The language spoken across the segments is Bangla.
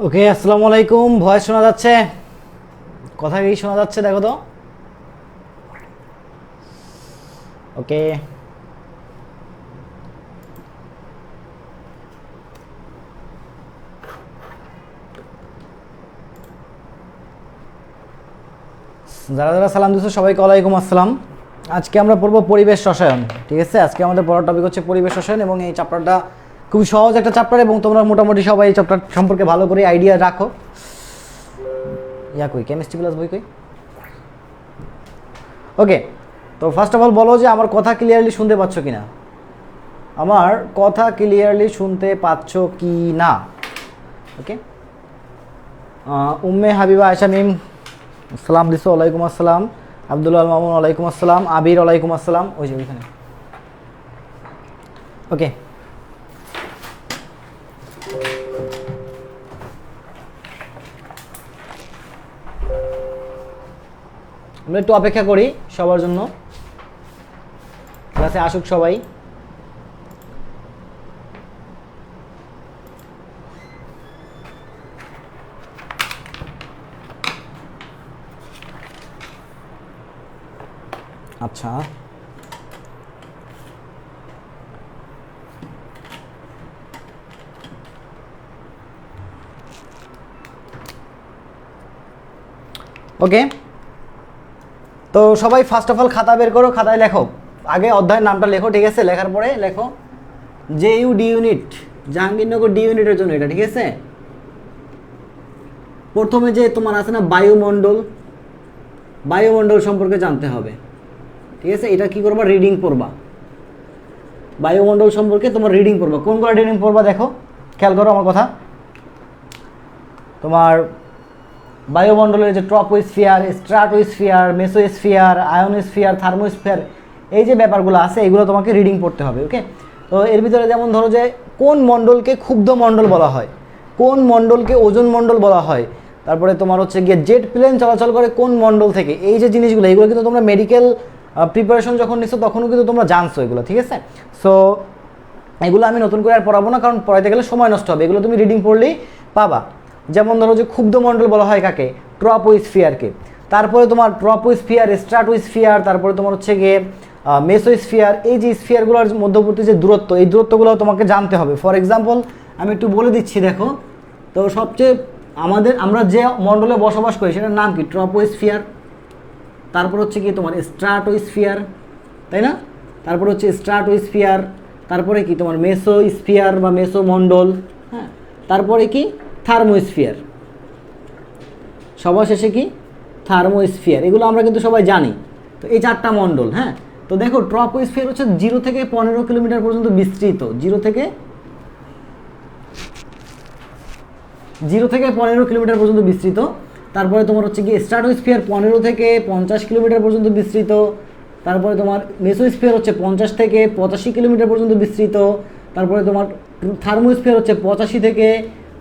ওকে, আসসালামু আলাইকুম। ভয়েস শোনা যাচ্ছে? কথা কি শোনা যাচ্ছে? দেখো তো। ওকে, যারা যারা সালাম দিচ্ছ সবাইকে ওয়ালাইকুম আসসালাম। আজকে আমরা পড়বো পরিবেশ রসায়ন। ঠিক আছে, আজকে আমাদের পড়ার টপিক হচ্ছে পরিবেশ রসায়ন এবং এই চ্যাপ্টারটা খুবই সহজ একটা চ্যাপ্টার এবং তোমরা মোটামুটি সবাই এই চ্যাপ্টার সম্পর্কে ভালো করে আইডিয়া রাখো। কই কেমিস্ট্রি প্লাস বই কই? ওকে, তো ফার্স্ট অফ অল বলো যে আমার কথা ক্লিয়ারলি শুনতে পাচ্ছ কি না? আমার কথা ক্লিয়ারলি শুনতে পাচ্ছ কি না? ওকে, উম্মে হাবিবা আয়শা মিম সালাম দিছো, ওয়ালাইকুম আসসালাম। আব্দুল্লাহ মামুন ওয়ালাইকুম আসসালাম। আবির ওয়ালাইকুম আসসালাম। ওই যে ওইখানে। ওকে, আমরা একটু অপেক্ষা করি সবার জন্য, ক্লাসে আসুক সবাই। আচ্ছা, ওকে, তো সবাই ফার্স্ট অফ অল খাতা বের করো, খাতায় লেখো। আগে অধ্যায়ের নামটা লেখো, ঠিক আছে? লেখার পরে লেখো JU D unit, Jahangirnagar D ইউনিটের জন্য এটা, ঠিক আছে? প্রথমে যে তোমার আছে না বায়ুমণ্ডল, বায়ুমণ্ডল সম্পর্কে জানতে হবে, ঠিক আছে? এটা কি করবা? রিডিং পড়বা। বায়ুমণ্ডল সম্পর্কে তোমার রিডিং পড়বা। কোনগুলো রিডিং পড়বা দেখো, খেয়াল করো আমার কথা। তোমার বায়ুমণ্ডলের যে troposphere, stratosphere, mesosphere, ionosphere, thermosphere, এই যে ব্যাপারগুলো আছে এগুলো তোমাকে রিডিং পড়তে হবে। ওকে, তো এর ভিতরে যেমন ধরো যে কোন মণ্ডলকে ক্ষুব্ধ মণ্ডল বলা হয়, কোন মণ্ডলকে ওজোন মণ্ডল বলা হয়, তারপরে তোমার হচ্ছে গিয়ে জেট প্লেন চলাচল করে কোন মণ্ডল থেকে, এই যে জিনিসগুলো এগুলো কিন্তু তোমরা মেডিকেল প্রিপারেশন যখন নিচ্ছো তখনও কিন্তু তোমরা জানছো এগুলো, ঠিক আছে? সো এগুলো আমি নতুন করে আর পড়াবো না, কারণ পড়াইতে গেলে সময় নষ্ট হবে। এগুলো তুমি রিডিং পড়লেই পাবা। যেমন ধরো যে ক্ষুব্ধ মণ্ডল বলা হয় কাকে? ট্রপোস্ফিয়ারকে। তারপরে তোমার ট্রপোস্ফিয়ার, স্ট্রাটোস্ফিয়ার, তারপরে তোমার হচ্ছে গিয়ে মেসোস্ফিয়ার, এই যে স্ফিয়ারগুলোর মধ্যবর্তী যে দূরত্ব, এই দূরত্বগুলো তোমাকে জানতে হবে। ফর এক্সাম্পল আমি একটু বলে দিচ্ছি, দেখো তো। সবচেয়ে আমরা যে মণ্ডলে বসবাস করি সেটার নাম কি? ট্রপোস্ফিয়ার। তারপর হচ্ছে কি তোমার স্ট্রাটোস্ফিয়ার, তাই না? তারপর হচ্ছে স্ট্রাটোস্ফিয়ার, তারপরে কি তোমার মেসোস্ফিয়ার বা মেসোমণ্ডল, হ্যাঁ। তারপরে কি? থার্মোস্ফিয়ার। সবার শেষে কি? থার্মোস্ফিয়ার। এগুলো আমরা কিন্তু সবাই জানি। তো এই চারটা মণ্ডল, হ্যাঁ। তো দেখো ট্রপোস্ফিয়ার হচ্ছে 0 থেকে 15 কিলোমিটার পর্যন্ত বিস্তৃত, 0 থেকে 15 কিলোমিটার পর্যন্ত বিস্তৃত। তারপরে তোমার হচ্ছে কি স্ট্রাটোস্ফিয়ার 15 থেকে 50 কিলোমিটার পর্যন্ত বিস্তৃত। তারপরে তোমার মেসোস্ফিয়ার হচ্ছে 50 থেকে 85 কিলোমিটার পর্যন্ত বিস্তৃত। তারপরে তোমার থার্মোস্ফিয়ার হচ্ছে 85 থেকে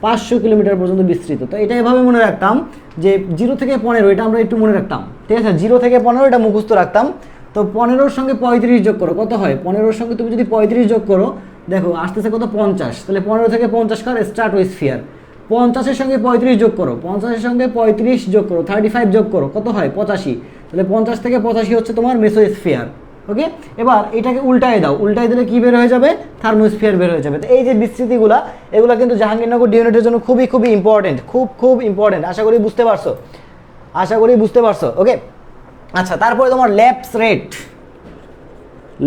500 কিলোমিটার পর্যন্ত বিস্তৃত। তো এটা এভাবে মনে রাখতাম যে 0 থেকে 15, এটা আমরা একটু মনে রাখতাম, ঠিক আছে? 0 থেকে 15 এটা মুখস্থ রাখতাম। তো 15-র সঙ্গে 35 যোগ করো, কত হয়? 15-র সঙ্গে তুমি যদি 35 যোগ করো, দেখো আসতেছে কত? 50। তাহলে 15 থেকে 50 কার? স্ট্রাটোস্ফিয়ার। 50-এর সঙ্গে 35 যোগ করো, 50-এর সঙ্গে 35 যোগ করো, 35 যোগ করো, কত হয়? 85। তাহলে 50 থেকে 85 হচ্ছে তোমার মেসোস্ফিয়ার। ওকে, এবার এটাকে উল্টায় দাও, উল্টায় দিলে কি বের হয়ে যাবে? থার্মোস্ফিয়ার বের হয়ে যাবে। তো এই যে বিস্তৃতিগুলা, এগুলো কিন্তু জাহাঙ্গীরনগর ডি ইউনিটের জন্য খুবই খুবই ইম্পর্টেন্ট, খুব ইম্পর্টেন্ট। আশা করি বুঝতে পারছো, আশা করি বুঝতে পারছো। ওকে, আচ্ছা, তারপরে তোমার ল্যাপস রেট।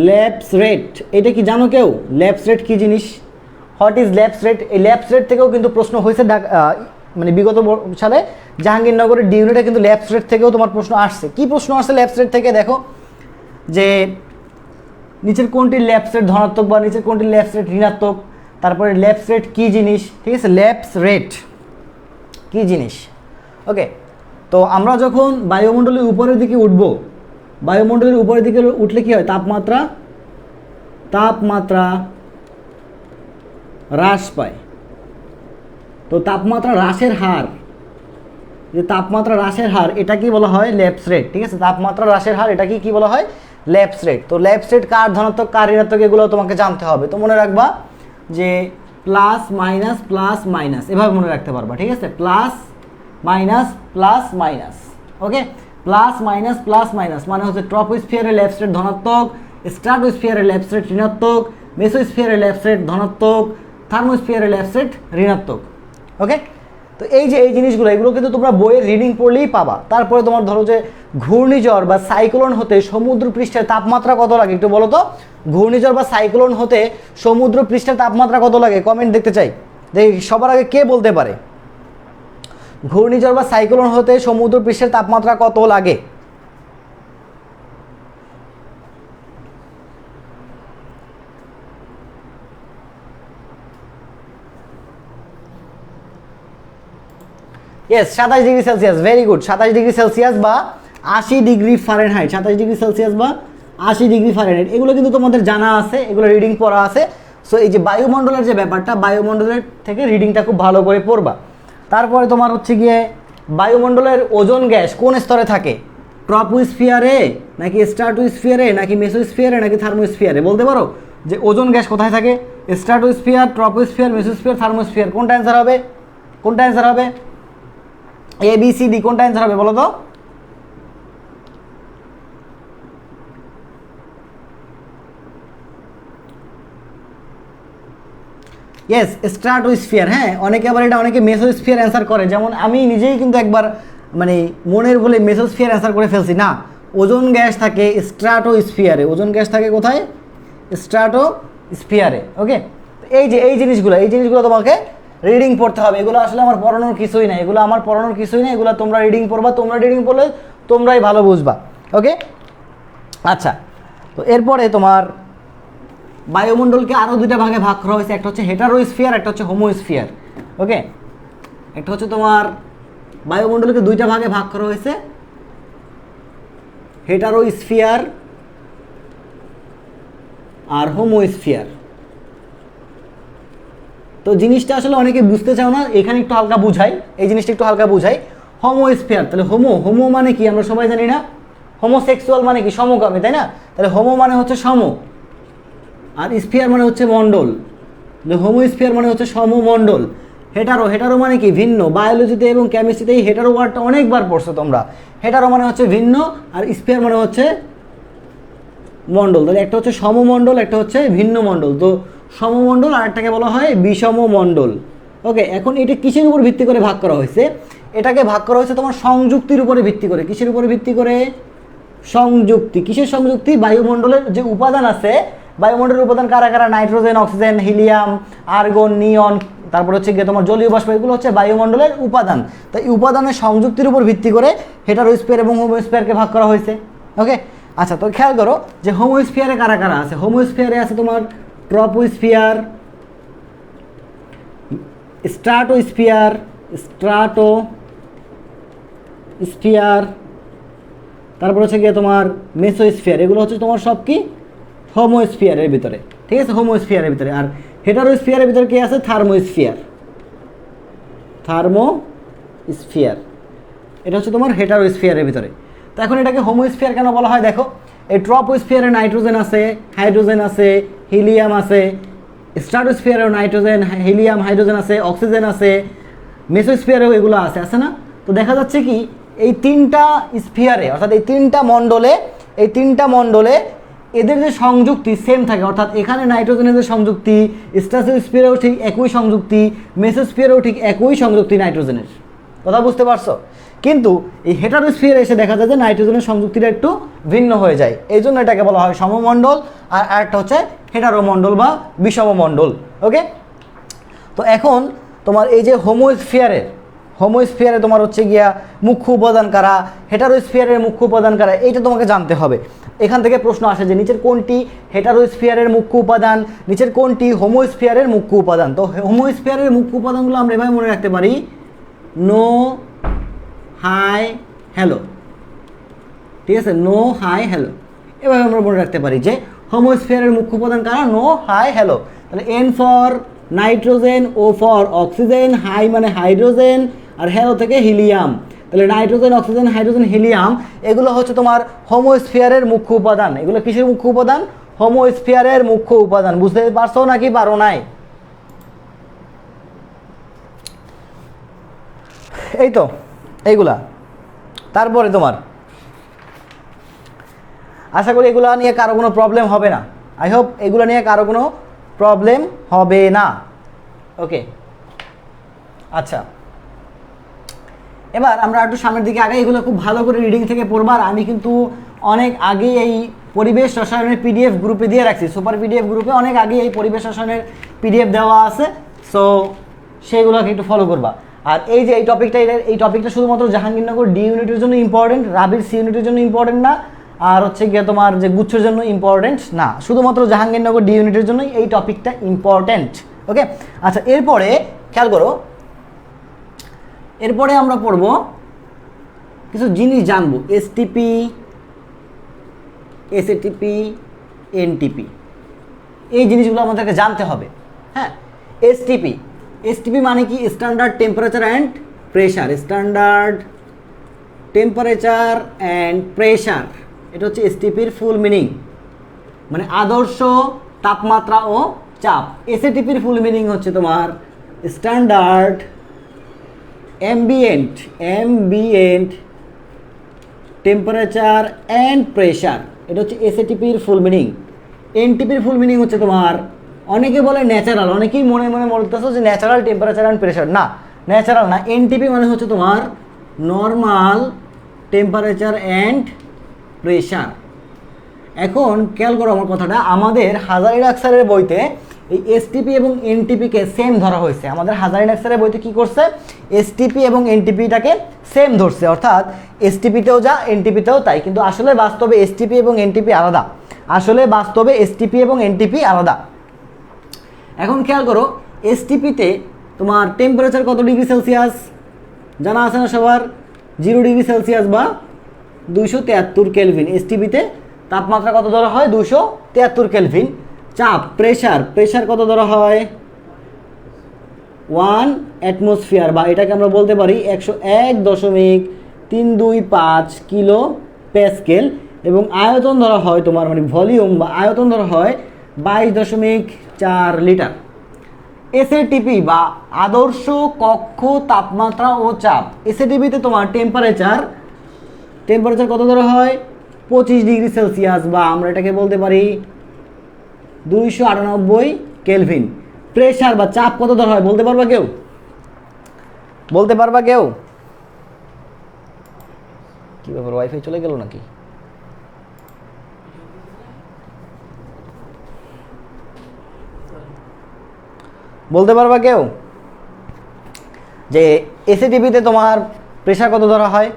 ল্যাপস রেট এটা কি জানো কেউ? ল্যাপস রেট কি জিনিস? What is lapse rate? এই ল্যাপস রেট থেকেও কিন্তু প্রশ্ন হয়েছে, মানে বিগত সালে জাহাঙ্গীরনগরের ডি ইউনিটে কিন্তু ল্যাপস রেট থেকেও তোমার প্রশ্ন আসছে। কি প্রশ্ন আসছে ল্যাপস রেট থেকে? দেখো যে নিচের কোনটির ল্যাপস রেট ধনাত্মক বা নিচের কোনটির ল্যাপস রেট ঋণাত্মক, তারপরে ল্যাপস রেট কি জিনিস, ঠিক আছে? ল্যাপস রেট কি জিনিস? ওকে, তো আমরা যখন বায়ুমণ্ডলের উপরের দিকে উঠব, বায়ুমণ্ডলের উপরের দিকে উঠলে কি হয়? তাপমাত্রা হ্রাস পায়। তো তাপমাত্রা হ্রাসের হার, যে তাপমাত্রা হ্রাসের হার, এটা কি বলা হয়? ল্যাপস রেট, ঠিক আছে? তাপমাত্রা হ্রাসের হার, এটা কি বলা হয়? Lapse rate. তো ল্যাপস রেট কার ধনাত্মক কার ঋণাত্মক এগুলো তোমাকে জানতে হবে। তো মনে রাখবা যে প্লাস মাইনাস এভাবে মনে রাখতে পারবা, ঠিক আছে? প্লাস মাইনাস, ওকে? প্লাস মাইনাস মানে হচ্ছে ট্রপোস্ফিয়ারের লেফট সাইড ধনাত্মক, স্ট্রাটোস্ফিয়ারের লেফট সাইড ঋণাত্মক, মেসোস্ফিয়ারের লেফট সাইড ধনাত্মক, থার্মোস্ফিয়ারের লেফট সাইড ঋণাত্মক, ওকে? তো এই যে এই জিনিসগুলো এগুলো কিন্তু তোমরা বইয়ের রিডিং পড়লেই পাবা। তারপরে তোমার ধরো যে ঘূর্ণিঝড় বা সাইক্লোন হতে সমুদ্র পৃষ্ঠের তাপমাত্রা কত লাগে একটু বলো তো? ঘূর্ণিঝড় বা সাইক্লোন হতে সমুদ্র পৃষ্ঠের তাপমাত্রা কত লাগে? কমেন্ট দেখতে চাই, দেখি সবার আগে কে বলতে পারে ঘূর্ণিঝড় বা সাইক্লোন হতে সমুদ্র পৃষ্ঠের তাপমাত্রা কত লাগে? Yes 27 degree Celsius, very good. 27 degree Celsius বা 80 ডিগ্রি ফারেনহাইট, 27 ডিগ্রি সেলসিয়াস বা 80 ডিগ্রি ফারেনহাইট, এগুলো কিন্তু তোমাদের জানা আছে, এগুলো রিডিং পড়া আছে। সো এই যে বায়ুমণ্ডলের যে ব্যাপারটা, বায়ুমণ্ডলের থেকে রিডিংটা খুব ভালো করে পড়বা। তারপরে তোমার হচ্ছে গিয়ে বায়ুমণ্ডলের ওজোন গ্যাস কোন স্তরে থাকে? ট্রপোস্ফিয়ারে নাকি স্ট্রাটোস্ফিয়ারে নাকি মেসোস্ফিয়ারে নাকি থার্মোস্ফিয়ারে? বলতে পারো যে ওজোন গ্যাস কোথায় থাকে? স্ট্রাটোস্ফিয়ার, ট্রপোস্ফিয়ার, মেসোস্ফিয়ার, থার্মোস্ফিয়ার, কোনটা অ্যান্সার হবে? কোনটা অ্যান্সার হবে? এ বি সি ডি কোনটা অ্যান্সার হবে বলো তো? Yes stratosphere. হ্যাঁ, অনেকে আবার এটা অনেকে মেসোস্ফিয়ার অ্যান্সার করে, যেমন আমি নিজেই কিন্তু একবার মানে মনের বলে মেসোস্ফিয়ার অ্যান্সার করে ফেলছি। না, ওজোন গ্যাস থাকে স্ট্রাটোস্ফিয়ারে, ওজোন গ্যাস থাকে কোথায়? স্ট্রাটোস্ফিয়ারে, ওকে? এই জিনিসগুলো তোমাকে রিডিং পড়তে হবে। এগুলো আসলে আমার পড়ানোর কিছুই না, এগুলো তোমরা রিডিং পড়বা, তোমরা রিডিং পড়লে তোমরাই ভালো বুঝবা, ওকে? আচ্ছা, তো এরপরে তোমার বায়ুমণ্ডলকে আরও দুইটা ভাগে ভাগ করা হয়েছে, একটা হচ্ছে হেটারোস্ফিয়ার, একটা হচ্ছে হোমোস্ফিয়ার, ওকে? একটা হচ্ছে তোমার বায়ুমণ্ডলকে দুইটা ভাগে ভাগ করা হয়েছে, হেটারোস্ফিয়ার আর হোমোস্ফিয়ার। তো জিনিসটা আসলে অনেকে বুঝতে চাও না, এখানে একটু হালকা বুঝাই, এই জিনিসটা একটু হালকা বুঝাই। হোমোস্ফিয়ার, তাহলে হোমো মানে কি আমরা সবাই জানি না? হোমোসেক্সুয়াল মানে কি? সমকামী, তাই না? তাহলে হোমো মানে হচ্ছে সম, আর স্ফিয়ার মানে হচ্ছে মণ্ডল, হোমোস্ফিয়ার মানে হচ্ছে সমমণ্ডল। হেটারো মানে কি? ভিন্ন। বায়োলজিতে এবং কেমিস্ট্রিতে এই হেটারো ওয়ার্ডটা অনেকবার পড়ছো তোমরা। হেটারো মানে হচ্ছে ভিন্ন, আর স্ফিয়ার মানে হচ্ছে মণ্ডল। তাহলে একটা হচ্ছে সমমণ্ডল, একটা হচ্ছে ভিন্ন মণ্ডল। তো সমমণ্ডল আর একটাকে বলা হয় বিষম মণ্ডল, ওকে? এখন এটা কিসের উপর ভিত্তি করে ভাগ করা হয়েছে? এটাকে ভাগ করা হয়েছে তোমার সংযুক্তির উপরে ভিত্তি করে। কিসের উপরে ভিত্তি করে? সংযুক্তি। কিসের সংযুক্তি? বায়ুমণ্ডলের যে উপাদান আছে, বায়ুমণ্ডলের উপাদান কারা কারা? নাইট্রোজেন, অক্সিজেন, হিলিয়াম, আর্গন, নিয়ন, তারপর হচ্ছে গিয়ে তোমার জলীয় বাষ্প, এগুলো হচ্ছে বায়ুমণ্ডলের উপাদান। তাই উপাদানের সংযুক্তির উপর ভিত্তি করে হেটারোস্ফিয়ার এবং হোমোস্ফিয়ারকে ভাগ করা হয়েছে, ওকে? আচ্ছা, তো খেয়াল করো যে হোমোস্ফিয়ারে কারা কারা আছে। হোমোস্ফিয়ারে আছে তোমার ট্রপোস্ফিয়ার, স্ট্রাটোস্ফিয়ার, তারপর হচ্ছে গিয়ে তোমার মেসোস্ফিয়ার, এগুলো হচ্ছে তোমার সব কি হোমোস্ফিয়ারের ভিতরে, ঠিক আছে? হোমোস্ফিয়ারের ভিতরে। আর হেটারোস্ফিয়ারের ভিতরে কি আছে? থার্মোস্ফিয়ার, এটা হচ্ছে তোমার হেটারোস্ফিয়ারের ভিতরে। তো এখন এটাকে হোমোস্ফিয়ার কেন বলা হয়? দেখো, এই ট্রপোস্ফিয়ারে নাইট্রোজেন আছে, হাইড্রোজেন আছে, হিলিয়াম আছে, স্ট্রাটোস্ফিয়ারেও নাইট্রোজেন, হিলিয়াম, হাইড্রোজেন আছে, অক্সিজেন আছে, মেসোস্ফিয়ারেও এগুলো আছে, আছে না? তো দেখা যাচ্ছে কি এই তিনটা স্ফিয়ারে, অর্থাৎ এই তিনটা মণ্ডলে এদের যে সংযুক্তি সেম থাকে, অর্থাৎ এখানে নাইট্রোজেনের যে সংযুক্তি, স্ট্রাটোস্ফিয়ারেও ঠিক একই সংযুক্তি, মেসোস্ফিয়ারেও ঠিক একই সংযুক্তি নাইট্রোজেনের। কথা বুঝতে পারছো? কিন্তু এই হেটারোস্ফিয়ারে এসে দেখা যায় যে নাইট্রোজেনের সংযুক্তিটা একটু ভিন্ন হয়ে যায়, এই জন্য এটাকে বলা হয় সমমণ্ডল, আর আরেকটা হচ্ছে হেটারোমণ্ডল বা বিষমমণ্ডল, ওকে? তো এখন তোমার এই যে হোমোস্ফিয়ারে তোমার হচ্ছে গিয়া মুখ্য উপাদান কারা, হেটারোস্ফিয়ারের মুখ্য উপাদান কারা, এইটা তোমাকে জানতে হবে। এখান থেকে প্রশ্ন আসে যে নিচের কোনটি হেটারোস্ফিয়ারের মুখ্য উপাদান, নিচের কোনটি হোমোস্ফিয়ারের মুখ্য উপাদান। তো হোমোস্ফিয়ারের মুখ্য উপাদানগুলো আমরা এভাবে মনে রাখতে পারি: নো, হাই, হ্যালো, ঠিক আছে? নো, হাই, হ্যালো, এভাবে আমরা মনে রাখতে পারি যে হোমোস্ফিয়ারের মুখ্য উপাদান কারা? No, hi, hello. তাহলে N for nitrogen, O for oxygen, hi মানে হাইড্রোজেন, আর হ্যালো থেকে হিলিয়াম। তাহলে নাইট্রোজেন, অক্সিজেন, হাইড্রোজেন, হিলিয়াম এগুলো হচ্ছে তোমার হোমোস্ফিয়ারের মুখ্য উপাদান। এগুলো কিসের মুখ্য উপাদান? হোমোস্ফিয়ারের মুখ্য উপাদান। বুঝতে পারছো নাকি পারো নাই? এই তো এইগুলা। তারপরে তোমার আশা করি এগুলা নিয়ে কারো কোনো প্রবলেম হবে না। আই হোপ এগুলো নিয়ে কারো কোনো প্রবলেম হবে না। ওকে, আচ্ছা, এবার আমরা একটু সামনের দিকে আগে এগুলো খুব ভালো করে রিডিং থেকে পড়বা। আর আমি কিন্তু অনেক আগে এই পরিবেশ রসায়নের পিডিএফ গ্রুপে দিয়ে রাখছি, সুপার পিডিএফ গ্রুপে অনেক আগে এই পরিবেশ রসায়নের পিডিএফ দেওয়া আছে, সো সেগুলোকে একটু ফলো করবা। আর এই যে এই টপিকটা শুধুমাত্র জাহাঙ্গীরনগর ডি ইউনিটের জন্য ইম্পর্টেন্ট, রাবির সি ইউনিটের জন্য ইম্পর্টেন্ট না, আর হচ্ছে গিয়ে তোমার যে গুচ্ছের জন্য ইম্পর্টেন্ট না, শুধুমাত্র জাহাঙ্গীরনগর ডি ইউনিটের জন্যই এই টপিকটা ইম্পর্টেন্ট। ওকে, আচ্ছা, এরপরে খেয়াল করো, এরপরে আমরা পড়ব কিছু জিনিস জানবো, এসটিপি, এসএটিপি, এনটিপি, এই জিনিসগুলো আমাদেরকে জানতে হবে। হ্যাঁ, এসটিপি মানে কি? Standard temperature and pressure, standard temperature and pressure, এটা হচ্ছে এসটিপির ফুল মিনিং, মানে আদর্শ তাপমাত্রা ও চাপ। এসএটিপির ফুল মিনিং হচ্ছে তোমার standard ambient temperature and pressure, এটা হচ্ছে এসএটিপির ফুল মিনিং। এনটিপির ফুল মিনিং হচ্ছে তোমার, অনেকে বলে ন্যাচারাল, অনেকেই মনে মনে বলতেছো যে ন্যাচারাল টেম্পারেচার অ্যান্ড প্রেশার, না, ন্যাচারাল না। এনটিপি মানে হচ্ছে তোমার নর্মাল টেম্পারেচার অ্যান্ড প্রেশার। এখন খেয়াল করো আমার কথাটা, আমাদের হাজারিনাক স্যারের বইতে এই এসটিপি এবং এনটিপিকে সেম ধরা হয়েছে। আমাদের হাজারিনাক স্যারের বইতে কী করছে? এসটিপি এবং এনটিপিটাকে সেম ধরছে, অর্থাৎ এসটিপিতেও যা এনটিপিতেও তাই, কিন্তু আসলে বাস্তবে এসটিপি এবং এনটিপি আলাদা, আসলে বাস্তবে এসটিপি এবং এনটিপি আলাদা। এখন খেয়াল করো, এসটিপিতে তোমার টেম্পারেচার কত ডিগ্রি সেলসিয়াস জানা আছে না সবার? 0 ডিগ্রি সেলসিয়াস বা 273 কেলভিন। এসটিপিতে তাপমাত্রা কত ধরা হয়? 273 কেলভিন। চাপ, প্রেশার কত ধরা হয়? 1 অ্যাটমসফিয়ার, বা এটাকে আমরা বলতে পারি 101.325 কিলো প্যাসকেল। এবং আয়তন ধরা হয় তোমার, মানে ভলিউম বা আয়তন ধরা হয় 22.4 লিটার। এসএটিপি বা আদর্শ কক্ষ তাপমাত্রা ও চাপ, এসএটিপিতে তোমার টেম্পারেচার কত ধরা হয়? 25 ডিগ্রি সেলসিয়াস, বা আমরা এটাকে বলতে পারি 298 কেলভিন। প্রেশার বা চাপ কত ধরা হয় বলতে পারবা কেউ? কি ব্যাপার, ওয়াইফাই চলে গেল নাকি? বলতে পারবা কেউ যে এসএটিপিতে তোমার প্রেশার কত ধরা হয়?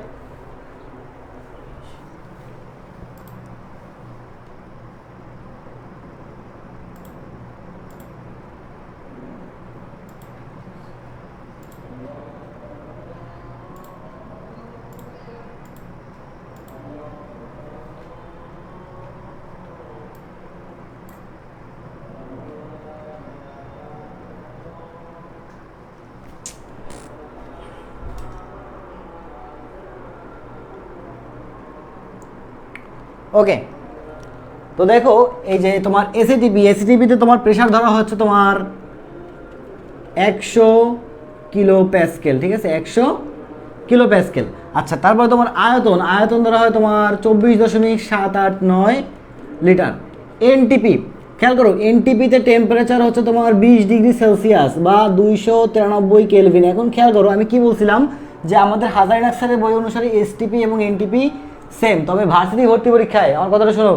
ওকে, তো দেখো এই যে তোমার এসএটিপিতে তোমার প্রেশার ধরা হচ্ছে তোমার 100 কিলো প্যাসকেল, ঠিক আছে, 100 কিলো প্যাসকেল। আচ্ছা, তারপরে তোমার আয়তন ধরা হয় তোমার 24.789 লিটার। এনটিপি, খেয়াল করো, এনটিপিতে টেম্পারেচার হচ্ছে তোমার 20 ডিগ্রি সেলসিয়াস বা 293 কেলভিন। এখন খেয়াল করো, আমি কি বলছিলাম যে আমাদের হাজারিনাক স্যারের বই অনুসারে এসটিপি এবং এনটিপি সেম, তবে ভার্সিটি ভর্তি পরীক্ষায়, আমার কথাটা শোনো,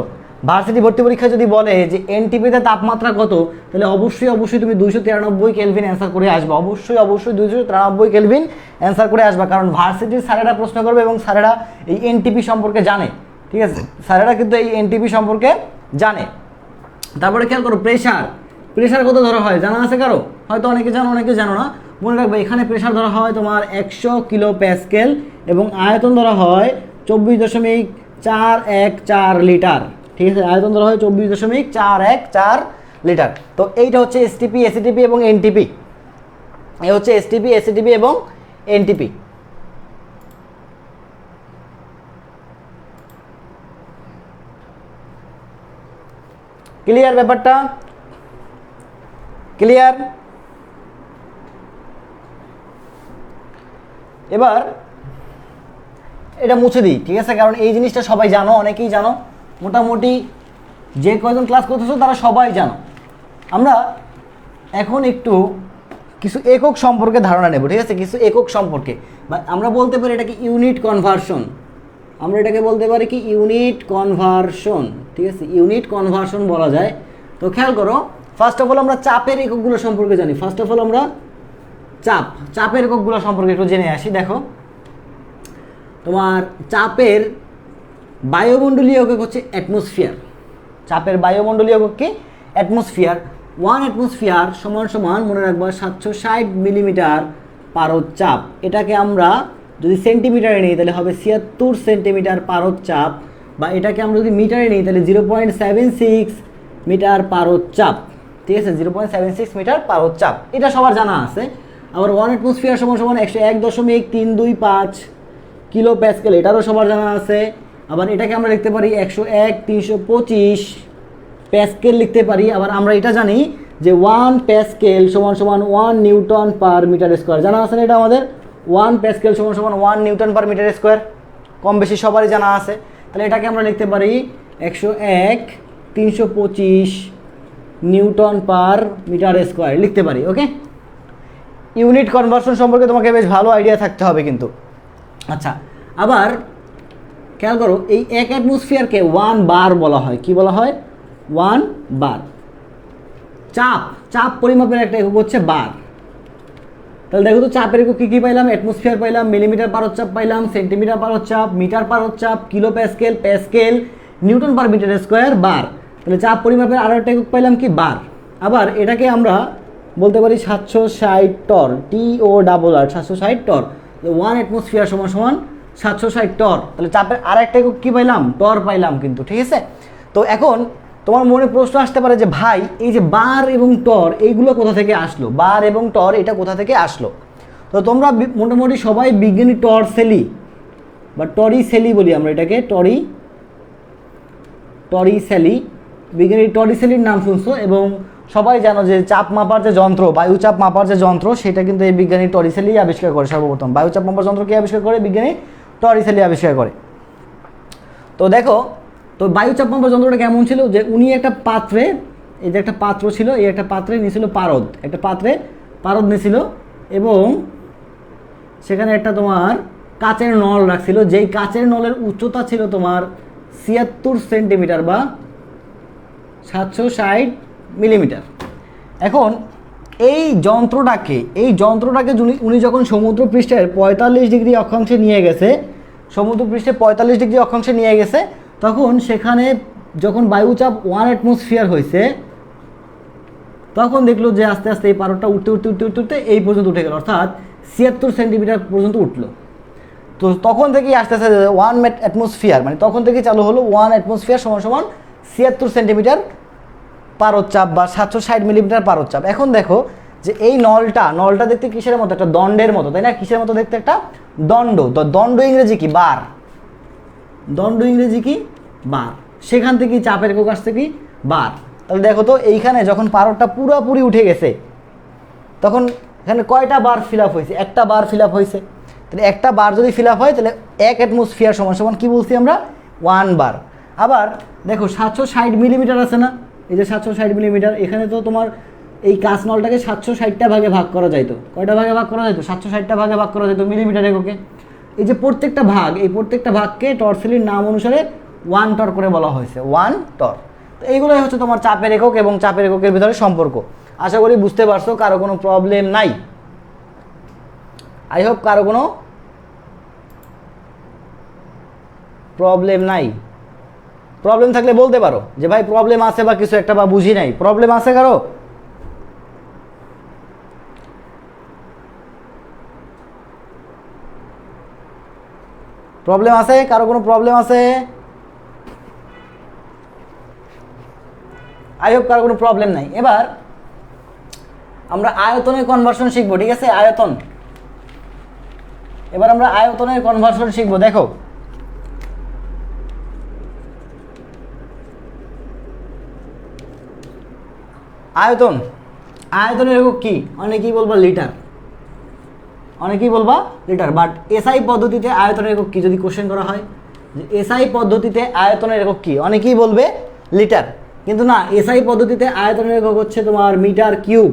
ভার্সিটি ভর্তি পরীক্ষায় যদি বলে যে এনটিপিতে তাপমাত্রা কত, তাহলে অবশ্যই তুমি 293 কেলভিন অ্যান্সার করে আসবা, অবশ্যই 293 কেলভিন অ্যান্সার করে আসবা, কারণ ভার্সিটির স্যারেরা প্রশ্ন করবে এবং স্যারেরা এই এনটিপি সম্পর্কে জানে, ঠিক আছে, স্যারেরা কিন্তু এই এনটিপি সম্পর্কে জানে। তারপরে খেয়াল করো, প্রেশার কত ধরা হয় জানা আছে কারো? হয়তো অনেকে জানো, অনেকে জানো না, মনে রাখবে এখানে প্রেশার ধরা হয় তোমার 100 কিলো প্যাসকেল এবং আয়তন ধরা হয় 24.414 লিটার, ঠিক আছে, আয়তন ধরা হয় 24.414 লিটার। তো এইটা হচ্ছে এসটিপি, এসএটিপি এবং এনটিপি। এই হচ্ছে এসটিপি, এসএটিপি এবং এনটিপি। ক্লিয়ার ব্যাপারটা? ক্লিয়ার? এবার এটা মুছে দিই, ঠিক আছে, কারণ এই জিনিসটা সবাই জানো, অনেকেই জানো, মোটামুটি যে কয়জন ক্লাস করতেছো তারা সবাই জানো। আমরা এখন একটু কিছু একক সম্পর্কে ধারণা নেব, ঠিক আছে, কিছু একক সম্পর্কে, বা আমরা বলতে পারি এটাকে ইউনিট কনভার্সন, আমরা এটাকে বলতে পারি কি ইউনিট কনভার্সন, ঠিক আছে, ইউনিট কনভার্সন বলা যায়। তো খেয়াল করো, ফার্স্ট অফ অল আমরা চাপের এককগুলো সম্পর্কে জানি। ফার্স্ট অফ অল আমরা চাপের এককগুলো সম্পর্কে একটু জেনে আসি। দেখো তোমার চাপের বায়ুমণ্ডলীয় একক হচ্ছে অ্যাটমসফিয়ার। চাপের বায়ুমণ্ডলীয় একক কি? অ্যাটমসফিয়ার। 1 অ্যাটমসফিয়ার সমান সমান মনে রাখবা 760 মিলিমিটার পারদ চাপ। এটাকে আমরা যদি সেন্টিমিটারে নিই তাহলে হবে 76 সেন্টিমিটার পারদ চাপ, বা এটাকে আমরা যদি মিটারে নিই তাহলে 0.76 মিটার পারদ চাপ, ঠিক আছে, 0.76 মিটার পারদ চাপ, এটা সবার জানা আছে। আবার 1 অ্যাটমসফিয়ার সমান সমান 101.325 কিলো প্যাসকেল, এটারও সবার জানা আছে। আবার এটাকে আমরা লিখতে পারি 101.325 প্যাসকেল লিখতে পারি। আবার আমরা এটা জানি যে 1 প্যাসকেল সমান সমান 1 নিউটন পার মিটার স্কোয়ার, জানা আছে না এটা আমাদের? 1 প্যাসকেল সমান সমান 1 নিউটন পার মিটার স্কোয়ার, কম বেশি সবারই জানা আছে। তাহলে এটাকে আমরা লিখতে পারি 101.325 নিউটন পার মিটার স্কোয়ার লিখতে পারি। ওকে, ইউনিট কনভার্সন সম্পর্কে তোমাকে বেশ ভালো আইডিয়া থাকতে হবে কিন্তু। আচ্ছা, আবার খেয়াল করো, এই 1 অ্যাটমসফিয়ারকে 1 বার বলা হয়। কি বলা হয়? 1 বার। চাপ পরিমাপের একটা একক হচ্ছে বার। তাহলে দেখো তো চাপের একক কী কী পাইলাম? অ্যাটমসফিয়ার পাইলাম, মিলিমিটার পারদ চাপ পাইলাম, সেন্টিমিটার পারদ চাপ, মিটার পারদ চাপ, kilo pascal, newton per metre square, bar. তাহলে চাপ পরিমাপের আরও একটা একক পাইলাম কি? বার। আবার এটাকে আমরা বলতে পারি 760 টর, TORR, 760 টর। 1 অ্যাটমসফিয়ার সমান সমান 760 টর। তাহলে চাপের আর একটা একক কী পাইলাম? টর পাইলাম কিন্তু, ঠিক আছে। তো এখন তোমার মনে প্রশ্ন আসতে পারে যে ভাই এই যে বার এবং টর এইগুলো কোথা থেকে আসলো? বার এবং টর এটা কোথা থেকে আসলো? তো তোমরা মোটামুটি সবাই বিজ্ঞানী টর্সেলি বা টরিসেলি বলি আমরা এটাকে, টরিসেলি, বিজ্ঞানী টরিসেলির নাম শুনছো, এবং সবাই জানো যে চাপ মাপার যে যন্ত্র, বায়ুচাপ মাপার যে যন্ত্র, সেটা কিন্তু এই বিজ্ঞানী টরিসেলি আবিষ্কার করে সর্বপ্রথম। বায়ুচাপ মাপার যন্ত্র কে আবিষ্কার করে? বিজ্ঞানী টরিসেলি আবিষ্কার করে। তো দেখো, তো বায়ুচাপ মাপার যন্ত্রটা কেমন ছিল? যে উনি একটা পাত্রে, এই যে একটা পাত্র ছিল, এই একটা পাত্রে নিয়েছিল পারদ, একটা পাত্রে পারদ নিয়েছিল, এবং সেখানে একটা তোমার কাচের নল রাখছিল, যেই কাচের নলের উচ্চতা ছিল তোমার 76 সেন্টিমিটার বা 760 মিলিমিটার। এখন এই যন্ত্রটাকে উনি যখন সমুদ্র পৃষ্ঠের 45 ডিগ্রি অক্ষাংশে নিয়ে গেছে, সমুদ্র পৃষ্ঠে 45 ডিগ্রি অক্ষাংশে নিয়ে গেছে, তখন সেখানে যখন বায়ুচাপ 1 অ্যাটমসফিয়ার হয়েছে, তখন দেখলো যে আস্তে আস্তে এই পারদটা উঠতে এই পর্যন্ত উঠে গেল, অর্থাৎ 76 সেন্টিমিটার পর্যন্ত উঠলো। তো তখন থেকেই আস্তে আস্তে 1 অ্যাটমসফিয়ার, মানে তখন থেকেই চালু হলো 1 অ্যাটমসফিয়ার সমান সমান 76 সেন্টিমিটার পারদ চাপ বা 760 মিলিমিটার পারদ চাপ। এখন দেখো যে এই নলটা দেখতে কিসের মতো? একটা দণ্ডের মতো, তাই না? কিসের মতো দেখতে? একটা দণ্ড। দণ্ড ইংরেজি কি? বার। দণ্ড ইংরেজি কি? বার। সেখান থেকেই চাপের একক আসছে কি? বার। তাহলে দেখো তো এইখানে যখন পারদটা পুরোপুরি উঠে গেছে, তখন এখানে কয়টা বার ফিল আপ হয়েছে? একটা বার ফিল আপ হয়েছে। তাহলে একটা বার যদি ফিল আপ হয় তাহলে 1 অ্যাটমসফিয়ার সমান সমান কী বলছি আমরা? 1 বার। আবার দেখো 760 মিলিমিটার আছে না, এই যে 760 মিলিমিটার, এখানে তো তোমার এই কাঁচ নলটাকে 760টা ভাগে ভাগ করা যাইতো। কয়টা ভাগে ভাগ করা যাইতো? 760টা ভাগে ভাগ করা যেত মিলিমিটার এককে। এই যে প্রত্যেকটা ভাগ, এই প্রত্যেকটা ভাগকে টর্সেলির নাম অনুসারে 1 টর করে বলা হয়েছে, 1 টর। তো এইগুলোই হচ্ছে তোমার চাপের একক এবং চাপের এককের ভিতরে সম্পর্ক। আশা করি বুঝতে পারছো, কারো কোনো প্রবলেম নাই। আই হোপ কারো কোনো প্রবলেম নাই। প্রবলেম থাকলে বলতে পারো যে ভাই প্রবলেম আছে বা কিছু একটা, বা বুঝি নাই। প্রবলেম আছে কারো? প্রবলেম আছে কারো? কোনো প্রবলেম আছে? আই হোপ কারো কোনো প্রবলেম নাই। এবার আমরা আয়তনের কনভার্সন শিখবো, ঠিক আছে? আয়তন। এবার আমরা আয়তনের কনভার্সন শিখবো। দেখো আয়তনের একক কি? অনেকেই বলবো লিটার। অনেকেই বলবা লিটার, বাট এসআই পদ্ধতিতে আয়তনের একক কি যদি কোশ্চেন করা হয় যে এসআই পদ্ধতিতে আয়তনের একক কি, অনেকেই বলবে লিটার, কিন্তু না, এসআই পদ্ধতিতে আয়তনের একক হচ্ছে তোমার মিটার কিউব।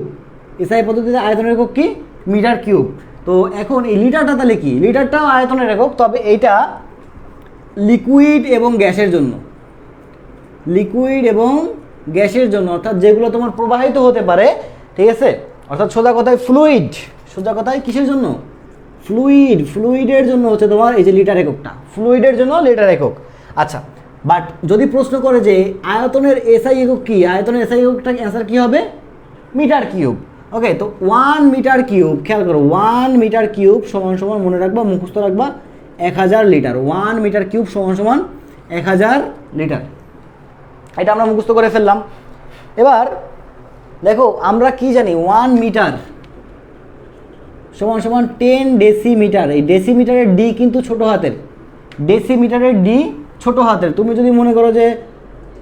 এসআই পদ্ধতিতে আয়তনের একক কি, মিটার কিউব। তো এখন এই লিটারটা তাহলে কি, লিটারটাও আয়তনের একক, তবে এইটা লিকুইড এবং গ্যাসের জন্য, লিকুইড এবং গ্যাসের জন্য, অর্থাৎ যেগুলো তোমার প্রবাহিত হতে পারে, ঠিক আছে, অর্থাৎ সোজা কথায় ফ্লুইড, সোজা কথায় কিসের জন্য, ফ্লুইড, ফ্লুইডের জন্য হচ্ছে তোমার এই যে লিটার এককটা, ফ্লুইডের জন্য লিটার একক। আচ্ছা, বাট যদি প্রশ্ন করে যে আয়তনের এসআই একক কি, আয়তনের এসআই এককটা অ্যান্সার কি হবে, মিটার কিউব। ওকে, তো 1 মিটার কিউব, খেয়াল করো 1 মিটার কিউব সমান সমান, মনে রাখবা, মুখস্থ রাখবা, 1000 লিটার। 1 মিটার কিউব সমান সমান 1000 লিটার, এটা আমরা মুখস্থ করে ফেললাম। এবার দেখো আমরা কি জানি, 1 মিটার সমান সমান 10 ডেসিমিটার। এই ডেসিমিটারের ডি কিন্তু ছোট হাতের, ডেসিমিটারের ডি ছোট হাতের। তুমি যদি মনে করো যে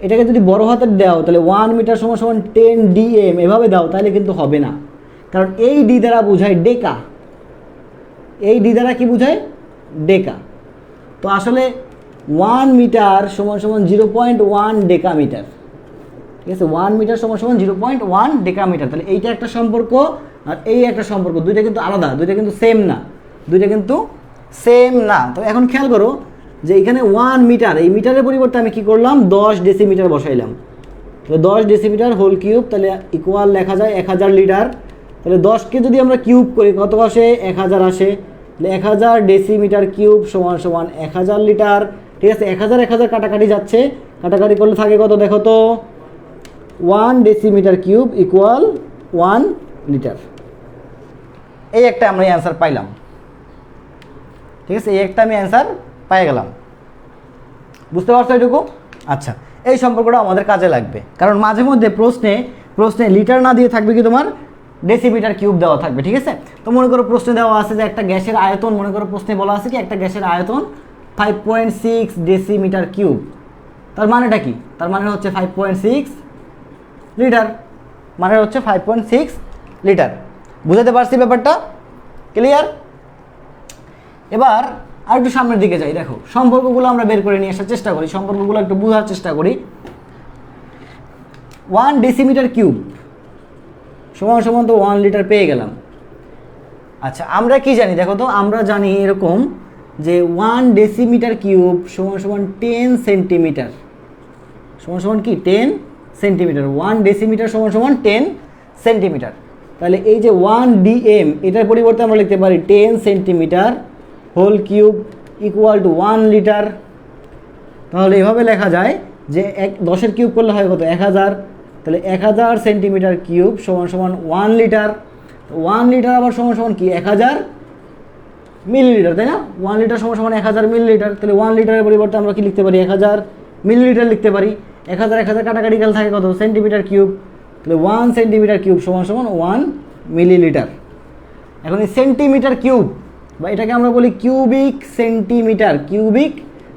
এটাকে যদি বড় হাতের দাও, তাহলে 1 মিটার সমান সমান 10 ডিএম এভাবে দাও, তাহলে কিন্তু হবে না, কারণ এই ডি দ্বারা বোঝায় ডেকা, এই ডি দ্বারা কি বোঝায়, ডেকা। তো আসলে 1 মিটার সমান সমান 0.1 ডেকামিটার, ঠিক আছে, 1 মিটার সমান সমান 0.1 ডেকামিটার। তাহলে এইটা একটা সম্পর্ক আর এই একটা সম্পর্ক, দুইটা কিন্তু আলাদা, দুইটা কিন্তু সেম না, দুইটা কিন্তু সেম না। তো এখন খেয়াল করো যে এখানে 1 মিটার, এই মিটারের পরিবর্তে আমি কি করলাম, 10 ডেসিমিটার বসাইলাম। তাহলে 10 ডেসিমিটার হোল কিউব, তাহলে ইকুয়াল লেখা যায় 1000 লিটার। তাহলে 10কে যদি আমরা কিউব করি কত আসে, 1000 আসে। তাহলে 1000 ডেসিমিটার কিউব সমান সমান 1000 লিটার, ঠিক আছে। 1000 1000 কাটাকাটি যাচ্ছে, কাটাকাটি করলে থাকে কত দেখো তো, 1 ডেসিমিটার কিউব ইকুয়াল 1 লিটার। এই একটা আমরা অ্যান্সার পাইলাম, ঠিক আছে, এই একটা আমি অ্যান্সার পাই গেলাম। বুঝতে পারছো এটুকু? আচ্ছা, এই সম্পর্কটা আমাদের কাজে লাগবে, কারণ মাঝে মধ্যে প্রশ্নে লিটার না দিয়ে থাকবে কি তোমার ডেসিমিটার কিউব দেওয়া থাকবে, ঠিক আছে। তো মনে করো প্রশ্নে দেওয়া আছে যে একটা গ্যাসের আয়তন, মনে করো প্রশ্নে বলা আছে কি একটা গ্যাসের আয়তন 5.6 ডেসিমিটার কিউব। তার মানেটা কি, তার মানে হচ্ছে 5.6 লিটার, মানে হচ্ছে 5.6 লিটার। বুঝাতে পারছি ব্যাপারটা? ক্লিয়ার? এবার আর একটু সামনের দিকে যাই, দেখো সম্পর্কগুলো আমরা বের করে নিয়ে আসার চেষ্টা করি, সম্পর্কগুলো একটু বোঝার চেষ্টা করি। 1 ডেসিমিটার কিউব সমান সমান তো 1 লিটার পেয়ে গেলাম। আচ্ছা, আমরা কি জানি দেখো তো, আমরা জানি এরকম যে 1 ডেসিমিটার কিউব সমান সমান 10 সেন্টিমিটার, সমান সমান কি 10 সেন্টিমিটার। 1 ডেসিমিটার সমান সমান 10 সেন্টিমিটার। তাহলে এই যে 1 ডিএম, এটার পরিবর্তে আমরা লিখতে পারি 10 centimetre whole cube equal to 1 litre. তাহলে এভাবে লেখা যায় যে 10-এর কিউব করলে হয় কত, 1000। তাহলে 1000 সেন্টিমিটার কিউব সমান সমান 1 লিটার। 1 লিটার আবার সমান সমান কি 1000 মিলিলিটার, তাই না? 1 লিটার সমান সমান 1000 মিলিলিটার। তাহলে 1 লিটারের পরিবর্তে আমরা কি লিখতে পারি, 1000 মিলিলিটার লিখতে পারি। 1000 1000 কাটাকাটি গেলে থাকে কত, সেন্টিমিটার কিউব। তাহলে 1 সেন্টিমিটার কিউব সমান সমান 1 মিলিলিটার। এখন এই সেন্টিমিটার কিউব বা এটাকে আমরা বলি কিউবিক সেন্টিমিটার, কিউবিক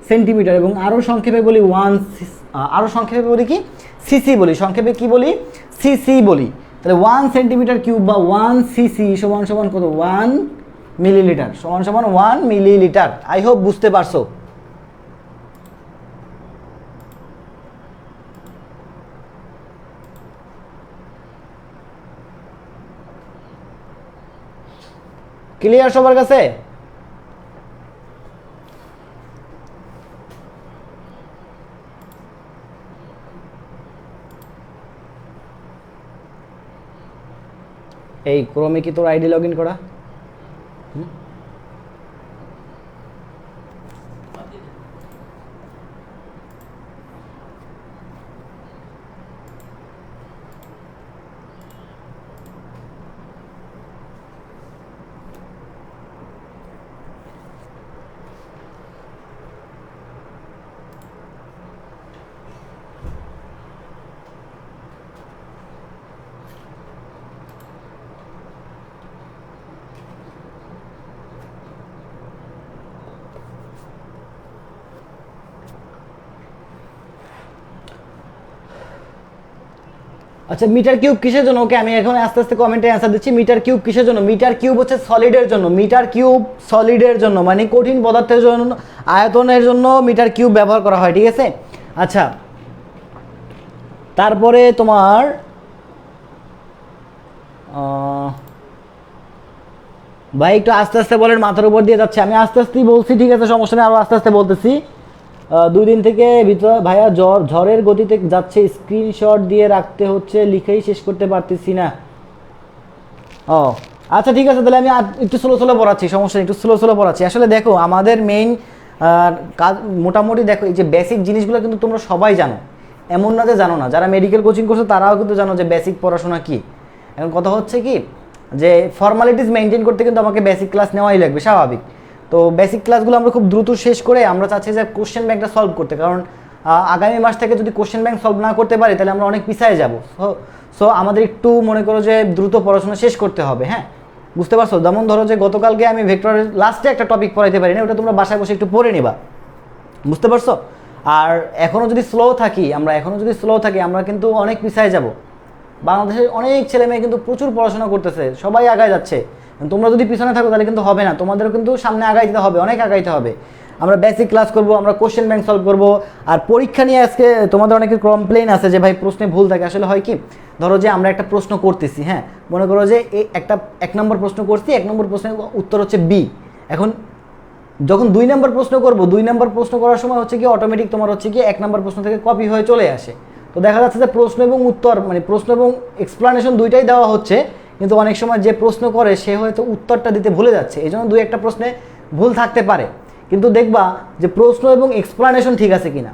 সেন্টিমিটার, এবং আরও সংক্ষেপে বলি আরও সংক্ষেপে বলি কি সিসি বলি, সংক্ষেপে কি বলি, সিসি বলি। তাহলে 1 সেন্টিমিটার কিউব বা 1 সিসি সমান সমান কত, 1 মিলিলিটার, সমান সমান 1 মিলিলিটার। আই হোপ বুঝতে পারছো। ক্লিয়ার সবার কাছে? এই ক্রমে কি তোর আইডি লগ ইন করা? আচ্ছা মিটার কিউব কিসের জন্য? ওকে আমি এখন আস্তে আস্তে কমেন্টে অ্যান্সার দিচ্ছি। মিটার কিউব কিসের জন্য? মিটার কিউব হচ্ছে সলিডের জন্য। মিটার কিউব সলিডের জন্য, মানে কঠিন পদার্থের জন্য, আয়তনের জন্য মিটার কিউব ব্যবহার করা হয়, ঠিক আছে। আচ্ছা তারপরে তোমার ভাই একটু আস্তে আস্তে বলেন, মাথার উপর দিয়ে যাচ্ছে। আমি আস্তে আস্তেই বলছি, ঠিক আছে, সমস্যা নেই, আরও আস্তে আস্তে বলতেছি। 2 দিন থেকে ভিতর ভাইয়া ঝড়ের গতিতে যাচ্ছে, স্ক্রিনশট দিয়ে রাখতে হচ্ছে, লিখেই শেষ করতে পারতেছি না। ও আচ্ছা ঠিক আছে, তাহলে আমি একটু স্লো স্লো পড়াচ্ছি, সমস্যা নেই, একটু স্লো স্লো পড়াচ্ছি। আসলে দেখো আমাদের মেইন কাজ মোটামুটি দেখো, এই যে বেসিক জিনিসগুলো কিন্তু তোমরা সবাই জানো, এমন না যে জানো না। যারা মেডিকেল কোচিং করছো তারাও কিন্তু জানো যে বেসিক পড়াশোনা কী। এখন কথা হচ্ছে কি যে ফর্মালিটিস মেনটেন করতে কিন্তু আমাকে বেসিক ক্লাস নেওয়াই লাগবে, স্বাভাবিক। তো বেসিক ক্লাসগুলো আমরা খুব দ্রুত শেষ করে আমরা চাচ্ছি যে কোশ্চেন ব্যাংকটা সলভ করতে, কারণ আগামী মাস থেকে যদি কোশ্চেন ব্যাংক সলভ না করতে পারি তাহলে আমরা অনেক পিছিয়ে যাব। সো আমাদের একটু মনে করো যে দ্রুত পড়াশোনা শেষ করতে হবে, হ্যাঁ, বুঝতে পারছো? যেমন ধরো যে গতকালকে আমি ভেক্টরের লাস্টে একটা টপিক পড়াইতে পারি না, ওটা তোমরা বাসায় বসে একটু পড়ে নিবা, বুঝতে পারছো? আর এখনও যদি স্লো থাকি আমরা কিন্তু অনেক পিছিয়ে যাব। বাংলাদেশের অনেক ছেলে মেয়ে কিন্তু প্রচুর পড়াশোনা করতেছে, সবাই আগায় যাচ্ছে। তোমরা যদি পিছনে থাকো তাহলে কিন্তু হবে না, তোমাদেরও কিন্তু সামনে আগাইতে হবে, অনেক আগাইতে হবে। আমরা বেসিক ক্লাস করব, আমরা কোশ্চেন ব্যাংক সলভ করব। আর পরীক্ষা নিয়ে আজকে তোমাদের অনেকের কমপ্লেইন আছে যে ভাই প্রশ্নে ভুল থাকে। আসলে হয় কি, ধরো যে আমরা একটা প্রশ্ন করতেছি, হ্যাঁ, মনে করো যে এক নম্বর প্রশ্ন করছি, 1 নম্বর প্রশ্নের উত্তর হচ্ছে বি। এখন যখন 2 নম্বর প্রশ্ন করব, 2 নম্বর প্রশ্ন করার সময় হচ্ছে কি অটোমেটিক তোমার হচ্ছে কি 1 নম্বর প্রশ্ন থেকে কপি হয়ে চলে আসে। তো দেখা যাচ্ছে যে প্রশ্ন এবং উত্তর, মানে প্রশ্ন এবং এক্সপ্লানেশন দুইটাই দেওয়া হচ্ছে, কিন্তু অনেক সময় যে প্রশ্ন করে সে হয়তো উত্তরটা দিতে ভুলে যাচ্ছে, এই জন্য 2-1টা প্রশ্নে ভুল থাকতে পারে। কিন্তু দেখবা যে প্রশ্ন এবং এক্সপ্লানেশন ঠিক আছে কিনা।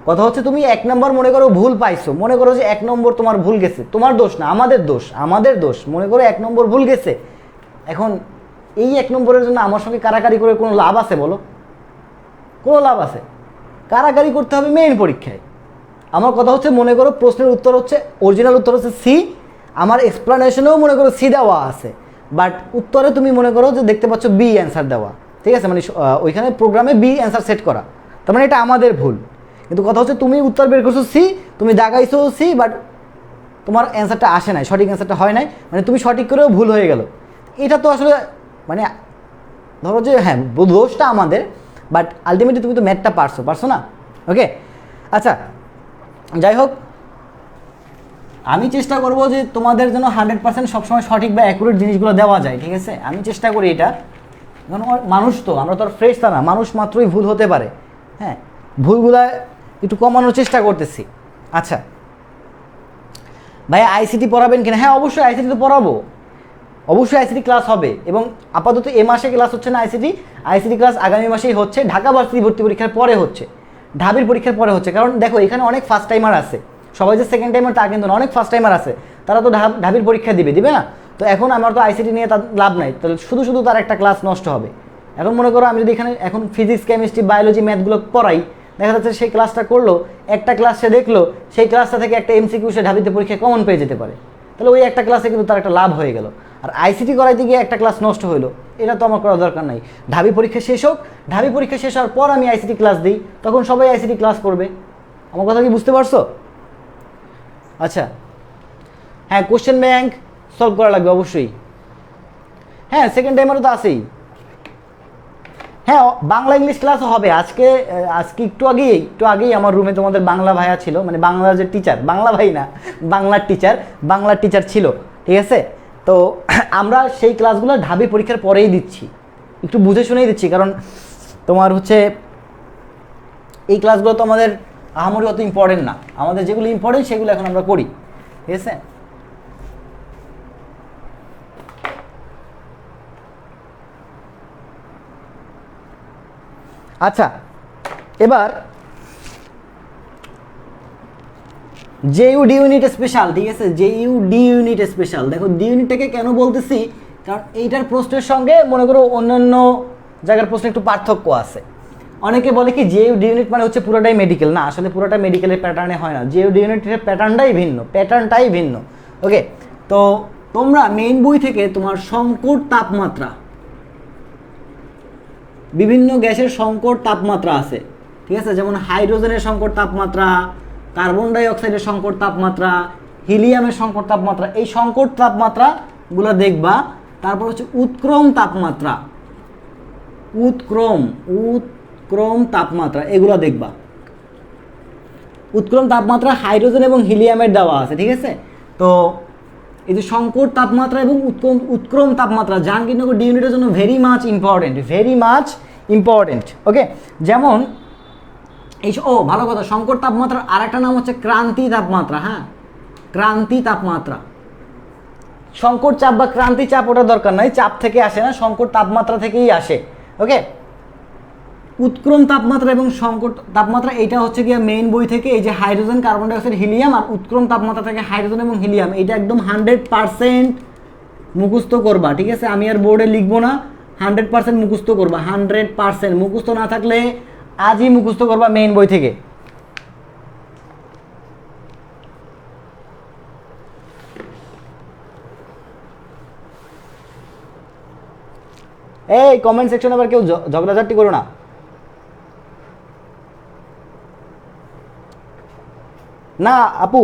কথা হচ্ছে তুমি 1 নম্বর মনে করো ভুল পাইছো, মনে করো যে 1 নম্বর তোমার ভুল গেছে, তোমার দোষ না, আমাদের দোষ, মনে করো 1 নম্বর ভুল গেছে। এখন এই 1 নম্বরের জন্য আমার সঙ্গে কারাকারি করে কোনো লাভ আছে বলো? কোনো লাভ আছে? কারাকারি করতে হবে মেইন পরীক্ষায়। আমার কথা হচ্ছে মনে করো প্রশ্নের উত্তর হচ্ছে, অরিজিনাল উত্তর হচ্ছে সি, আমার এক্সপ্লানেশনেও মনে করো সি দেওয়া আছে, বাট উত্তরে তুমি মনে করো যে দেখতে পাচ্ছ বি অ্যান্সার দেওয়া, ঠিক আছে, মানে ওইখানে প্রোগ্রামে বি অ্যান্সার সেট করা, তার মানে এটা আমাদের ভুল। কিন্তু কথা হচ্ছে তুমি উত্তর বের করছো সি, তুমি দাগাইছো সি, বাট তোমার অ্যান্সারটা আসে নাই, সঠিক অ্যান্সারটা হয় নাই, মানে তুমি সঠিক করেও ভুল হয়ে গেল। এটা তো আসলে মানে ধরো যে হ্যাঁ দোষটা আমাদের, বাট আলটিমেটলি তুমি তো ম্যাথটা পারছো না? ওকে আচ্ছা, যাই হোক, আমি চেষ্টা করব যে তোমাদের জন্য 100% সবসময় সঠিক বা অ্যাকুরেট জিনিসগুলো দেওয়া যায়, ঠিক আছে। আমি চেষ্টা করি এটা, কারণ মানুষ তো, আমরা তো আর ফ্রেশ তা না, মানুষ মাত্রই ভুল হতে পারে, হ্যাঁ, ভুলগুলা একটু কমানোর চেষ্টা করতেছি। আচ্ছা ভাই আইসিটি পড়াবেন কিনা? হ্যাঁ অবশ্যই আইসিটি তো পড়াবো, অবশ্যই আইসিটি ক্লাস হবে, এবং আপাতত এ মাসে ক্লাস হচ্ছে না আইসিটি ক্লাস আগামী মাসেই হচ্ছে, ঢাকা ভার্সিটি ভর্তি পরীক্ষার পরে হচ্ছে, ঢাবির পরীক্ষার পরে হচ্ছে। কারণ দেখো এখানে অনেক ফার্স্ট টাইমার আছে, সবাই যে সেকেন্ড টাইমার তা কিন্তু না, অনেক ফার্স্ট টাইমার আছে, তারা তো ঢাবির পরীক্ষা দিবে না। তো এখন আমার তো আইসিটি নিয়ে তার লাভ নাই, তাহলে শুধু তার একটা ক্লাস নষ্ট হবে। এখন মনে করো আমি যদি এখানে এখন ফিজিক্স, কেমিস্ট্রি, বায়োলজি, ম্যাথগুলো পড়াই, দেখা যাচ্ছে সেই ক্লাসটা করলো, একটা ক্লাস সে দেখলো, সেই ক্লাসটা থেকে একটা এমসিকিউ সে ঢাবিতে পরীক্ষায় কমন পেয়ে যেতে পারে, তাহলে ওই একটা ক্লাসে কিন্তু তার একটা লাভ হয়ে গেল। আর আইসিটি করাইতে গিয়ে একটা ক্লাস নষ্ট হইলো, এটা তো আমার করার দরকার নাই। ঢাবি পরীক্ষা শেষ হোক, ঢাবি পরীক্ষা শেষ হওয়ার পর আমি আইসিটি ক্লাস দিই, তখন সবাই আইসিটি ক্লাস করবে। আমার কথা কি বুঝতে পারছো? আচ্ছা হ্যাঁ, কোশ্চেন ব্যাংক সলভ করা লাগবে অবশ্যই, হ্যাঁ সেকেন্ড টাইমারও তো আছেই। হ্যাঁ বাংলা ইংলিশ ক্লাসও হবে। আজকে একটু আগেই আমার রুমে তোমাদের বাংলা ভাইয়া ছিল, মানে বাংলার যে টিচার, বাংলা ভাই না, বাংলার টিচার ছিল, ঠিক আছে। তো আমরা সেই ক্লাসগুলো ঢাবি পরীক্ষার পরেই দিচ্ছি, একটু বুঝে শুনেই দিচ্ছি, কারণ তোমার হচ্ছে এই ক্লাসগুলো তো আমাদের আহামরি অত ইম্পর্টেন্ট না, আমাদের যেগুলো ইম্পর্টেন্ট সেগুলো এখন আমরা করি, ঠিক আছে। আচ্ছা এবার জেইউ-ডি ইউনিট স্পেশাল, ঠিক আছে, জেইউ-ডি ইউনিট স্পেশাল। দেখো ডি ইউনিটটাকে কেন বলতেছি, কারণ এইটার প্রশ্নের সঙ্গে মনে করো অন্যান্য জায়গার প্রশ্নে একটু পার্থক্য আছে। অনেকে বলে কি জেইউ-ডি ইউনিট মানে হচ্ছে পুরোটাই মেডিকেল, না আসলে পুরোটা মেডিকেলের প্যাটার্নে হয় না, জেইউ-ডি ইউনিটের প্যাটার্নটাই ভিন্ন। ওকে, তো তোমরা মেইন বই থেকে তোমার সংকট তাপমাত্রা, বিভিন্ন গ্যাসের সংকট তাপমাত্রা আছে, ঠিক আছে, যেমন হাইড্রোজেনের সংকট তাপমাত্রা, কার্বন ডাই অক্সাইডের সংকট তাপমাত্রা, হিলিয়ামের সংকট তাপমাত্রা, এই সংকট তাপমাত্রাগুলো দেখবা। তারপর হচ্ছে উৎক্রম তাপমাত্রা, উৎক্রম তাপমাত্রা এগুলো দেখবা। উৎক্রম তাপমাত্রা হাইড্রোজেন এবং হিলিয়ামের দেওয়া আছে, ঠিক আছে। তো এই যে সংকট তাপমাত্রা এবং উৎক্রম তাপমাত্রা জাহাঙ্গীরনগর ডি ইউনিটের জন্য ভেরি মাচ ইম্পর্টেন্ট। ওকে, যেমন এই ভালো কথা, সংকট তাপমাত্রার আরেকটা নাম হচ্ছে ক্রান্তি তাপমাত্রা। হ্যাঁ, ক্রান্তি তাপমাত্রা। সংকট চাপ বা ক্রান্তি চাপ ওটা দরকার নাই, চাপ থেকে আসে না, সংকট তাপমাত্রা থেকেই আসে। ওকে, উৎক্রম তাপমাত্রা এবং সংকট তাপমাত্রা এইটা হচ্ছে গিয়ে মেইন বই থেকে, এই যে hydrogen, carbon die oxide, helium, আর উৎক্রম তাপমাত্রা থেকে হাইড্রোজেন এবং হিলিয়াম, এইটা একদম 100% মুখস্থ করবা, ঠিক আছে। আমি আর বোর্ডে লিখবো না, 100% মুখস্থ করবা। 100% মুখস্থ না থাকলে আজই মুখস্থ করবা মেইন বই থেকে। এই কমেন্ট সেকশনে আবার কেউ ঝগড়াঝাটি করো না। না আপু,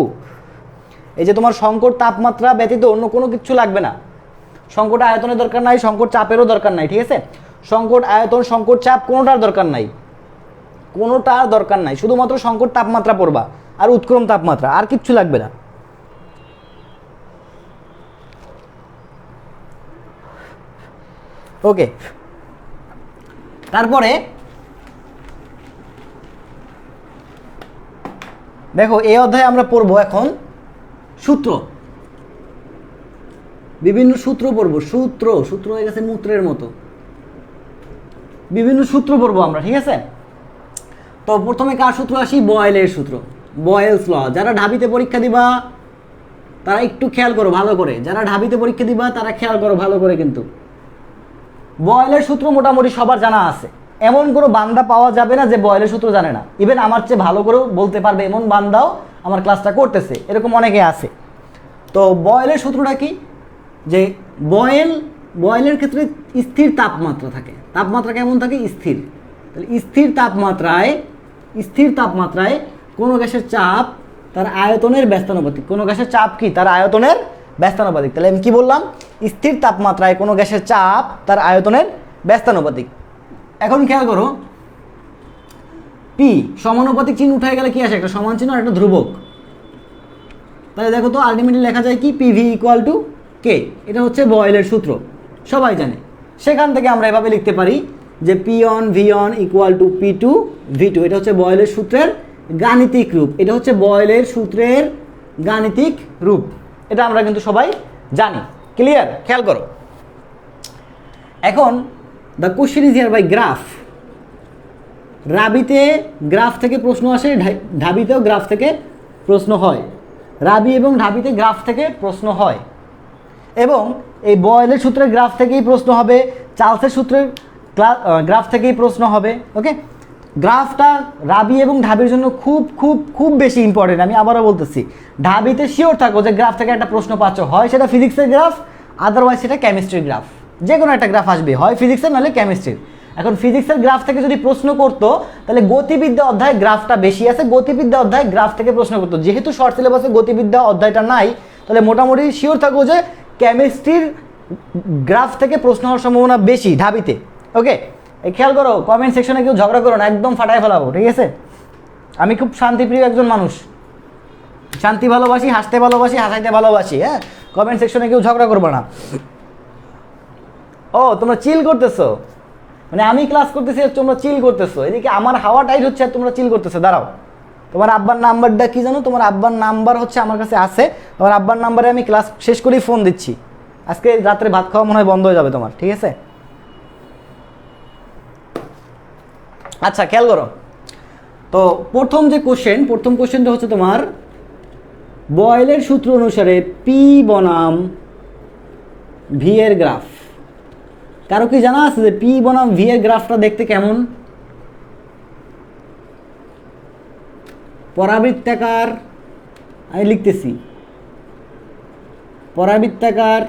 এই যে তোমার সংকট তাপমাত্রা ব্যতীত অন্য কোনো কিছু লাগবে না। সংকট আয়তনের দরকার নাই, সংকট চাপেরও দরকার নাই, ঠিক আছে। সংকট আয়তন, সংকট চাপ কোনোটার দরকার নাই, শুধুমাত্র সংকট তাপমাত্রা পড়বা আর উৎক্রম তাপমাত্রা, আর কিচ্ছু লাগবে না। ওকে, তারপরে দেখো এই অধ্যায়ে আমরা পড়বো এখন সূত্র, বিভিন্ন সূত্র পড়বো। সূত্র হয়ে গেছে মূত্রের মতো, বিভিন্ন সূত্র পড়বো আমরা, ঠিক আছে। তো প্রথমে কার সূত্র আসি? বয়েলের সূত্র, বয়েলস ল। যারা ঢাবিতে পরীক্ষা দিবা তারা একটু খেয়াল করো ভালো করে, কিন্তু বয়েলের সূত্র মোটামুটি সবার জানা আছে। এমন কোনো বান্দা পাওয়া যাবে না যে বয়েলের সূত্র জানে না। ইভেন আমার চেয়ে ভালো করেও বলতে পারবে এমন বান্দাও আমার ক্লাসটা করতেছে, এরকম অনেকে আছে। তো বয়েলের সূত্রটা কি? যে বয়েলের ক্ষেত্রে স্থির তাপমাত্রা থাকে। তাপমাত্রা কেমন থাকে? স্থির। তাহলে স্থির তাপমাত্রায় কোনো গ্যাসের চাপ তার আয়তনের ব্যস্তানুপাতিক। কোনো গ্যাসের চাপ কি? তার আয়তনের ব্যস্তানুপাতিক। তাহলে আমি কি বললাম? স্থির তাপমাত্রায় কোনো গ্যাসের চাপ তার আয়তনের ব্যস্তানুপাতিক। এখন খেয়াল করো, পি সমানুপাতিক চিহ্ন উঠে গেলে কি আসে? একটা সমান চিহ্ন আর একটা ধ্রুবক। তাহলে দেখো তো আলটিমেটলি লেখা যায় কি? পিভি ইকুয়াল টু কে। এটা হচ্ছে বয়েলের সূত্র, সবাই জানে। সেখান থেকে আমরা এভাবে লিখতে পারি যে P one V one equal to P two V two. এটা হচ্ছে বয়েলের সূত্রের গাণিতিক রূপ। এটা আমরা কিন্তু সবাই জানি। ক্লিয়ার? খেয়াল করো। এখন the question is here by graph. রাবিতে গ্রাফ থেকে প্রশ্ন আসে, ঢাবিতেও গ্রাফ থেকে প্রশ্ন হয়। রাবি এবং ঢাবিতে গ্রাফ থেকে প্রশ্ন হয়, এবং এই বয়েলের সূত্রের গ্রাফ থেকেই প্রশ্ন হবে, চার্লসের সূত্রের গ্রাফ থেকেই প্রশ্ন হবে। ওকে, গ্রাফটা রাবি এবং ঢাবির জন্য খুব খুব খুব বেশি ইম্পর্টেন্ট। আমি আবারও বলতেছি, ঢাবিতে শিওর থাকো যে গ্রাফ থেকে একটা প্রশ্ন পাচ্ছ, হয় সেটা ফিজিক্সের গ্রাফ, আদারওয়াইজ সেটা কেমিস্ট্রির গ্রাফ। যে কোনো একটা গ্রাফ আসবে, হয় ফিজিক্সের নাহলে কেমিস্ট্রির। এখন ফিজিক্সের গ্রাফ থেকে যদি প্রশ্ন করতো তাহলে গতিবিদ্যা অধ্যায় গ্রাফটা বেশি আছে, গতিবিদ্যা অধ্যায় গ্রাফ থেকে প্রশ্ন করতো। যেহেতু শর্ট সিলেবাসে গতিবিদ্যা অধ্যায়টা নাই, তাহলে মোটামুটি শিওর থাকো যে কেমিস্ট্রির গ্রাফ থেকে প্রশ্ন হওয়ার সম্ভাবনা বেশি ঢাবিতে। ওকে, এই খেয়াল করো, কমেন্ট সেকশনে কেউ ঝগড়া করো না, একদম ফাটায় ফেলাবো, ঠিক আছে। আমি খুব শান্তিপ্রিয় একজন মানুষ, শান্তি ভালোবাসি, হাসতে ভালোবাসি, হাসাইতে ভালোবাসি। হ্যাঁ, কমেন্ট সেকশনে কেউ ঝগড়া করবে না। ও, তোমরা চিল করতেছো, মানে আমি ক্লাস করতেছি আর তোমরা চিল করতেছো। এদিকে আমার হাওয়া টাইট হচ্ছে আর তোমরা চিল করতেছো। দাঁড়াও, তোমার আব্বার নাম্বারটা কি জানো? তোমার আব্বার নাম্বার হচ্ছে আমার কাছে আছে। তোমার আব্বার নাম্বারে আমি ক্লাস শেষ করেই ফোন দিচ্ছি। আজকে রাত্রে ভাত খাওয়া মনে হয় বন্ধ হয়ে যাবে তোমার, ঠিক আছে। আচ্ছা, খেয়াল করো। তো প্রথম কোশ্চেনটা হচ্ছে তোমার বয়েলের সূত্র অনুসারে পি বনাম ভি এর গ্রাফ। কারো কি জানা আছে যে পি বনাম ভি এর গ্রাফটা দেখতে কেমন? পরাবৃত্তাকার, আমি লিখতেছি, পরাবৃত্তাকার,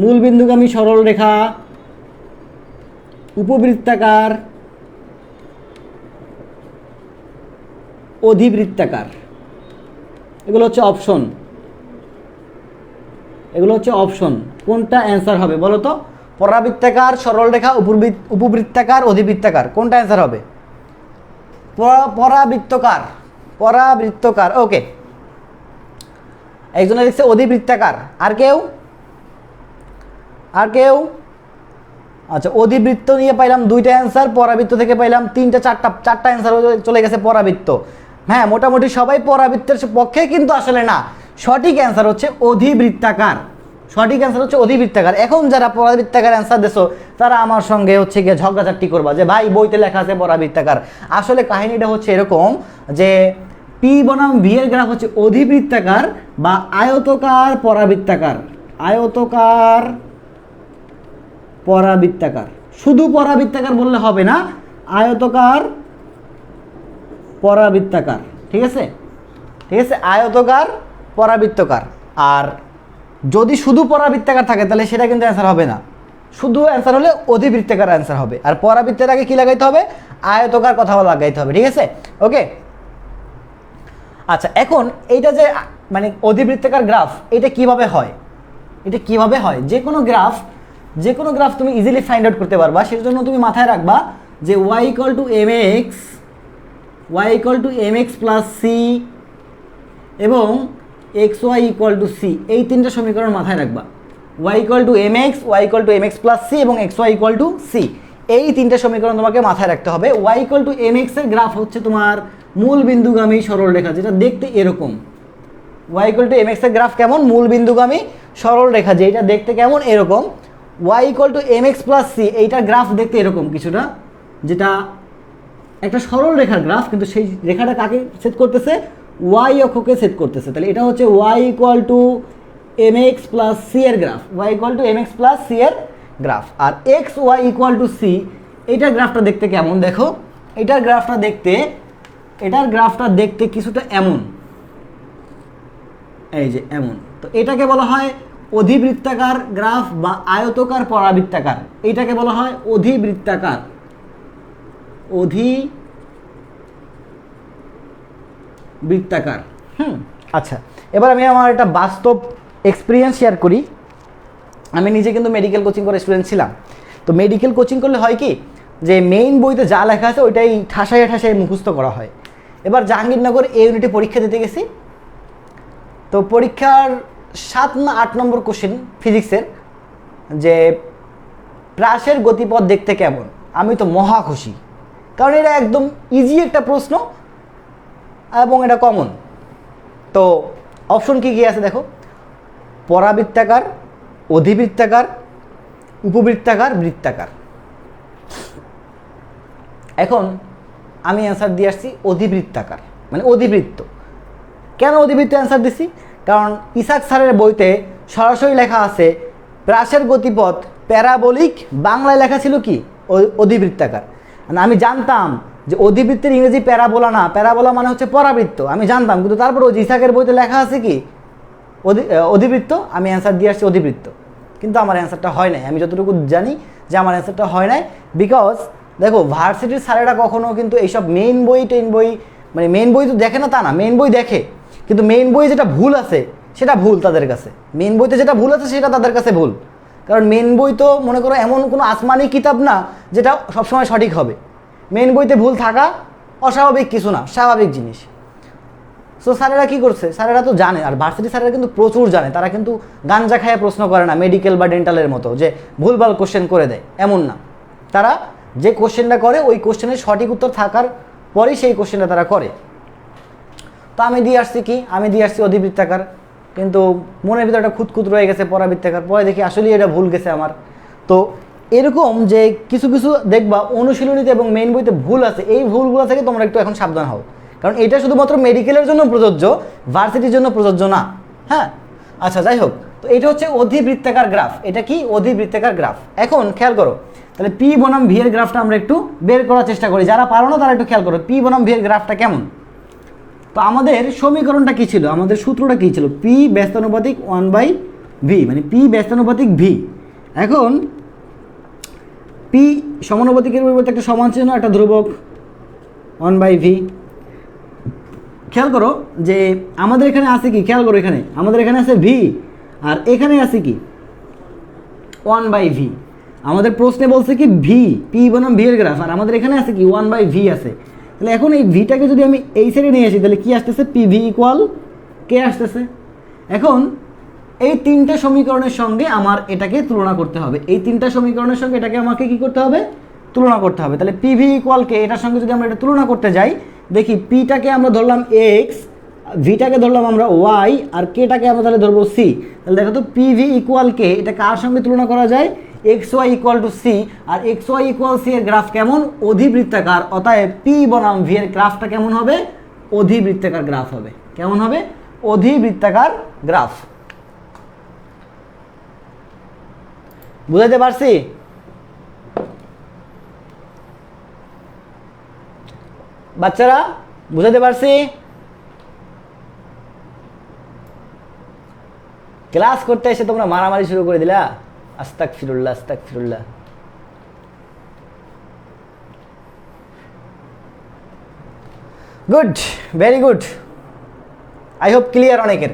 মূলবিন্দুগামী সরল রেখা, উপবৃত্তাকার, অধিবৃত্তাকার। এগুলো হচ্ছে অপশন, এগুলো হচ্ছে অপশন। কোনটা অ্যান্সার হবে বলো তো? পরাবৃত্তাকার, সরলরেখা, উপবৃত্তাকার, অধিবৃত্তাকার, কোনটা অ্যান্সার হবে? পরাবৃত্তকার, পরাবৃত্তকার। ওকে, একজনে লিখছে অধিবৃত্তাকার। আর কেউ? আর কেউ? আচ্ছা, অধিবৃত্ত নিয়ে পাইলাম 2টা অ্যান্সার, পরাবৃত্ত থেকে পাইলাম 3টা, 4টা অ্যান্সার চলে গেছে পরাবৃত্ত। হ্যাঁ, মোটামুটি সবাই পরাবৃত্তের পক্ষে, কিন্তু আসলে না, সঠিক অ্যান্সার হচ্ছে অধিবৃত্তাকার। সঠিক অ্যান্সার হচ্ছে অধিবৃত্তাকার। এখন যারা পরাবৃত্তাকার অ্যান্সার দিছো তারা আমার সঙ্গে হচ্ছে গিয়ে ঝগড়াঝাটি করবা যে ভাই বইতে লেখা আছে পরাবৃত্তাকার। আসলে কাহিনীটা হচ্ছে এরকম যে পি বনাম ভি এর গ্রাফ হচ্ছে অধিবৃত্তাকার বা আয়তকার পরাবৃত্তাকার। আয়তকার পরাবৃত্তাকার, শুধু পরাবৃত্তাকার বললে হবে না, আয়তকার পরাবৃত্তাকার। ঠিক আছে, ঠিক আছে, আয়তকার পরাবৃত্তকার। আর যদি শুধু পরাবৃত্তাকার থাকে তাহলে সেটা কিন্তু অ্যান্সার হবে না, শুধু অ্যান্সার হলে অধিবৃত্তাকার অ্যান্সার হবে। আর পরাবৃত্তের আগে কি লাগাইতে হবে? আয়তকার কথা লাগাইতে হবে। ঠিক আছে, ওকে। আচ্ছা, এখন এইটা যে মানে অধিবৃত্তাকার গ্রাফ, এটা কিভাবে হয়? এটা কিভাবে হয়? যে কোনো গ্রাফ তুমি ইজিলি ফাইন্ড আউট করতে পারবা। সেটার জন্য তুমি মাথায় রাখবা যে y = mx + c এবং xy = c, এই 3টা সমীকরণ মাথায় রাখবা। y = mx, y = mx + c এবং xy = c, এই 3টা সমীকরণ তোমাকে মাথায় রাখতে হবে। y = mx এর গ্রাফ হচ্ছে তোমার মূল বিন্দুগামী সরল রেখা, যেটা দেখতে এরকম। y = mx এর গ্রাফ কেমন? মূল বিন্দুগামী সরল রেখা, যেটা দেখতে কেমন? এরকম। y = mx + c, এইটার গ্রাফ দেখতে এরকম কিছুটা, যেটা একটা সরল রেখার গ্রাফ, কিন্তু সেই রেখাটা কাকে সেট করতেছে? y অক্ষকে সেট করতেছে। তাহলে এটা হচ্ছে y = mx + c এর গ্রাফ, y = mx + c এর গ্রাফ। আর xy = c, এইটার গ্রাফটা দেখতে কেমন? দেখো, এটার গ্রাফটা দেখতে কিছুটা এমন, এই যে এমন। তো এটাকে বলা হয় অধিবৃত্তাকার গ্রাফ বা আয়তকার পরাবৃত্তাকার। এইটাকে বলা হয় অধিবৃত্তাকার, অধিবৃত্তাকার। আচ্ছা, এবার আমি আমার একটা বাস্তব এক্সপিরিয়েন্স শেয়ার করি। আমি নিজে কিন্তু মেডিকেল কোচিং করে স্টুডেন্ট ছিলাম। তো মেডিকেল কোচিং করলে হয় কি, যে মেইন বইতে যা লেখা আছে ওইটাই ঠাসায় মুখস্থ করা হয়। এবার জাহাঙ্গীরনগর এ ইউনিটে পরীক্ষা দিতে গেছি। তো পরীক্ষার 7 না 8 নম্বর কোশ্চেন ফিজিক্সের, যে প্রাসের গতিপথ দেখতে কেমন। আমি তো মহা খুশি, কারণ এটা একদম ইজি একটা প্রশ্ন এবং এটা কমন। তো অপশন কি কি আছে দেখো, পরাবৃত্তাকার, অধিবৃত্তাকার, উপবৃত্তাকার, বৃত্তাকার। এখন আমি অ্যান্সার দিয়ে আসছি অধিবৃত্তাকার, মানে অধিবৃত্ত। কেন অধিবৃত্ত অ্যান্সার দিছি? কারণ ইসাক স্যারের বইতে সরাসরি লেখা আছে প্রাসের গতিপথ প্যারাবোলিক, বাংলায় লেখা ছিল কি? অধিবৃত্তাকার। আমি জানতাম যে অধিবৃত্তের ইংরেজি প্যারাবোলা না, প্যারাবোলা মানে হচ্ছে পরাবৃত্ত, আমি জানতাম, কিন্তু তারপর ইসাকের বইতে লেখা আছে কি? অধিবৃত্ত। আমি অ্যান্সার দিয়ে আসছি অধিবৃত্ত, কিন্তু আমার অ্যান্সারটা হয় নাই। আমি যতটুকু জানি যে আমার অ্যান্সারটা হয় নাই, বিকজ দেখো ভার্সিটির স্যারেরা কখনো কিন্তু এইসব মেইন বই মানে মেইন বই তো দেখে না তা না, মেইন বই দেখে, কিন্তু মেইন বই যেটা ভুল আছে সেটা ভুল তাদের কাছে। মেইন বইতে যেটা ভুল আছে সেটা তাদের কাছে ভুল, কারণ মেইন বই তো মনে করো এমন কোনো আসমানি কিতাব না যেটা সবসময় সঠিক হবে। মেইন বইতে ভুল থাকা অস্বাভাবিক কিছু না, স্বাভাবিক জিনিস। সো স্যারেরা কী করছে? স্যারেরা তো জানে, আর ভার্সিটি স্যারেরা কিন্তু প্রচুর জানে। তারা কিন্তু গাঞ্জা খাইয়ে প্রশ্ন করে না মেডিকেল বা ডেন্টালের মতো, যে ভুলভাল কোশ্চেন করে দেয়, এমন না। তারা যে কোশ্চেনটা করে ওই কোশ্চেনের সঠিক উত্তর থাকার পরেই সেই কোশ্চেনটা তারা করে। তো আমি দিয়ে আসছি কি? আমি দিয়ে আসছি অধিবৃত্তাকার, কিন্তু মনের ভিতরে একটা খুঁতখুত রয়ে গেছে পরাবৃত্তাকার। পরে দেখি আসলেই এটা ভুল গেছে আমার। তো এরকম যে কিছু কিছু দেখবা অনুশীলনীতে এবং মেইন বইতে ভুল আছে, এই ভুলগুলো থেকে তোমরা একটু এখন সাবধান হও, কারণ এটা শুধুমাত্র মেডিকেলের জন্য প্রযোজ্য, ভার্সিটির জন্য প্রযোজ্য না। হ্যাঁ, আচ্ছা, যাই হোক। তো এটা হচ্ছে অধিবৃত্তাকার গ্রাফ। এটা কি? অধিবৃত্তাকার গ্রাফ। এখন খেয়াল করো, তাহলে পি বনাম ভি এর গ্রাফটা আমরা একটু বের করার চেষ্টা করি। যারা পারো না তারা একটু খেয়াল করো পি বনাম ভি এর গ্রাফটা কেমন। তো আমাদের সমীকরণটা কী ছিল? আমাদের সূত্রটা কী ছিল? পি ব্যস্তানুপাতিক 1/v, মানে পি ব্যস্তানুপাতিক ভি। এখন পি সমানুপাতিকের পরিবর্তে একটা সমান চিহ্ন, একটা ধ্রুবক 1/v। খেয়াল করো যে আমাদের এখানে আছে কি, খেয়াল করো এখানে আমাদের এখানে আছে ভি, আর এখানে আছে কি 1/v। আমাদের প্রশ্নে বলছে কি ভি, পি বনাম ভি এর গ্রাফ, আর আমাদের এখানে আছে কি 1/v আছে। তাহলে এখন এই ভিটাকে যদি আমি এই সাইডে নিয়ে আসি তাহলে কি আসতেছে, পিভি ইকুয়াল কে আসতেছে। এখন এই তিনটা সমীকরণের সঙ্গে আমার এটাকে তুলনা করতে হবে, এই তিনটা সমীকরণের সঙ্গে এটাকে আমাকে কি করতে হবে, তুলনা করতে হবে। তাহলে পিভি ইকুয়াল কে, এটার সঙ্গে যদি আমরা এটা তুলনা করতে যাই, দেখি পিটাকে আমরা ধরলাম এক্স, ভিটাকে ধরলাম আমরা ওয়াই, আর কেটাকে আমরা তাহলে ধরবো সি। তাহলে দেখো তো পিভি ইকুয়াল কে, এটা কার সঙ্গে তুলনা করা যায়, X Y equal to C, আর এক্স ওয়াই ইকুয়াল সি এর গ্রাফ কেমন, অধিবৃত্তাকার। অতএব পি বনাম ভি এর গ্রাফটা কেমন হবে, অধিবৃত্তাকার গ্রাফ হবে। কেমন হবে, অধিবৃত্তাকার গ্রাফ। বুঝাতে পারছি? বাচ্চারা বুঝাতে পারছি? ক্লাস করতে এসে তোমরা মারামারি শুরু করে দিলা, আস্তাগফিরুল্লাহ আস্তাগফিরুল্লাহ। Good, very good, I hope clear অনেকের।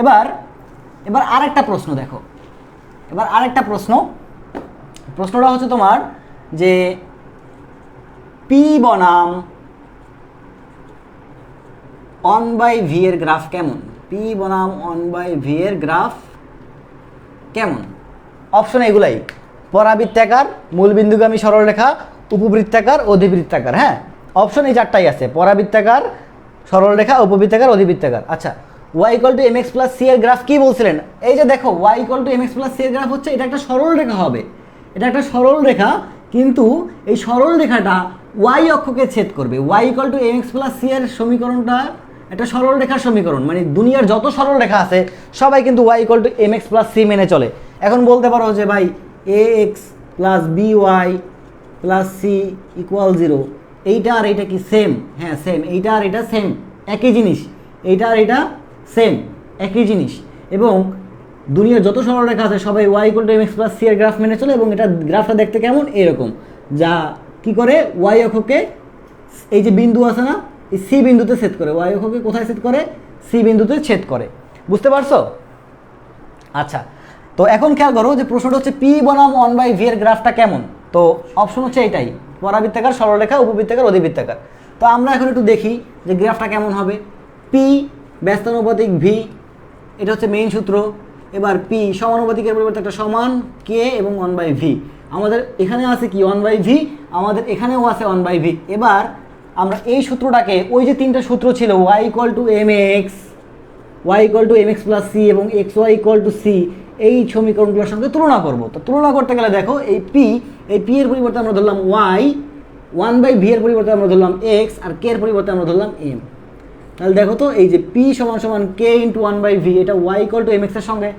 এবার আরেকটা প্রশ্ন দেখো, এবার আরেকটা প্রশ্নটা হচ্ছে তোমার যে পি বনাম 1/v এর গ্রাফ কেমন, পি বনাম 1/v এর গ্রাফ কেমন। অপশন এগুলাই, পরাবৃত্তাকার, মূলবিন্দুগামী সরলরেখা, উপবৃত্তাকার, অধিবৃত্তাকার। হ্যাঁ, অপশন এই চারটাই আছে, পরাবৃত্তাকার, সরলরেখা, উপবৃত্তাকার, অধিবৃত্তাকার। আচ্ছা, y = mx + c এর গ্রাফ কি বলছিলেন, এই যে দেখো y = mx + c এর গ্রাফ হচ্ছে, এটা একটা সরল রেখা হবে, এটা একটা সরল রেখা, কিন্তু এই সরল রেখাটা y অক্ষকে ছেদ করবে। y = mx + c এর সমীকরণটা একটা সরল রেখার সমীকরণ, মানে দুনিয়ার যত সরল রেখা আছে সবাই কিন্তু y = mx + c মেনে চলে। এখন বলতে পারো যে ভাই ax + by + c = 0, এইটা আর এইটা কি সেম? হ্যাঁ সেম, এইটা আর এটা সেম, একই জিনিস, এইটা আর এটা সেম, একই জিনিস। এবং দুনিয়ার যত সরলরেখা আছে সবাই y = mx + c এর গ্রাফ মেনে চলে, এবং এটা গ্রাফটা দেখতে কেমন, এরকম, যা কি করে y অক্ষকে এই যে বিন্দু আছে না, এই সি বিন্দুতে ছেদ করে, y অক্ষকে কোথায় ছেদ করে, সি বিন্দুতে ছেদ করে। বুঝতে পারছো? আচ্ছা, তো এখন খেয়াল করো যে প্রশ্নটা হচ্ছে পি বনাম 1/v এর গ্রাফটা কেমন। তো অপশন হচ্ছে এইটাই, পরাবৃত্তাকার, সরলরেখা, উপবৃত্তাকার, অধিবৃত্তাকার। তো আমরা এখন একটু দেখি যে গ্রাফটা কেমন হবে। পি ব্যস্তানুপাতিক ভি, এটা হচ্ছে মেইন সূত্র। এবার পি সমানুপাতিকের পরিবর্তে একটা সমান কে এবং 1/v। আমাদের এখানে আছে কি 1/v, আমাদের এখানেও আছে 1/v। এবার আমরা এই সূত্রটাকে, ওই যে তিনটা সূত্র ছিল y = mx, y = mx + c এবং xy = c, এই সমীকরণগুলোর সঙ্গে তুলনা করব। তো তুলনা করতে গেলে দেখো এই পি এর পরিবর্তে আমরা ধরলাম y, 1/v এর পরিবর্তে আমরা ধরলাম x, আর k এর পরিবর্তে আমরা ধরলাম m। তাহলে দেখো তো এই যে p = k × 1/v, এটা y = mx এর সঙ্গে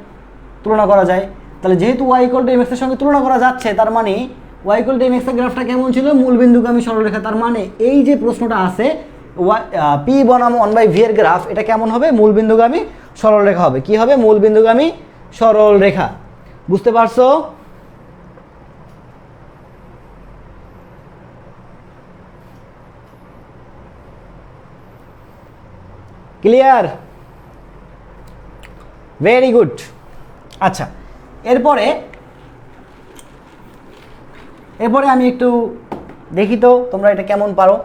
তুলনা করা যায়। তাহলে যেহেতু y = mx এর সঙ্গে তুলনা করা যাচ্ছে, তার মানে y = mx এর গ্রাফটা কেমন ছিল, মূলবিন্দুগামী সরলরেখা। তার মানে এই যে প্রশ্নটা আছে p বনাম 1/v এর গ্রাফ, এটা কেমন হবে, মূলবিন্দুগামী সরলরেখা হবে। কি হবে, মূলবিন্দুগামী সরলরেখা। বুঝতে পারছো? ক্লিয়ার? Very good. আচ্ছা, এরপরে আমি একটু দেখি তো তোমরা এটা কেমন পারো।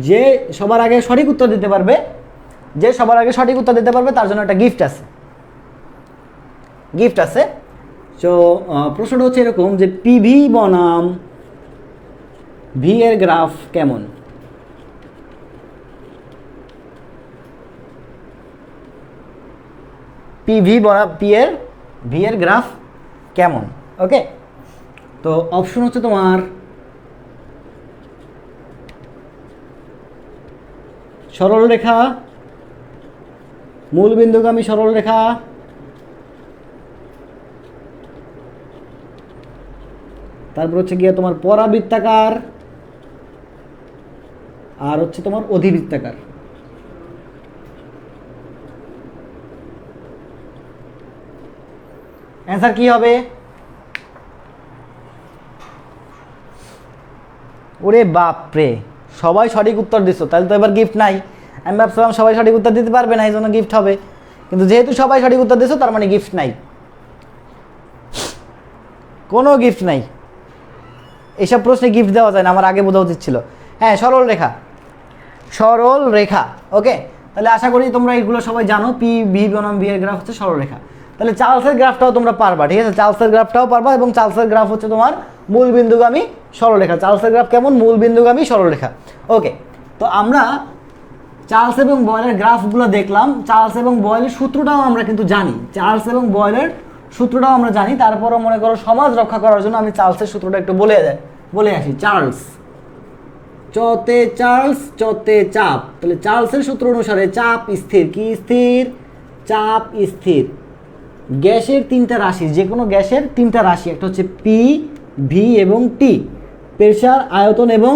যে সবার আগে সঠিক উত্তর দিতে পারবে, তার জন্য একটা গিফট আছে। তো প্রশ্নটা হচ্ছে এরকম যে পিভি বনাম ভি এর গ্রাফ কেমন। পিভি বনাম ভি এর গ্রাফ কেমন। ওকে, তো অপশন হচ্ছে তোমার সরলরেখা, মূলবিন্দুগামী সরলরেখা, তারপর হচ্ছে গিয়ে তোমার পরাবৃত্তাকার, আর হচ্ছে তোমার অধিবৃত্তাকার। অ্যান্সার কি হবে? ওরে বাপরে, সবাই সঠিক উত্তর দিছো, তাহলে তো এবার গিফট নাই। আমি ভাবছিলাম সবাই সঠিক উত্তর দিতে পারবে না, এই জন্য গিফট হবে, কিন্তু যেহেতু সবাই সঠিক উত্তর দিয়েছো তার মানে গিফট নাই, কোনো গিফট নাই। এইসব প্রশ্নে গিফট দেওয়া যায় না, আমার আগে বোঝা উচিত ছিল। হ্যাঁ, সরল রেখা, সরল রেখা। ওকে, তাহলে আশা করি তোমরা এগুলো সবাই জানো, পি ভি বনাম ভি এর গ্রাফ হচ্ছে সরল রেখা। তাহলে চার্লসের গ্রাফটাও তোমরা পারবা, ঠিক আছে, চার্লসের গ্রাফটাও পারবা, এবং চার্লসের গ্রাফ হচ্ছে তোমার মূল বিন্দুগামী সরলরেখা। চার্লসের গ্রাফ কেমন? মূল বিন্দুগামী সরলরেখা। ওকে, তো আমরা চার্লস এবং বয়েলের গ্রাফগুলো দেখলাম, চার্লস এবং বয়েলের সূত্রটাও আমরা কিন্তু জানি, চার্লস এবং বয়েলের সূত্রটাও আমরা জানি। তারপরও মনে করো সমাজ রক্ষা করার জন্য আমি চার্লসের সূত্রটা একটু বলে আসি। চার্লস, চতে চার্লস, চতে চাপ। তাহলে চার্লসের সূত্র অনুসারে চাপ স্থির, কি স্থির? চাপ স্থির। গ্যাসের তিনটা রাশি, যে কোনো গ্যাসের তিনটা রাশি, একটা হচ্ছে পি, ভি এবং টি, প্রেসার, আয়তন এবং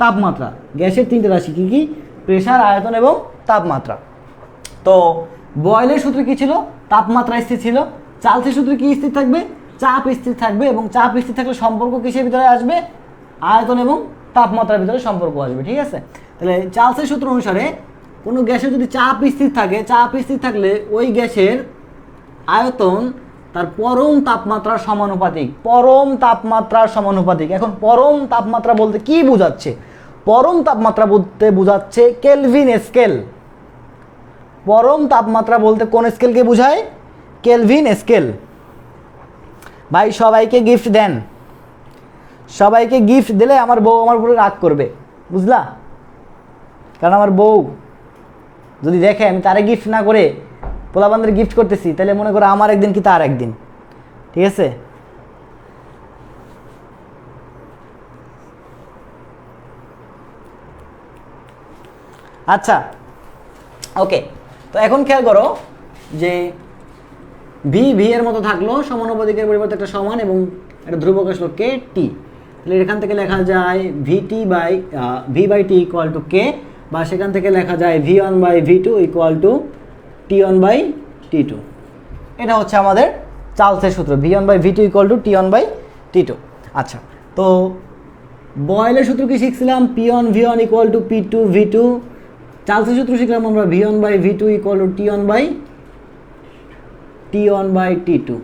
তাপমাত্রা। গ্যাসের তিনটা রাশি কি কি? প্রেসার, আয়তন এবং তাপমাত্রা। তো বয়েলের সূত্র কি ছিল? তাপমাত্রা স্থির ছিল। চার্লসের সূত্রে কি স্থির থাকবে? চাপ স্থির থাকবে, এবং চাপ স্থির থাকলে সম্পর্ক কিসের ভিতরে আসবে? আয়তন এবং তাপমাত্রার ভিতরে সম্পর্ক আসবে, ঠিক আছে। তাহলে চার্লসের সূত্র অনুসারে কোনো গ্যাসের যদি চাপ স্থির থাকে, চাপ স্থির থাকলে ওই গ্যাসের আয়তন তার পরম তাপমাত্রার সমানুপাতিক, পরম তাপমাত্রার সমানুপাতিক। এখন পরম তাপমাত্রা বলতে কি বোঝাচ্ছে? পরম তাপমাত্রা বলতে বোঝাচ্ছে কেলভিন স্কেল। পরম তাপমাত্রা বলতে কোন স্কেলকে বোঝায়? Kelvin scale. ভাই সবাইকে গিফট দেন, সবাইকে গিফট দিলে আমার বউ আমার উপরে রাগ করবে, বুঝলা? কারণ আমার বউ যদি দেখে আমি তারে গিফট না করে পোলাবানদের গিফট করতেছি, তাহলে মনে করো আমার একদিন কি তার একদিন, ঠিক আছে। আচ্ছা, ওকে, তো এখন খেয়াল করো যে ভি ভি এর মতো থাকলো, সমানুপাতিকের পরিবর্তে একটা সমান এবং একটা ধ্রুবক আসলো কে টি। তাহলে এখান থেকে লেখা যায় V by T equal to K, বা সেখান থেকে লেখা যায় V one by V two equal to T one by T two. এটা হচ্ছে আমাদের চার্লসের সূত্র, V one by V two equal to T one by T two. আচ্ছা, তো বয়েলের সূত্র কি শিখছিলাম? P one V one equal to P two V two. চার্লসের সূত্র শিখলাম আমরা V one by V two equal to T one by T two.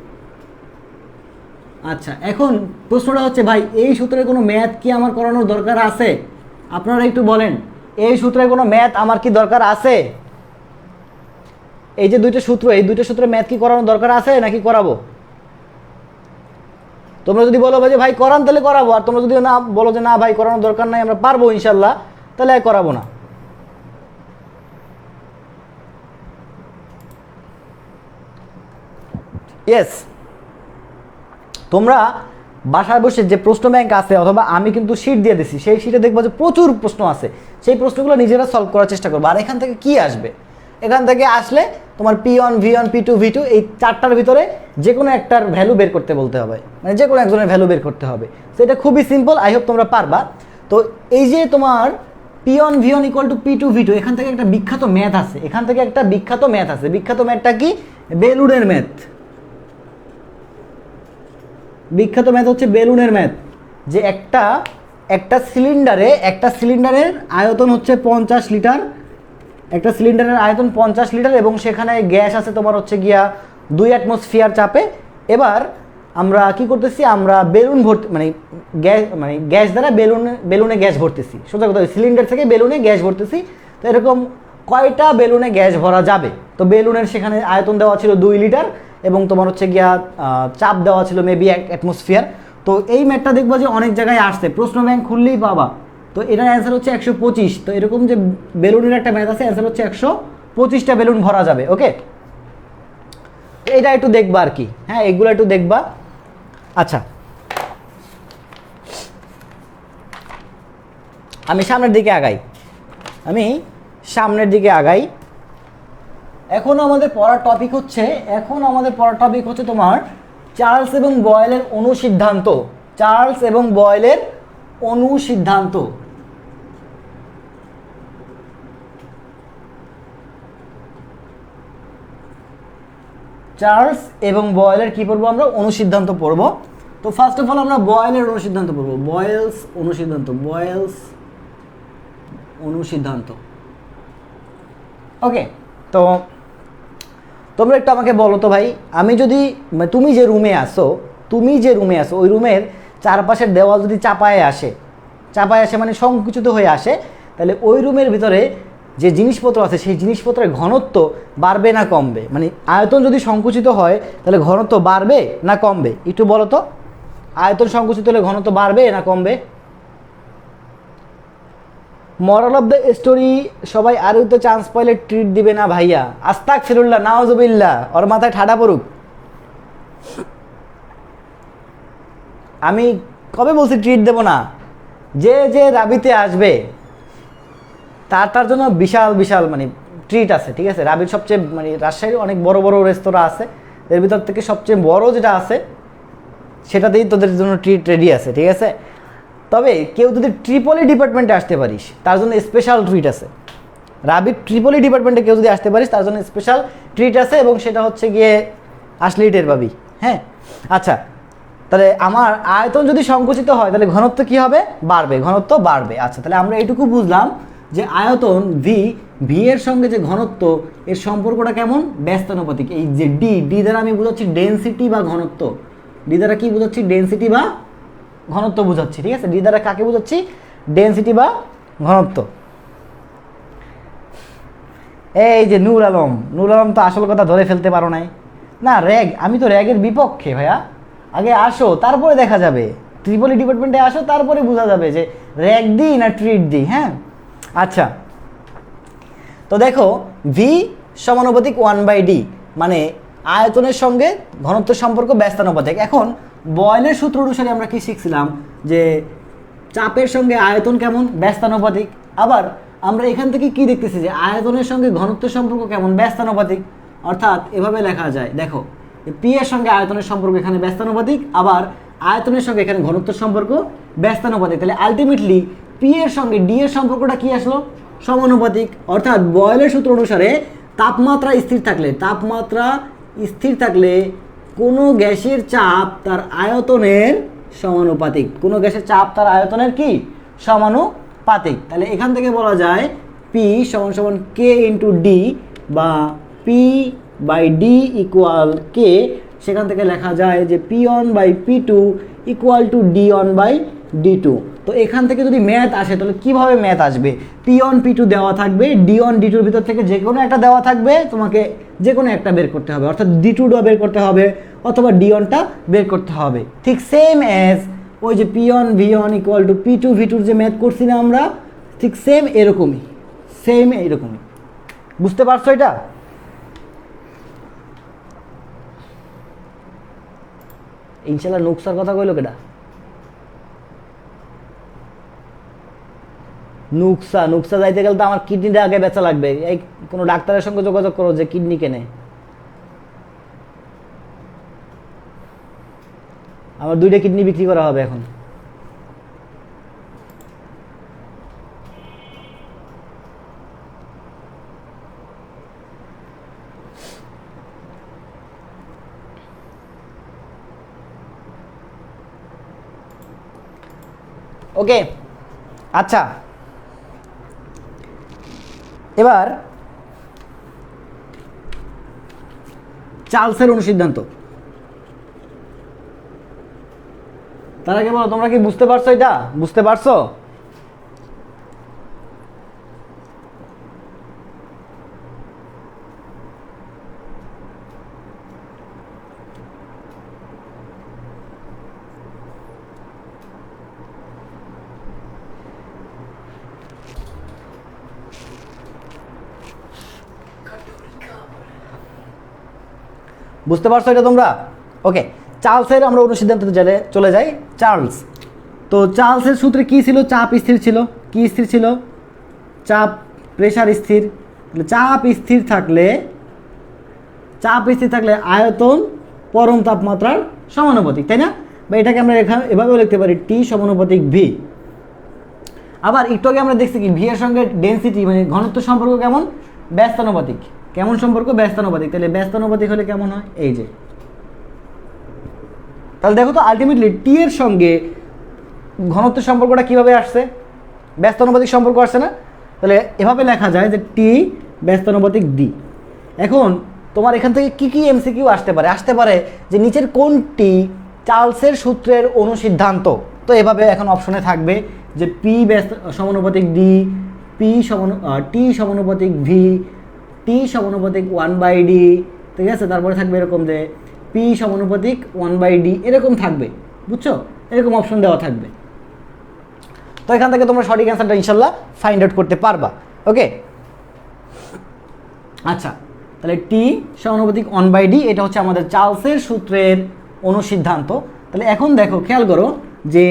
আচ্ছা, এখন প্রশ্নটা হচ্ছে ভাই এই সূত্রের কোনো ম্যাথ কি আমার করানোর দরকার আছে? আপনারা একটু বলেন, এই সূত্রের কোনো ম্যাথ আমার কি দরকার আছে? এই যে দুইটা সূত্র, এই দুইটা সূত্রের ম্যাথ কি করানোর দরকার আছে নাকি করাবো? তোমরা যদি বলো যে ভাই করান তাহলে করাবো, আর তোমরা যদি না বলো যে না ভাই করানোর দরকার নাই, আমরা পারবো ইনশাল্লাহ, তাহলে করাবো না। ইয়েস, তোমরা বাসায় বসে যে প্রশ্ন ব্যাংক আছে, অথবা আমি কিন্তু শিট দিয়ে দিছি, সেই শিটে দেখবো যে প্রচুর প্রশ্ন আছে, সেই প্রশ্নগুলো নিজেরা সলভ করার চেষ্টা করবো। আর এখান থেকে কি আসবে? এখান থেকে আসলে তোমার P one V one P two V two এই চারটার ভিতরে যে কোনো একটার ভ্যালু বের করতে বলতে হবে, মানে যে কোনো একজনের ভ্যালু বের করতে হবে। তো এটা খুবই সিম্পল, আই হোপ তোমরা পারবা। তো এই যে তোমার P one V one equal to P two V two, এখান থেকে একটা বিখ্যাত ম্যাথ আছে, এখান থেকে একটা বিখ্যাত ম্যাথ আছে। বিখ্যাত ম্যাথটা কি? বেলুনের ম্যাথ। বিখ্যাত ম্যাথ হচ্ছে বেলুনের ম্যাথ, যে একটা সিলিন্ডারের আয়তন হচ্ছে 50 লিটার, একটা সিলিন্ডারের আয়তন 50 লিটার, এবং সেখানে গ্যাস আছে তোমার হচ্ছে গিয়া 2 অ্যাটমসফিয়ার চাপে। এবার আমরা কি করতেছি? আমরা বেলুন ভর্তি, মানে গ্যাস দ্বারা বেলুনে গ্যাস ভরতেছি। সোজা কথা, সিলিন্ডার থেকে বেলুনে গ্যাস ভরতেছি। তো এরকম কয়টা বেলুনে গ্যাস ভরা যাবে? তো বেলুনের সেখানে আয়তন দেওয়া ছিল 2 লিটার, এবং তোমার হচ্ছে গিয়া চাপ দেওয়া ছিল মেবি 1 অ্যাটমসফিয়ার। তো এই ম্যাথটা দেখবো যে অনেক জায়গায় আসছে, প্রশ্ন ব্যাংক খুললেই পাবা। তো এটার অ্যান্সার হচ্ছে 125। তো এরকম যে বেলুনের একটা ম্যাথ আছে, অ্যান্সার হচ্ছে 125টা বেলুন ভরা যাবে। ওকে, এটা একটু দেখবা আর কি, হ্যাঁ এগুলো একটু দেখবা। আচ্ছা, আমি সামনের দিকে আগাই। এখন আমাদের পড়ার টপিক হচ্ছে তোমার চার্লস এবং বয়েলের অনুসিদ্ধান্ত। চার্লস এবং বয়েলের অনুসিদ্ধান্ত। চার্লস এবং বয়েলের কি পড়বো আমরা? অনুসিদ্ধান্ত পড়বো। তো ফার্স্ট অফ অল আমরা বয়েলের অনুসিদ্ধান্ত পড়বো। বয়েলস অনুসিদ্ধান্ত। ওকে, তো তোমরা একটু আমাকে বলো তো ভাই, আমি যদি তুমি যে রুমে আসো ওই রুমের চারপাশের দেওয়াল যদি চাপায় আসে মানে সংকুচিত হয়ে আসে, তাহলে ওই রুমের ভিতরে যে জিনিসপত্র আছে সেই জিনিসপত্রের ঘনত্ব বাড়বে না কমবে? মানে আয়তন যদি সংকুচিত হয় তাহলে ঘনত্ব বাড়বে না কমবে? একটু বলো তো, আয়তন সংকুচিত হলে ঘনত্ব বাড়বে না কমবে? মরাল অফ দ্য স্টোরি, সবাই আরও তো চান্স পাইলে ট্রিট দিবে না ভাইয়া। আস্তাগফিরুল্লাহ, নাউজুবিল্লাহ, ওর মাথায় ঠাডা পড়ুক। আমি কবে বলছি ট্রিট দেব না? যে রাবিতে আসবে তার জন্য বিশাল বিশাল মানে ট্রিট আছে, ঠিক আছে? রাবির সবচেয়ে মানে রাজশাহীর অনেক বড় বড় রেস্তোরাঁ আছে, এর ভিতর থেকে সবচেয়ে বড় যেটা আছে সেটাতেই তোদের জন্য ট্রিট রেডি আছে, ঠিক আছে? তবে কেউ যদি ট্রিপলি ডিপার্টমেন্টে আসতে পারিস তার জন্য স্পেশাল ট্রিট আছে। রাবির ট্রিপলি ডিপার্টমেন্টে কেউ যদি আসতে পারিস তার জন্য স্পেশাল ট্রিট আছে, এবং সেটা হচ্ছে গিয়ে আসলেই টের পাবি। হ্যাঁ, আচ্ছা, তাহলে আমার আয়তন যদি সংকুচিত হয় তাহলে ঘনত্ব কি হবে? বাড়বে, ঘনত্ব বাড়বে। আচ্ছা, তাহলে আমরা এইটুকু বুঝলাম যে আয়তন ভি এর সঙ্গে যে ঘনত্ব, এর সম্পর্কটা কেমন? ব্যস্তানুপাতিক। এই যে ডি দ্বারা আমি বোঝাচ্ছি ডেনসিটি বা ঘনত্ব। ডি দ্বারা কি বোঝাচ্ছি? ডেনসিটি বা ঘনত্ব বোঝাচ্ছি, ঠিক আছে? ডি দ্বারা কাকে বোঝাচ্ছি? ডেনসিটি বা ঘনত্ব। এই যে নূর আলম তো আসল কথা ধরে ফেলতে পারো নাই না। র্যাগ, আমি তো র্যাগের বিপক্ষে ভাইয়া। আগে আসো, তারপরে দেখা যাবে। ট্রিপলি ডিপার্টমেন্টে আসো, তারপরে বোঝা যাবে যে র্যাগ দিই না ট্রিট দিই। হ্যাঁ, আচ্ছা, তো দেখো ভি সমানুপাতিক 1/d, মানে আয়তনের সঙ্গে ঘনত্বের সম্পর্ক ব্যস্তানুপাতিক। এখন বয়েলের সূত্র অনুসারে আমরা কি শিখছিলাম? যে চাপের সঙ্গে আয়তন কেমন? ব্যস্তানুপাতিক। আবার আমরা এখান থেকে কি দেখতেছি? যে আয়তনের সঙ্গে ঘনত্বের সম্পর্ক কেমন? ব্যস্তানুপাতিক। অর্থাৎ এভাবে লেখা যায়, দেখো পি এর সঙ্গে আয়তনের সম্পর্ক এখানে ব্যস্তানুপাতিক, আবার আয়তনের সঙ্গে এখানে ঘনত্বের সম্পর্ক ব্যস্তানুপাতিক। তাহলে আলটিমেটলি পি এর সঙ্গে ডি এর সম্পর্কটা কি আসলো? সমানুপাতিক। অর্থাৎ বয়েলের সূত্র অনুসারে তাপমাত্রা স্থির থাকলে কোনো গ্যাসের চাপ তার আয়তনের সমানুপাতিক। কোনো গ্যাসের চাপ তার আয়তনের কি? সমানুপাতিক। তাহলে এখান থেকে বলা যায় পি সমান সমান কে ইন্টু ডি, বা P by D equal K. সেখান থেকে লেখা যায় যে P one by P two equal to D one by D two. তো এখান থেকে যদি ম্যাথ আসে তাহলে কীভাবে ম্যাথ আসবে? পি ওয়ান পি টু দেওয়া থাকবে, ডি ওয়ান ডি টুর ভিতর থেকে যে কোনো একটা দেওয়া থাকবে, তোমাকে যে কোনো একটা বের করতে হবে। অর্থাৎ ডি টুটা বের করতে হবে অথবা ডি ওয়ানটা বের করতে হবে। ঠিক সেম অ্যাজ ওই যে P one V one equal to P two V টুর যে ম্যাথ করছি না আমরা, ঠিক সেম এরকমই। বুঝতে পারছো এটা? ইনশাল্লাহ নুকসার কথা কইলো কেডা? নুকসা যাইতে গেলে তো আমার কিডনিটা আগে বেচা লাগবে। এই কোনো ডাক্তারের সঙ্গে যোগাযোগ করো যে কিডনি কেনে। আমার 2টা কিডনি বিক্রি করা হবে এখন। ওকে, আচ্ছা, এবার চার্লসের অনুসিদ্ধান্ত। তার আগে বলো, তোমরা কি বুঝতে পারছো? এটা বুঝতে পারছো? বুঝতে পারছো এটা তোমরা? ওকে, চার্লসের আমরা অনুসিদ্ধান্তে চলে যাই। চার্লস, তো চার্লসের সূত্রে কি ছিল? চাপ স্থির ছিল। কি স্থির ছিল? চাপ, প্রেসার স্থির। চাপ স্থির থাকলে আয়তন পরম তাপমাত্রার সমানুপাতিক, তাই না? বা এটাকে আমরা এভাবেও লিখতে পারি টি সমানুপাতিক ভি। আবার একটু আগে আমরা দেখছি কি ভি এর সঙ্গে ডেনসিটি মানে ঘনত্ব সম্পর্ক কেমন? ব্যস্তানুপাতিক। কেমন সম্পর্ক? ব্যস্তানুপাতিক। তাহলে ব্যস্তানুপাতিক হলে কেমন হয়? এই যে, তাহলে দেখো তো আলটিমেটলি টি এর সঙ্গে ঘনত্বের সম্পর্কটা কিভাবে আসছে? ব্যস্তানুপাতিক সম্পর্ক আসছে না? তাহলে এভাবে লেখা যায় যে টি ব্যস্তানুপাতিক ডি। এখন তোমার এখান থেকে কি এমসিকিউ আসতে পারে যে নিচের কোনটি চার্লসের সূত্রের অনুসিদ্ধান্ত। তো এভাবে এখন অপশনে থাকবে যে পি সমানুপাতিক ডি, টি সমানুপাতিক ভি, টি সমানুপাতিক 1/d, ঠিক আছে। তারপরে থাকবে এরকম যে পি সমানুপাতিক 1/d, এরকম থাকবে, বুঝছো, এরকম অপশন দেওয়া থাকবে। তো এখান থেকে তোমরা সঠিক অ্যান্সারটা ইনশাল্লাহ ফাইন্ড আউট করতে পারবা। ওকে, আচ্ছা, তাহলে টি সমানুপাতিক 1/d এটা হচ্ছে আমাদের চার্লসের সূত্রের অনুসিদ্ধান্ত। তাহলে এখন দেখো, খেয়াল করো যে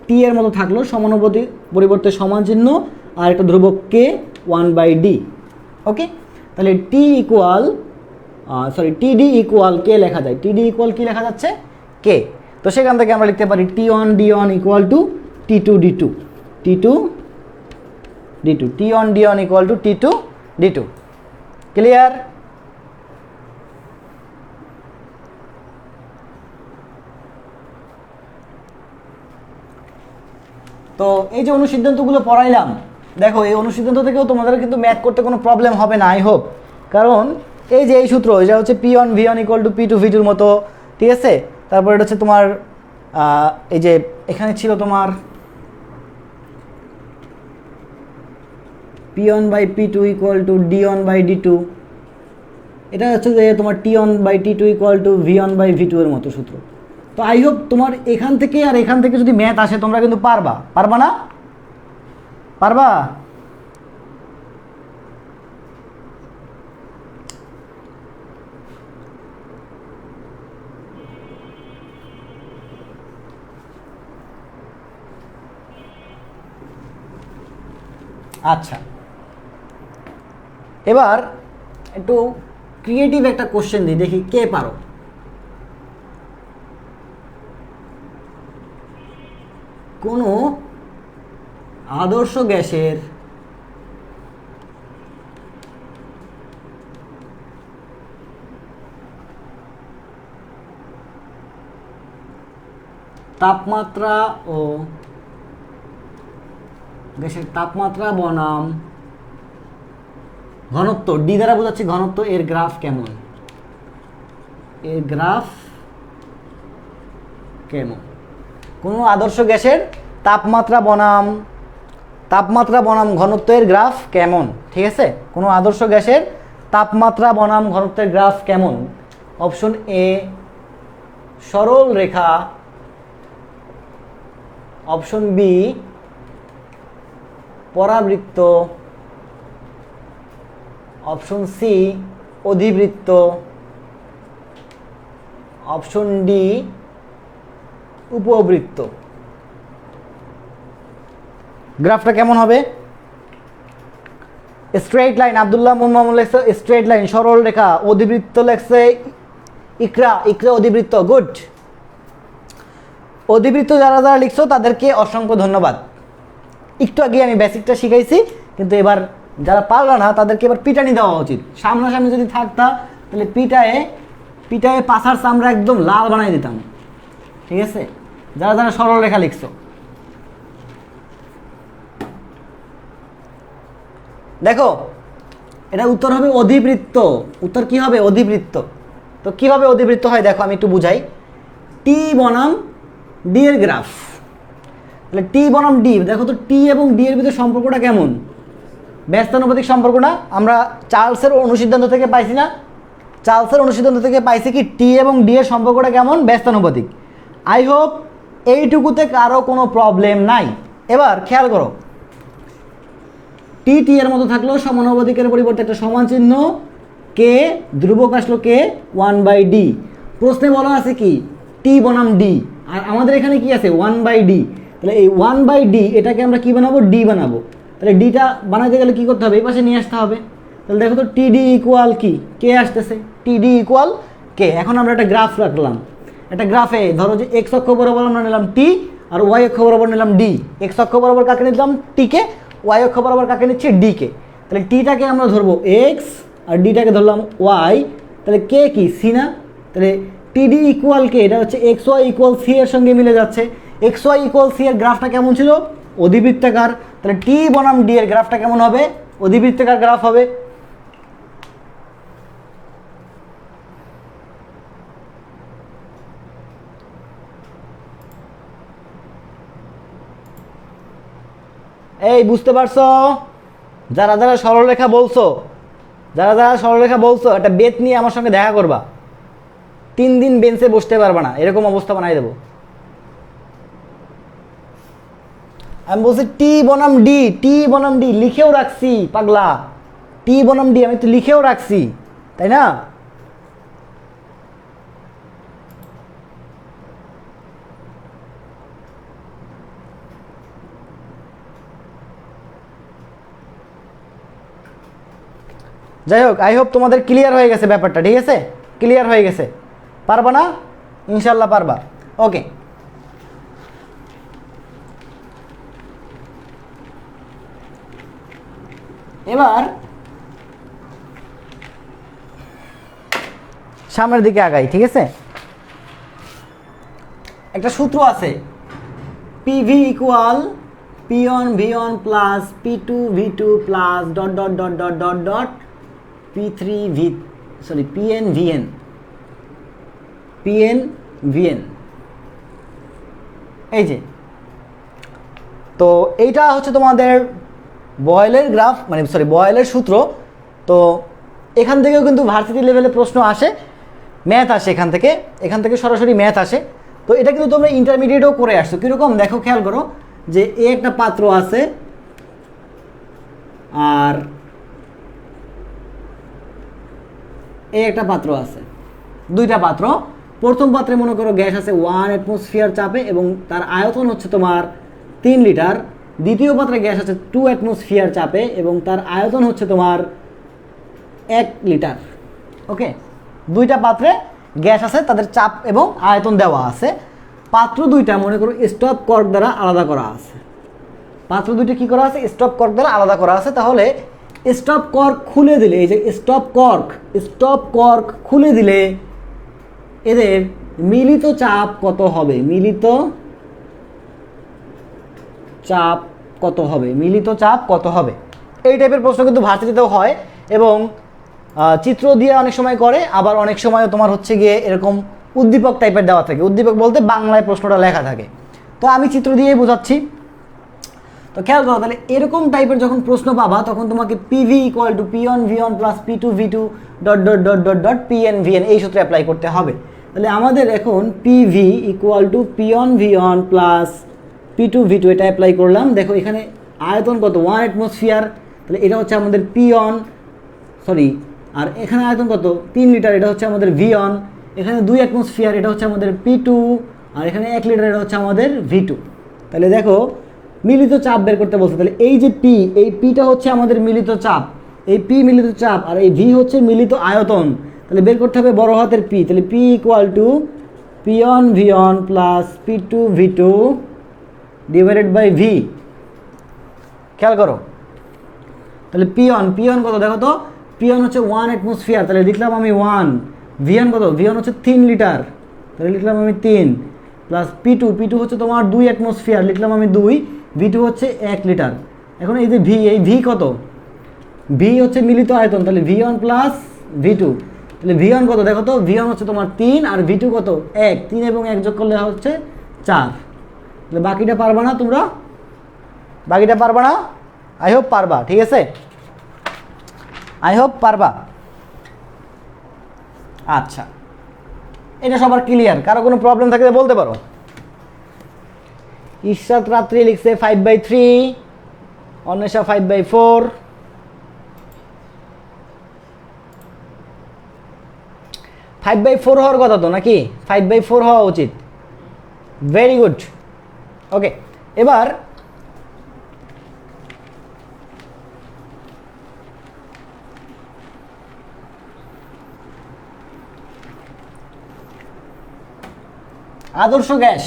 টি এর মতো থাকলো, সমানুপাতিক পরিবর্তে সমান চিহ্ন আর একটা ধ্রুবক কে 1/d। ওকে, তাহলে টিডি ইকুয়াল কে লেখা যায়, টিডি ইকুয়াল কি লেখা যাচ্ছে, কে। তো সেখান থেকে আমরা লিখতে পারি T1D1 equal to T2D2, T1D1 equal to T2D2। Clear? তো এই যে অনুসিদ্ধান্তগুলো পড়াইলাম, দেখো এই অনুসিদ্ধান্ত থেকেও তোমাদের কিন্তু ম্যাথ করতে কোনো প্রবলেম হবে না, আই হোপ। কারণ এই যে এই সূত্র, এটা হচ্ছে P1V1 ইকুয়াল টু P2V2 মতো, ঠিক আছে। তারপর এটা হচ্ছে তোমার এই যে এখানে ছিল তোমার P1/P2 ইকুয়াল টু D1/D2, এটা হচ্ছে যে তোমার T1/T2 ইকুয়াল টু V1/V2 এর মতো সূত্র। তো আই হোপ তোমার এখান থেকে আর এখান থেকে যদি ম্যাথ আসে তোমরা কিন্তু পারবা না? পারবা? আচ্ছা, এবার একটু ক্রিয়েটিভ একটা কোশ্চেন দিই, দেখি কে পারো। কোনো আদর্শ গ্যাসের তাপমাত্রা ও গ্যাসের তাপমাত্রা বনাম ঘনত্ব, ডি দ্বারা বোঝাচ্ছি ঘনত্ব, এর গ্রাফ কেমন, এর গ্রাফ কেমন। কোনো আদর্শ গ্যাসের তাপমাত্রা বনাম ঘনত্বের গ্রাফ কেমন, ঠিক আছে। কোনো আদর্শ গ্যাসের তাপমাত্রা বনাম ঘনত্বের গ্রাফ কেমন। অপশন এ সরল রেখা, অপশন বি পরাবৃত্ত, অপশন সি অধিবৃত্ত, অপশন ডি উপবৃত্ত। গ্রাফটা কেমন হবে? স্ট্রেট লাইন, আব্দুল্লাহ মুহাম্মদ লেখছে স্ট্রেট লাইন, সরল রেখা। অধিবৃত্ত লেখছে ইকরা অধিবৃত্ত। গুড, অধিবৃত্ত যারা যারা লিখছো তাদেরকে অসংখ্য ধন্যবাদ। একটু আগে আমি বেসিকটা শিখাইছি, কিন্তু এবার যারা পারলো না তাদেরকে এবার পিটানি দেওয়া উচিত। সামনাসামনি যদি থাকতা তাহলে পিটায়ে পাছার চামড়া একদম লাল বানাই দিতাম, ঠিক আছে। যারা যারা সরল রেখা লিখছো, দেখো এটা উত্তর হবে অধিবৃত্ত। উত্তর কি হবে? অধিবৃত্ত। তো কিভাবে অধিবৃত্ত হয় দেখো, আমি একটু বুঝাই। টি বনাম ডি এর গ্রাফ, তাহলে টি বনাম ডি, দেখো তো টি এবং ডি এর ভিতরে সম্পর্কটা কেমন, ব্যস্তানুপাতিক সম্পর্কটা আমরা চার্লসের অনুসিদ্ধান্ত থেকে পাইছি না? চার্লসের অনুসিদ্ধান্ত থেকে পাইছি কি টি এবং ডি এর সম্পর্কটা কেমন, ব্যস্তানুপাতিক। আই হোপ এইটুকুতে কারো কোনো প্রবলেম নাই। এবার খেয়াল করো, টি এর মতো থাকলো, সমানুপাতিকের পরিবর্তে একটা সমান চিহ্ন, কে ধ্রুবক আসলো কে 1/d। প্রশ্নে বলা আছে কি টি বনাম ডি, আর আমাদের এখানে কি আছে 1/d। তাহলে এই 1/d এটাকে আমরা কি বানাবো, ডি বানাবো। তাহলে ডিটা বানাইতে গেলে কি করতে হবে, এই পাশে নিয়ে আসতে হবে। তাহলে দেখো তো টিডি ইকুয়াল কি, কে আসতেছে, টিডি ইকুয়াল কে। এখন আমরা একটা গ্রাফ রাখলাম, একটা গ্রাফে ধরো যে এক্স অক্ষ বরাবর আমরা নিলাম টি, আর ওয়াই অক্ষ বরাবর নিলাম ডি। এক্স অক্ষ বরাবর কাকে নিলাম, টিকে, ওয়াই অক্ষ বরাবর কাকে নিচ্ছি, ডিকে। তাহলে টিটাকে আমরা ধরবো এক্স আর ডিটাকে ধরলাম ওয়াই। তাহলে কে কি, সি না? তাহলে টিডি ইকুয়াল কে, এটা হচ্ছে এক্স ওয়াই ইকুয়াল সি এর সঙ্গে মিলে যাচ্ছে। এক্স ওয়াই ইকুয়াল সি এর গ্রাফটা কেমন ছিল, অধিবৃত্তাকার। তাহলে টি বনাম ডি এর গ্রাফটা কেমন হবে, অধিবৃত্তাকার গ্রাফ হবে। এই বুঝতে পারছো? যারা যারা সরলরেখা বলছো, একটা বেত নিয়ে আমার সঙ্গে দেখা করবা, 3 দিন বেঞ্চে বসতে পারবা না, এরকম অবস্থা বানাই দেবো। আমি বলছি টি বনাম ডি লিখেও রাখছি পাগলা, টি বনাম ডি আমি তো লিখেও রাখছি, তাই না? যাই হোক, আই হোপ তোমাদের ক্লিয়ার হয়ে গেছে ব্যাপারটা, ঠিক আছে? ক্লিয়ার হয়ে গেছে, পারবা না? ইনশাল্লাহ পারবা। ওকে, এবার সামনের দিকে আগাই, ঠিক আছে? একটা সূত্র আছে, PV equal P1 V1 plus P2 V2 plus dot dot dot dot dot dot P3 PN VN। এই যে, তো এইটা হচ্ছে তোমাদের বয়েলের গ্রাফ, মানে বয়েলের সূত্র। তো এখান থেকেও কিন্তু ভার্সিটি লেভেলে প্রশ্ন আসে, ম্যাথ আসে এখান থেকে সরাসরি ম্যাথ আসে। তো এটা কিন্তু তোমরা ইন্টারমিডিয়েটও করে আসছো। কীরকম দেখো, খেয়াল করো যে এ একটা পাত্র আছে আর এ একটা পাত্র আছে, দুইটা পাত্র। প্রথম পাত্রে মনে করো গ্যাস আছে 1 অ্যাটমসফিয়ার চাপে এবং তার আয়তন হচ্ছে তোমার 3 লিটার। দ্বিতীয় পাত্রে গ্যাস আছে 2 অ্যাটমসফিয়ার চাপে এবং তার আয়তন হচ্ছে তোমার 1 লিটার। ওকে, দুইটা পাত্রে গ্যাস আছে, তাদের চাপ এবং আয়তন দেওয়া আছে। পাত্র দুইটা মনে করো স্টপ কর্ক দ্বারা আলাদা করা আছে। পাত্র দুইটা কি করা আছে? স্টপ কর্ক দ্বারা আলাদা করা আছে। তাহলে স্টপ কর্ক খুলে দিলে, এই যে স্টপ কর্ক খুলে দিলে এদের মিলিত চাপ কত হবে? মিলিত চাপ কত হবে? এই টাইপের প্রশ্ন কিন্তু ভার্সিটিতেও হয় এবং চিত্র দিয়ে অনেক সময় করে, আবার অনেক সময় তোমার হচ্ছে গিয়ে এরকম উদ্দীপক টাইপের দেওয়া থাকে। উদ্দীপক বলতে বাংলায় প্রশ্নটা লেখা থাকে, তো আমি চিত্র দিয়েই বোঝাচ্ছি। তো খেয়াল করো, তাহলে এরকম টাইপের যখন প্রশ্ন পাবা তখন তোমাকে PV equal to P1 V1 plus P2 V2 dot dot dot dot dot PN VN এই সূত্রে অ্যাপ্লাই করতে হবে। তাহলে আমাদের এখন PV equal to P1 V1 plus P2 V2 এটা অ্যাপ্লাই করলাম। দেখো এখানে আয়তন কত? 1 অ্যাটমসফিয়ার, তাহলে এটা হচ্ছে আমাদের P1, আর এখানে আয়তন কত? 3 লিটার, এটা হচ্ছে আমাদের V1। এখানে 2 অ্যাটমসফিয়ার, এটা হচ্ছে আমাদের P2, আর এখানে 1 লিটার, এটা হচ্ছে আমাদের V2। তাহলে দেখো মিলিত চাপ বের করতে বলছে, তাহলে এই যে P, এই Pটা হচ্ছে আমাদের মিলিত চাপ, এই P মিলিত চাপ, আর এই V হচ্ছে মিলিত আয়তন। তাহলে বের করতে হবে বড় হাতের P। তাহলে P equal to P1 V1 plus P2 V2 divided by V। খেয়াল করো, তাহলে P1 কত দেখো তো? P1 হচ্ছে 1 অ্যাটমসফিয়ার, তাহলে লিখলাম আমি 1। V1 কত? V1 হচ্ছে 3 লিটার, তাহলে লিখলাম আমি 3, প্লাস P2 হচ্ছে তোমার 2 অ্যাটমসফিয়ার, লিখলাম আমি 2। V2 হচ্ছে 1 লিটার। এখন এই যে V, এই V কত? V হচ্ছে মিলিত আয়তন, তাহলে V1 প্লাস V2, তাহলে V1 কত দেখো তো? V1 হচ্ছে তোমার 3 আর V2 কত? 1। 3 এবং 1 যোগ করলে হচ্ছে 4। তাহলে বাকিটা পারবা না তোমরা? আই হোপ পারবা, ঠিক আছে? আই হোপ পারবা। আচ্ছা, এটা সবার ক্লিয়ার? কারো কোনো প্রবলেম থাকলে বলতে পারো। ইশরাত রাত্রি লিখছে 5/3, অন্বেষা 5/4। 5/4 হওয়ার কথা তো নাকি? 5/4 হওয়া উচিত। Very good. ওকে, এবার আদর্শ গ্যাস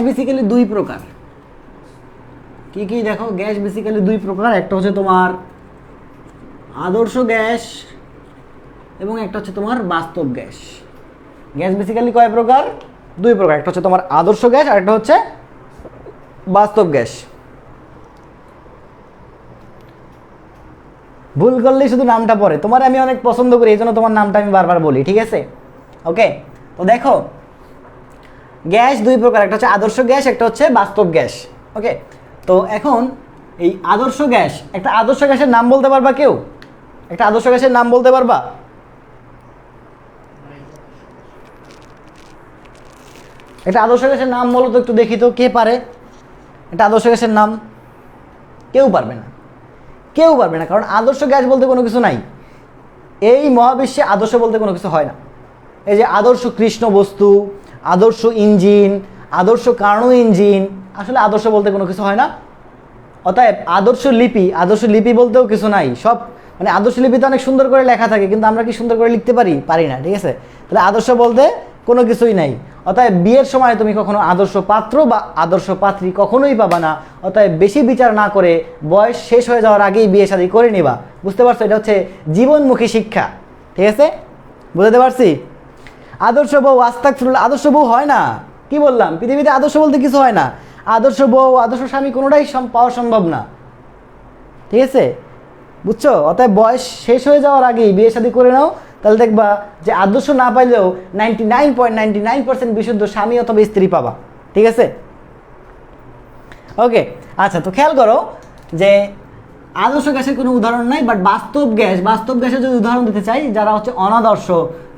বেসিক্যালি 2 প্রকার। কি কি দেখো, গ্যাস বেসিক্যালি 2 প্রকার। একটা হচ্ছে তোমার আদর্শ গ্যাস এবং একটা হচ্ছে তোমার বাস্তব গ্যাস। গ্যাস বেসিক্যালি কয় প্রকার? 2 প্রকার। একটা হচ্ছে তোমার আদর্শ গ্যাস আর একটা হচ্ছে বাস্তব গ্যাস। ভুল করলেই শুধু নামটা পড়ে। তোমার আমি অনেক পছন্দ করি, এই জন্য তোমার নামটা আমি বারবার বলি, ঠিক আছে? ওকে, তো দেখো গ্যাস দুই প্রকার, একটা হচ্ছে আদর্শ গ্যাস, একটা হচ্ছে বাস্তব গ্যাস। ওকে, তো এখন এই আদর্শ গ্যাস, একটা আদর্শ গ্যাসের নাম বলতে পারবা কেউ? একটা আদর্শ গ্যাসের নাম বলতে পারবা? একটা আদর্শ গ্যাসের নাম বলো তো একটু দেখি তো, কে পারে? একটা আদর্শ গ্যাসের নাম কেউ পারবে না, কেউ পারবে না, কারণ আদর্শ গ্যাস বলতে কোনো কিছু নাই। এই মহাবিশ্বে আদর্শ বলতে কোনো কিছু হয় না। এই যে আদর্শ কৃষ্ণ বস্তু, আদর্শ ইঞ্জিন, আদর্শ কার্নো ইঞ্জিন, আসলে আদর্শ বলতে কোনো কিছু হয় না। অতএব আদর্শ লিপি, আদর্শ লিপি বলতেও কিছু নাই। সব মানে আদর্শ লিপিতে অনেক সুন্দর করে লেখা থাকে, কিন্তু আমরা কি সুন্দর করে লিখতে পারি? পারি না, ঠিক আছে? তাহলে আদর্শ বলতে কোনো কিছুই নাই। অতএব বিয়ের সময় তুমি কখনো আদর্শ পাত্র বা আদর্শ পাত্রী কখনোই পাবা না। অতএব বেশি বিচার না করে বয়স শেষ হয়ে যাওয়ার আগেই বিয়ে শাদী করে নিবা। বুঝতে পারছো? এটা হচ্ছে জীবনমুখী শিক্ষা, ঠিক আছে? বুঝতে পারছি? আদর্শ বউ, আস্তাগফিরুল্লাহ, আদর্শ বউ হয় না। কি বললাম? পৃথিবীতে আদর্শ বলতে কিছু হয় না। আদর্শ বউ, আদর্শ স্বামী কোনোটাই পাওয়া সম্ভব না, ঠিক আছে? বুঝছো? অতএব বয়স শেষ হয়ে যাওয়ার আগেই বিয়ে শাদী করে নাও, তাহলে দেখবা যে আদর্শ না পাইলেও 99.99% বিশুদ্ধ স্বামী অথবা স্ত্রী পাবা, ঠিক আছে? ওকে, আচ্ছা, তো খেয়াল করো যে আদর্শ গ্যাসের কোনো উদাহরণ নাই, বাট বাস্তব গ্যাস, বাস্তব গ্যাসের যদি উদাহরণ দিতে চাই যারা হচ্ছে অনাদর্শ,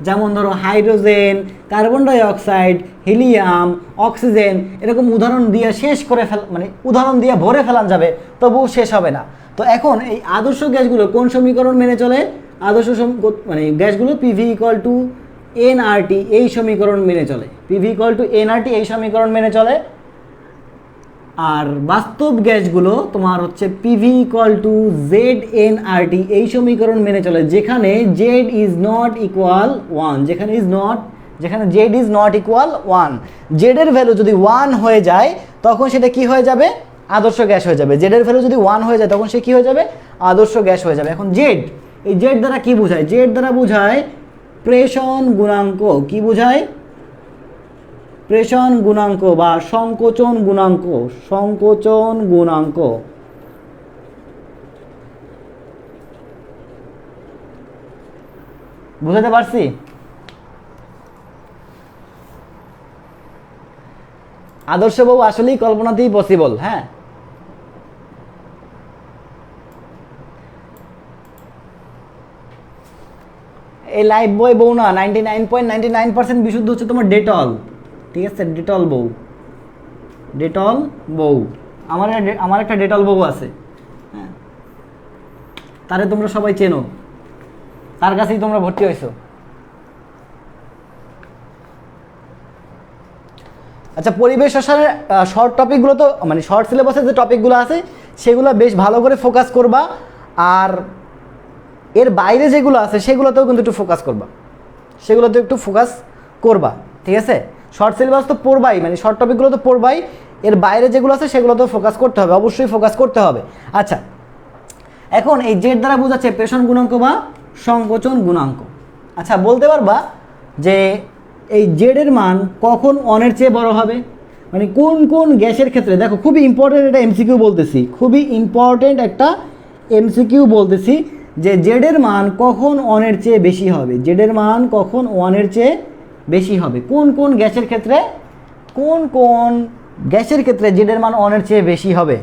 যেমন ধরো hydrogen, carbon die oxide, helium, oxygen, এরকম উদাহরণ দিয়ে শেষ করে মানে উদাহরণ দিয়ে ভরে ফেলান যাবে, তবুও শেষ হবে না। তো এখন এই আদর্শ গ্যাসগুলো কোন সমীকরণ মেনে চলে? আদর্শ মানে গ্যাসগুলো পিভি ইকুয়াল টু এনআরটি এই সমীকরণ মেনে চলে। পিভি ইকুয়াল টু এনআরটি এই সমীকরণ মেনে চলে। আর বাস্তব গ্যাসগুলো তোমার হচ্ছে PV equal to Z N R T এই সমীকরণ মেনে চলে, যেখানে Z is not equal one, যেখানে Z is not equal one. জেডের ভ্যালু যদি ওয়ান হয়ে যায় তখন সেটা কি হয়ে যাবে? আদর্শ গ্যাস হয়ে যাবে। জেডের ভ্যালু যদি ওয়ান হয়ে যায় তখন সে কি হয়ে যাবে? আদর্শ গ্যাস হয়ে যাবে। এখন জেড, এই জেড দ্বারা কি বোঝায়? জেড দ্বারা বোঝায় প্রেষণ গুণাঙ্ক। কি বোঝায়? প্রেষণ গুণাঙ্ক বা সংকোচন গুণাঙ্ক। সংকোচন গুণাঙ্ক। বুঝতে পারছি? আদর্শ বউ আসলেই কল্পনাতেই পসিবল। হ্যাঁ, এই লাইফ বয় বউ না, 99.99% বিশুদ্ধ হচ্ছে তোমার ডেটল, ঠিক আছে? ডেটল বউ, ডেটল বউ। আমার একটা ডেটল বউ আছে, হ্যাঁ, তারে তোমরা সবাই চেনো, তার কাছেই তোমরা ভর্তি হয়েছো। আচ্ছা, পরিবেশ রসায়নের শর্ট টপিকগুলো তো মানে শর্ট সিলেবাসের যে টপিকগুলো আছে সেগুলো বেশ ভালো করে ফোকাস করবা, আর এর বাইরে যেগুলো আছে সেগুলোতেও কিন্তু একটু ফোকাস করবা, সেগুলোতেও একটু ফোকাস করবা, ঠিক আছে? শর্ট সিলেবাস তো পড়বাই, মানে শর্ট টপিকগুলো তো পড়বাই, এর বাইরে যেগুলো আছে সেগুলোতেও ফোকাস করতে হবে, অবশ্যই ফোকাস করতে হবে। আচ্ছা, এখন এই জেড দ্বারা বোঝাচ্ছে প্রেষণ গুণাঙ্ক বা সংকোচন গুণাঙ্ক। আচ্ছা, বলতে পারবা যে এই জেডের মান কখন অনের চেয়ে বড় হবে? মানে কোন কোন গ্যাসের ক্ষেত্রে? দেখো, খুবই ইম্পর্টেন্ট একটা এমসিকিউ বলতেছি, খুবই ইম্পর্টেন্ট একটা এমসিকিউ বলতেছি যে জেডের মান কখন অনের চেয়ে বেশি হবে? জেডের মান কখন ওয়ানের চেয়ে বেশি হবে? কোন কোন গ্যাসের ক্ষেত্রে, কোন কোন গ্যাসের ক্ষেত্রে জেডের মান অনের চেয়ে বেশি হবে?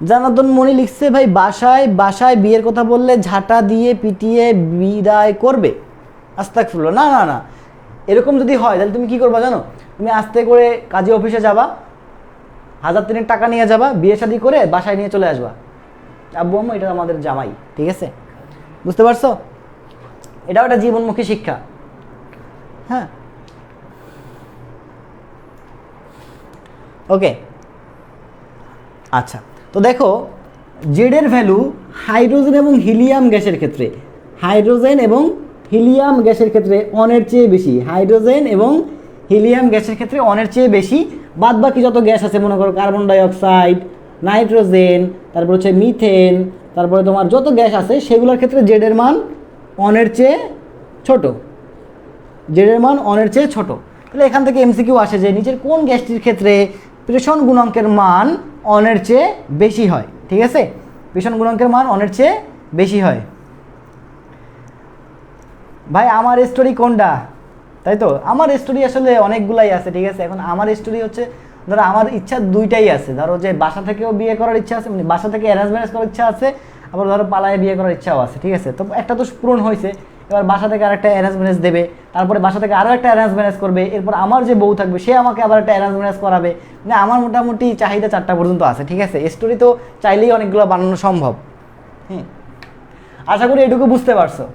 জানাতন মনি লিখছে, ভাই বাসায় বাসায় বিয়ের কথা বললে ঝাঁটা দিয়ে পিটিয়ে বিদায় করবে। আস্তাগফিরুল্লাহ, না না না, এরকম যদি হয় তাহলে তুমি কি করবা জানো? তুমি আস্তে করে কাজী অফিসে যাবা, 1000 টাকা নিয়ে যাবা, বিয়ে শাদী করে বাসায় নিয়ে চলে আসবা, আব্বু আম্মু এটা আমাদের জামাই, ঠিক আছে? বুঝতে পারছো? এটাও একটা জীবনমুখী শিক্ষা। হ্যাঁ, ওকে, আচ্ছা, তো দেখো জেডের ভ্যালু হাইড্রোজেন এবং হিলিয়াম গ্যাসের ক্ষেত্রে, হাইড্রোজেন এবং হিলিয়াম গ্যাসের ক্ষেত্রে অনের চেয়ে বেশি, হাইড্রোজেন এবং হিলিয়াম গ্যাসের ক্ষেত্রে অনের চেয়ে বেশি। বাদ বাকি যত গ্যাস আছে, মনে করো কার্বন ডাই অক্সাইড, নাইট্রোজেন, তারপর হচ্ছে মিথেন, তারপরে তোমার যত গ্যাস আছে সেগুলোর ক্ষেত্রে জেডের মান অনের চেয়ে ছোট, জেডের মান অনের চেয়ে ছোট। তাহলে এখান থেকে এমসিকিউ আসে যে নিচের কোন গ্যাসটির ক্ষেত্রে প্রেষণ গুণাঙ্কের মান অনের চেয়ে বেশি হয়, ঠিক আছে? ভীষণ গুণাঙ্কের মান 1 এর চেয়ে বেশি হয়। ভাই আমার স্টোরি কোনটা, তাই তো? আমার স্টোরি আসলে অনেকগুলাই আছে, ঠিক আছে। এখন আমার স্টোরি হচ্ছে, ধরো আমার ইচ্ছা দুইটাই আছে। ধরো যে বাসা থেকেও বিয়ে করার ইচ্ছা আছে, মানে বাসা থেকে অ্যারেঞ্জ ম্যারেজ করার ইচ্ছা আছে, আবার ধরো পালায় বিয়ে করার ইচ্ছাও আছে, ঠিক আছে। তো একটা তো পূরণ হয়েছে, এবার বাসা থেকে আরেকটা অ্যারেঞ্জ ম্যারেজ দেবে, তারপরে বাসা থেকে আরও একটা অ্যারেঞ্জ ম্যারেজ করবে, এরপর আমার যে বউ থাকবে সে আমাকে আবার একটা অ্যারেঞ্জ ম্যারেজ করাবে। মানে আমার মোটামুটি চাহিদা 4টা পর্যন্ত আছে, ঠিক আছে। স্টোরি তো চাইলেই অনেকগুলো বানানো সম্ভব। হ্যাঁ, আশা করি এটুকু বুঝতে পারছো।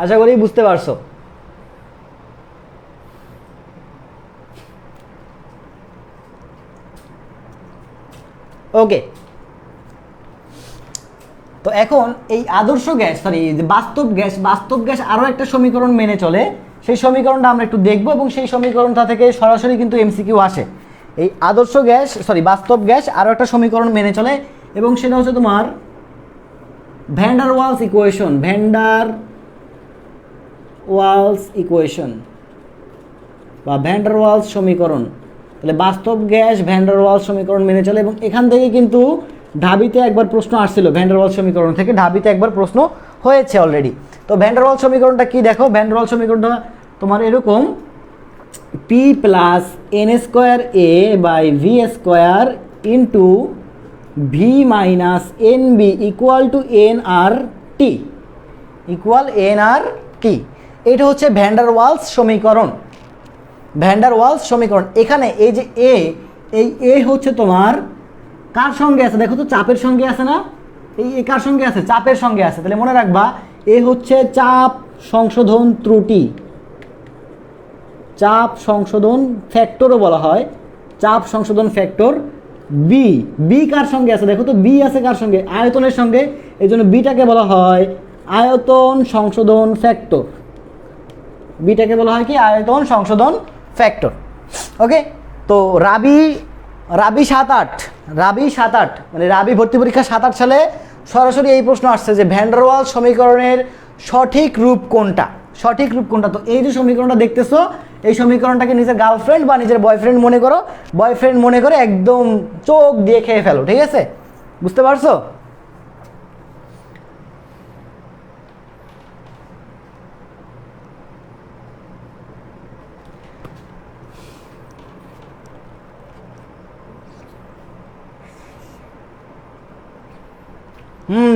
আশা করি বুঝতে পারছো। ওকে, তো এখন এই আদর্শ গ্যাস, সরি বাস্তব গ্যাস আরও একটা সমীকরণ মেনে চলে। সেই সমীকরণটা আমরা একটু দেখব এবং সেই সমীকরণটা থেকে সরাসরি কিন্তু এমসিকিউ আসে। এই আদর্শ গ্যাস, সরি বাস্তব গ্যাস আরও একটা সমীকরণ মেনে চলে, এবং সেটা হচ্ছে তোমার ভ্যান ডার ওয়ালস ইকুয়েশন বা ভ্যান ডার ওয়ালস সমীকরণ। তাহলে বাস্তব গ্যাস ভ্যান ডার ওয়ালস সমীকরণ মেনে চলে, এবং এখান থেকে কিন্তু ঢাবিতে একবার প্রশ্ন আসছিল। ভ্যান ডার ওয়ালস সমীকরণ থেকে ঢাবিতে একবার প্রশ্ন হয়েছে অলরেডি। তো ভ্যান ডার ওয়ালস সমীকরণটা কি দেখো, ভ্যান ডার ওয়ালস সমীকরণটা তোমার এরকম, P plus N square A by V square into V minus N B equal to N R T, এটা হচ্ছে ভ্যান ডার ওয়ালস সমীকরণ। ভ্যান ডার ওয়ালস সমীকরণ, এখানে এই যে এই এ হচ্ছে তোমার কার সঙ্গে আছে দেখো তো, চাপের সঙ্গে আছে না? এই কার সঙ্গে আছে? চাপের সঙ্গে আছে। তাহলে মনে রাখবা এ হচ্ছে চাপ সংশোধন ত্রুটি, চাপ সংশোধন ফ্যাক্টরও বলা হয়, চাপ সংশোধন ফ্যাক্টর। বি কার সঙ্গে আছে দেখো তো, বি আছে কার সঙ্গে? আয়তনের সঙ্গে, এই জন্য বিটাকে বলা হয় আয়তন সংশোধন ফ্যাক্টর। বিটাকে বলা হয় কি? আয়তন সংশোধন ফ্যাক্টর। ওকে, তো রাবি 7-8 মানে রাবি ভর্তি পরীক্ষা 7-8 সালে সরাসরি এই প্রশ্ন আসছে যে ভ্যান ডার ওয়ালস সমীকরণের সঠিক রূপ কোনটা। তো এই যে সমীকরণটা দেখতেছো, এই সমীকরণটাকে নিজের গার্লফ্রেন্ড বা নিজের বয়ফ্রেন্ড মনে করে একদম চোখ দিয়ে খেয়ে ফেলো, ঠিক আছে? বুঝতে পারছো?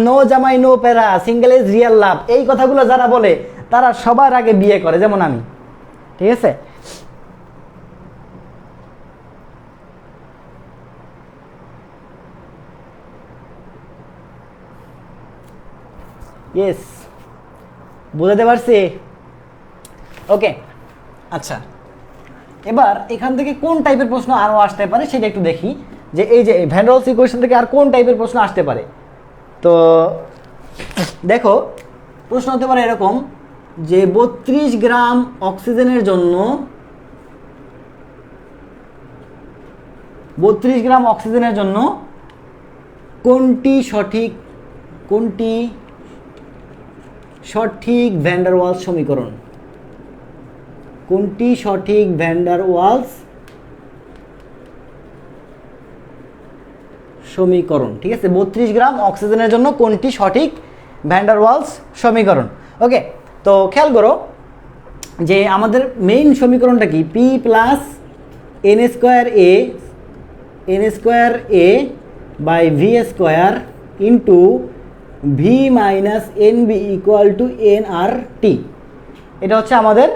নো জামাই নো প্যারা, সিঙ্গেল ইজ রিয়েল লাভ, এই কথাগুলো যারা বলে তারা সবার আগে বিয়ে করে, যেমন আমি, ঠিক আছে? ইয়েস, বুঝাতে পারছি? ওকে, আচ্ছা, এবার এখান থেকে কোন টাইপের প্রশ্ন আরও আসতে পারে সেটা একটু দেখি, যে এই যে ভ্যান ডার ওয়ালস ইকুয়েশন থেকে আর কোন টাইপের প্রশ্ন আসতে পারে। তো দেখো, প্রশ্ন হতে পারে এরকম যে 32 গ্রাম অক্সিজেনের জন্য কোনটি সঠিক ভ্যান ডার ওয়ালস সমীকরণ? কোনটি সঠিক ভ্যান ডার ওয়ালস সমীকরণ? ঠিক আছে, 32 গ্রাম অক্সিজেনের জন্য কোনটি সঠিক ভ্যান ডার ওয়ালস সমীকরণ? ওকে, তো খেয়াল করো যে আমাদের মেইন সমীকরণটা কি? P plus N square A by V square into V minus N B equal to N R T, এটা হচ্ছে আমাদের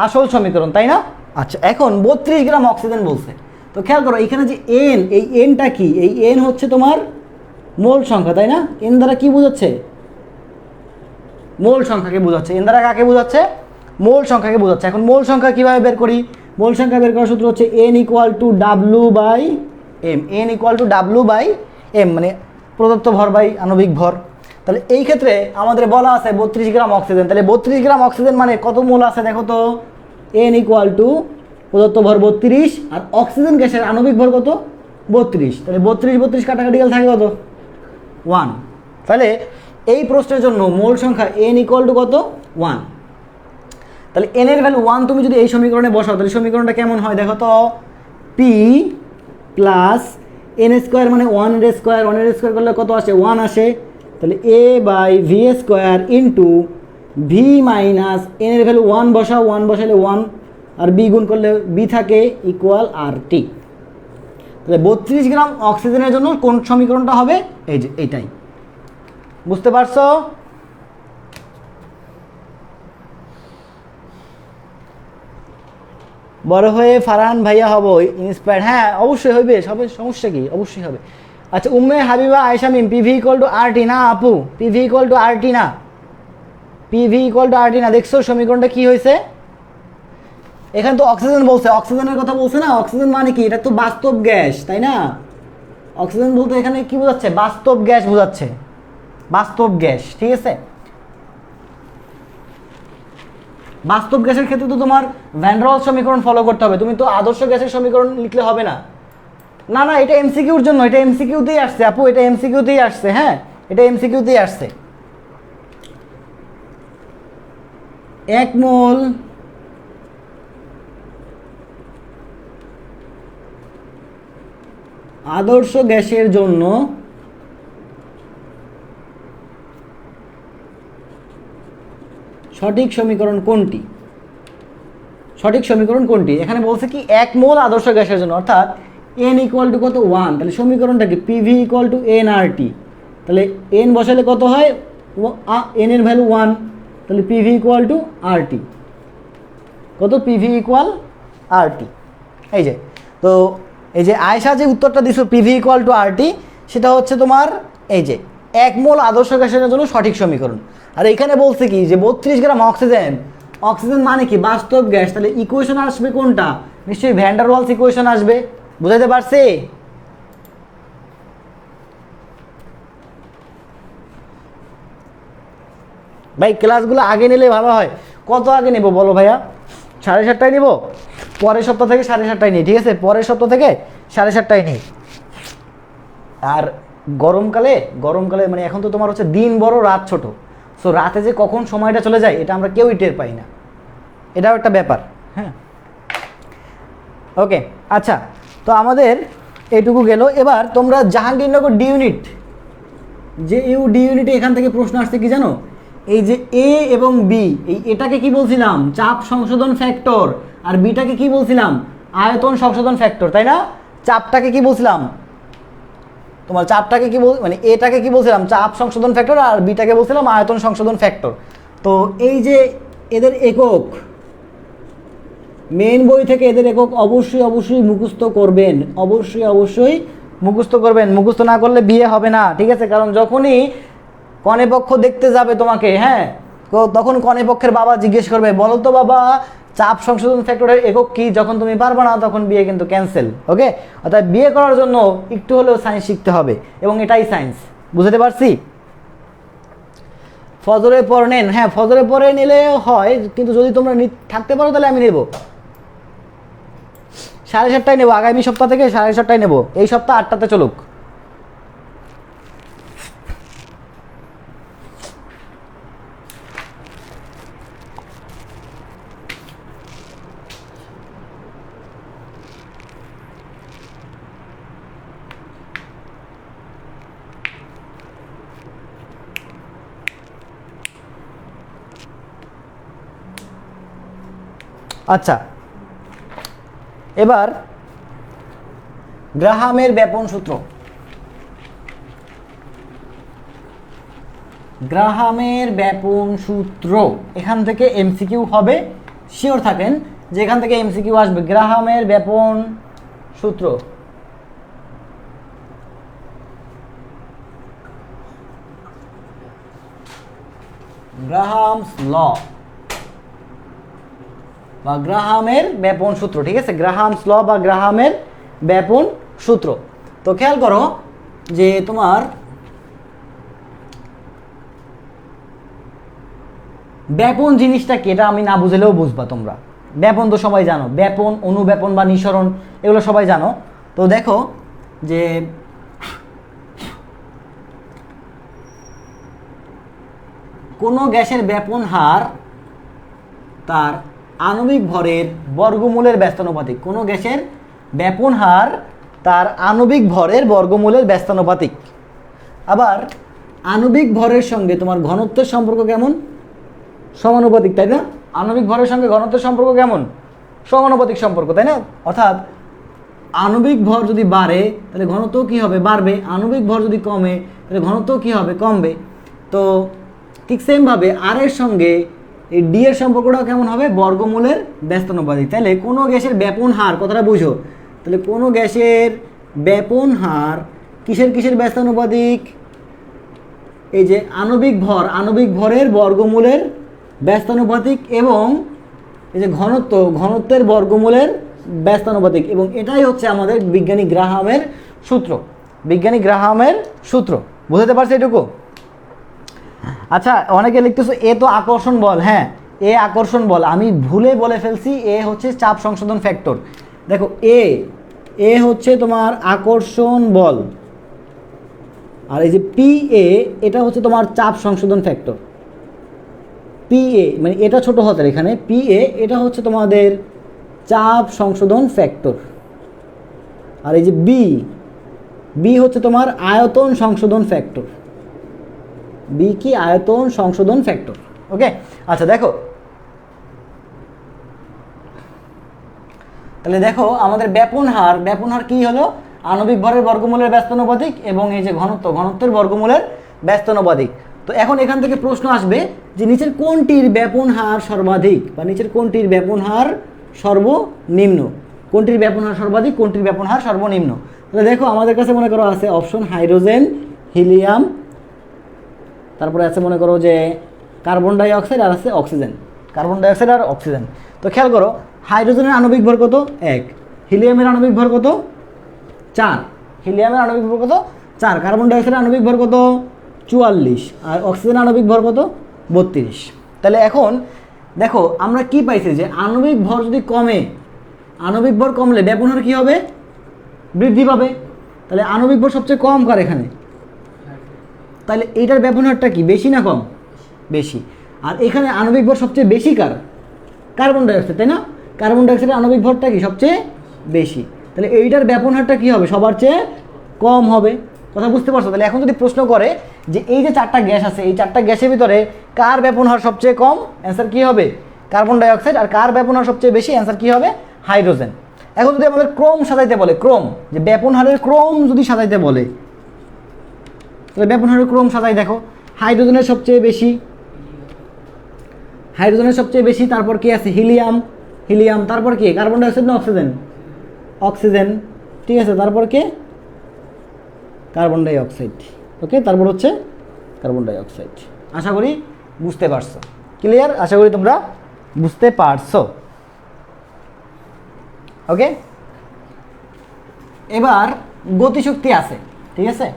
আসল সমীকরণ, তাই না? আচ্ছা, এখন 32 গ্রাম অক্সিজেন বলছে, তো খেয়াল করো এখানে যে এন, এই এনটা কি? এই এন হচ্ছে তোমার মোল সংখ্যা, তাই না? এন দ্বারা কি বোঝাচ্ছে? মোল সংখ্যাকে বোঝাচ্ছে। এন দ্বারা কাকে বোঝাচ্ছে? মোল সংখ্যাকে বোঝাচ্ছে। এখন মোল সংখ্যা কিভাবে বের করি? মোল সংখ্যা বের করার সূত্র হচ্ছে N equal to W by M, মানে প্রদত্ত ভর বাই আণবিক ভর। তাহলে এই ক্ষেত্রে আমাদের বলা আছে 32 গ্রাম অক্সিজেন, তাহলে 32 গ্রাম অক্সিজেন মানে কত মোল আছে দেখো তো? এন ইকুয়াল টু প্রদত্ত ভর 32, আর অক্সিজেন গ্যাসের আণবিক ভর কত? 32। তাহলে 32 কাটাকাটি গেলে থাকে কত? 1। তাহলে এই প্রশ্নের জন্য মোল সংখ্যা n ইকুয়াল টু কত 1। তাহলে n এর ভ্যালু 1 তুমি যদি এই সমীকরণে বসাও তাহলে সমীকরণটা কেমন হয় দেখো তো, p প্লাস n স্কোয়ার মানে 1 এর স্কোয়ার, 1 এর স্কোয়ার করলে কত আসে 1 আসে। তাহলে a by V square into V minus n এর ভ্যালু 1 বসাও, 1 বসালে 1 আর b গুণ করলে b থাকে ইকুয়াল আর টি। তাহলে 32 গ্রাম অক্সিজেনের জন্য কোন সমীকরণটা হবে, এই যে এইটাই। বুঝতে পারছো? বড় হয়ে ফারহান ভাইয়া হব ইন্সপায়ার্ড, হ্যাঁ অবশ্যই হবে, সবে সমস্যা কি, অবশ্যই হবে। আচ্ছা উম্মে হাবিবা আয়েশা মিম পিভি ইকুয়াল টু আর টি না আপু, পিভি ইকুয়াল টু আর টি না, পিভি ইকুয়াল টু আর টি না। দেখছো সমীকরণটা কি হয়েছে, এখানে তো অক্সিজেন বলছে, অক্সিজেনের কথা বলছে না, অক্সিজেন মানে কি, এটা তো বাস্তব গ্যাস তাই না, অক্সিজেন বলতে এখানে কি বোঝাচ্ছে, বাস্তব গ্যাস বোঝাচ্ছে, বাস্তব গ্যাস, ঠিক আছে। বাস্তব গ্যাসের ক্ষেত্রে তো তোমার ভ্যান ডার ওয়ালস সমীকরণ ফলো করতে হবে, তুমি তো আদর্শ গ্যাসের সমীকরণ লিখলে হবে না। না না এটা এমসিকিউর জন্য, এটা এমসিকিউতেই আসছে আপু, এটা এমসিকিউতেই আসছে, হ্যাঁ এটা এমসিকিউতেই আসছে। 1 মোল আদর্শ গ্যাসের জন্য সঠিক সমীকরণ কোনটি, সঠিক সমীকরণ কোনটি, এখানে বলছে কি 1 মোল আদর্শ গ্যাসের জন্য, অর্থাৎ n ইকুয়াল টু কত 1, তাহলে সমীকরণটা কি PV equal to N R টি। তাহলে n বসালে কত হয়, n এর ভ্যালু 1, তাহলে পিভি ইকুয়াল টু আর টি, কত পিভি ইকুয়াল আর টি। এই যে তো এই যে আয়েশা যে উত্তরটা দিছো পিভি ইকুয়াল টু আর টি, সেটা হচ্ছে তোমার এই যে 1 মোল আদর্শ গ্যাসের জন্য সঠিক সমীকরণ। আর এখানে বলছে কি যে 32 গ্রাম অক্সিজেন, অক্সিজেন মানে কি বাস্তব গ্যাস, তাহলে ইকুয়েশন আসবে কোনটা, নিশ্চয়ই ভ্যান ডার ওয়ালস ইকুয়েশন আসবে। বুঝাইতে পারছি? ভাই ক্লাসগুলো আগে নিলে ভালো হয়, কত আগে নেব বলো ভাইয়া, 7:30টায় নেব, পরের সপ্তাহ থেকে 7:30টায় নিই, ঠিক আছে, পরের সপ্তাহ থেকে 7:30টায় নিই। আর গরমকালে, গরমকালে মানে এখন তো তোমার হচ্ছে দিন বড় রাত ছোট, সো রাতে যে কখন সময়টা চলে যায় এটা আমরা কেউই টের পাই না, এটাও একটা ব্যাপার, হ্যাঁ ওকে। আচ্ছা তো আমাদের এইটুকু গেল। এবার তোমরা জাহাঙ্গীরনগর ডি ইউনিট, যে ডি ইউনিটে এখান থেকে প্রশ্ন আসছে কি জানো, এই যে এ এবং বি, এই এটাকে কি বলছিলাম চাপ সংশোধন ফ্যাক্টর, আর বিটাকে কি বলছিলাম আয়তন সংশোধন ফ্যাক্টর, তাই না। চাপটাকে কি বলছিলাম, তোমার চাপটাকে কি মানে এটাকে কি বলছিলাম চাপ সংশোধন ফ্যাক্টর, আর বিটাকে বলছিলাম আয়তন সংশোধন ফ্যাক্টর। তো এই যে এদের একক, মেন বই থেকে এদের একক অবশ্যই অবশ্যই মুখস্থ করবেন, অবশ্যই অবশ্যই মুখস্থ করবেন, মুখস্থ না করলে বিয়ে হবে না, ঠিক আছে। কারণ যখনই কনেপক্ষ দেখতে যাবে তোমাকে, হ্যাঁ তখন কনেপক্ষের বাবা জিজ্ঞেস করবে বলো তো বাবা চাপ সংশোধন ফ্যাক্টরের একক কি, যখন তুমি পারবে না তখন বিয়ে কিন্তু ক্যান্সেল, ওকে। অর্থাৎ বিয়ে করার জন্য একটু হলেও সায়েন্স শিখতে হবে, এবং এটাই সায়েন্স, বুঝতে পারছি। ফজরের পর নেন, হ্যাঁ ফজরের পরে নিলে হয়, কিন্তু যদি তোমরা থাকতে পারো তাহলে আমি নেব 7:30টায় নেবো, আগামী সপ্তাহ থেকে 7:30টায় নেবো, এই সপ্তাহ 8টাতে চলুক। আচ্ছা এবার গ্রাহামের ব্যাপন সূত্র, গ্রাহামের ব্যাপন সূত্র, এখান থেকে এমসিকিউ হবে, শিওর থাকেন যে এখান থেকে এমসিকিউ আসবে। গ্রাহামের ব্যাপন সূত্র, গ্রাহামস ল বা গ্রাহামের ব্যাপন সূত্র, ঠিক আছে, গ্রাহামস ল বা গ্রাহামের ব্যাপন সূত্র। তো খেয়াল করো যে তোমার ব্যাপন জিনিসটা কি, এটা আমি না বুঝলেও বুঝবা তোমরা। ব্যাপন তো সবাই জানো, ব্যাপন, অনুব্যাপন বা নিঃসরণ এগুলো সবাই জানো। তো দেখো যে কোনো গ্যাসের ব্যাপন হার তার আণবিক ভরের বর্গমূলের ব্যস্তানুপাতিক। কোনো গ্যাসের ব্যাপন হার তার আণবিক ভরের বর্গমূলের ব্যস্তানুপাতিক। আবার আণবিক ভরের সঙ্গে তোমার ঘনত্বের সম্পর্ক কেমন? সমানুপাতিক, তাই না? আণবিক ভরের সঙ্গে ঘনত্বের সম্পর্ক কেমন? সমানুপাতিক সম্পর্ক, তাই না? অর্থাৎ আণবিক ভর যদি বাড়ে তাহলে ঘনত্ব কী হবে? বাড়বে। আণবিক ভর যদি কমে তাহলে ঘনত্ব কী হবে? কমবে। তো ঠিক সেমভাবে আর এর সঙ্গে এই ডি এর সম্পর্কটাও কেমন হবে? বর্গমূলের ব্যস্তানুপাতিক। তাহলে কোনো গ্যাসের ব্যাপন হার, কথাটা বুঝো, তাহলে কোনো গ্যাসের ব্যাপন হার কিসের ব্যস্তানুপাতিক? এই যে আণবিক ভর, আণবিক ভরের বর্গমূলের ব্যস্তানুপাতিক, এবং এই যে ঘনত্বের বর্গমূলের ব্যস্তানুপাতিক। এবং এটাই হচ্ছে আমাদের বিজ্ঞানী গ্রাহামের সূত্র। বিজ্ঞানী গ্রাহামের সূত্র বুঝতে পারছো এটুকু? আচ্ছা, অনেকে লিখতেছো এ তো আকর্ষণ বল। হ্যাঁ, এ আকর্ষণ বল, আমি ভুলে বলে ফেলছি। এ হচ্ছে চাপ সংশোধন ফ্যাক্টর। দেখো, এ হচ্ছে তোমার আকর্ষণ বল, আর এই যে পি এ এটা হচ্ছে তোমার চাপ সংশোধন ফ্যাক্টর। পি এ মানে এটা ছোট হাতের, এখানে পি এ এটা হচ্ছে তোমাদের চাপ সংশোধন ফ্যাক্টর। আর এই যে বি হচ্ছে তোমার আয়তন সংশোধন ফ্যাক্টর। বি কি? আয়তন সংশোধন ফ্যাক্টর। ওকে, আচ্ছা দেখো, তাহলে দেখো আমাদের ব্যাপন হার কি হলো? আণবিক ভরের বর্গমূলের ব্যস্তানুপাতিক, এবং এই যে ঘনত্বের বর্গমূলের ব্যস্তানুপাতিক। তো এখন এখান থেকে প্রশ্ন আসবে যে নিচের কোনটির ব্যাপন হার সর্বাধিক, বা নিচের কোনটির ব্যাপন হার সর্বনিম্ন? কোনটির ব্যাপন হার সর্বাধিক, কোনটির ব্যাপন হার সর্বনিম্ন? তাহলে দেখো আমাদের কাছে মনে করো আছে অপশন হাইড্রোজেন, হিলিয়াম, তারপরে আছে মনে করো যে কার্বন ডাই অক্সাইড, আর আছে অক্সিজেন। কার্বন ডাই অক্সাইড আর অক্সিজেন। তো খেয়াল করো, হাইড্রোজেনের আণবিক ভর কত? 1। হিলিয়ামের আণবিক ভর কত? 4। হিলিয়ামের আণবিক ভর কত? 4। কার্বন ডাই অক্সাইডের আণবিক ভর কত? 44। আর অক্সিজেনের আণবিক ভর কত? 32। তাহলে এখন দেখো আমরা কি পাইছি যে আণবিক ভর যদি কমে, আণবিক ভর কমলে ব্যাপন হার কী হবে? বৃদ্ধি পাবে। তাহলে আণবিক ভর সবচেয়ে কম কার এখানে? তাহলে এইটার ব্যাপন হারটা কি, বেশি না কম? বেশি। আর এখানে আণবিক ভর সবচেয়ে বেশি কার? কার্বন ডাই অক্সাইড, তাই না? কার্বন ডাই অক্সাইডের আণবিক ভরটা কি সবচেয়ে বেশি? তাহলে এইটার ব্যাপন হারটা কী হবে? সবার চেয়ে কম হবে। কথা বুঝতে পারছো? তাহলে এখন যদি প্রশ্ন করে যে এই যে 4টা গ্যাস আছে, এই 4টা গ্যাসের ভিতরে কার ব্যাপন হার সবচেয়ে কম? অ্যান্সার কী হবে? Carbon die oxide. আর কার ব্যাপন হার সবচেয়ে বেশি? অ্যান্সার কী হবে? হাইড্রোজেন। এখন যদি আমাদের ক্রম সাজাইতে বলে, ক্রম, যে ব্যাপন হারের ক্রম যদি সাজাইতে বলে, তাহলে ব্যাপন হারের ক্রম সাজাই। দেখো, হাইড্রোজেনের সবচেয়ে বেশি, হাইড্রোজেনের সবচেয়ে বেশি। তারপর কি আছে? হিলিয়াম। তারপর কি? কার্বন ডাই অক্সাইড না অক্সিজেন? অক্সিজেন। ঠিক আছে, তারপর কে? Carbon die oxide. ওকে, তারপর হচ্ছে কার্বন ডাই অক্সাইড। আশা করি বুঝতে পারছো। ক্লিয়ার? আশা করি তোমরা বুঝতে পারছো। ওকে, এবার গতিশক্তি আছে। ঠিক আছে,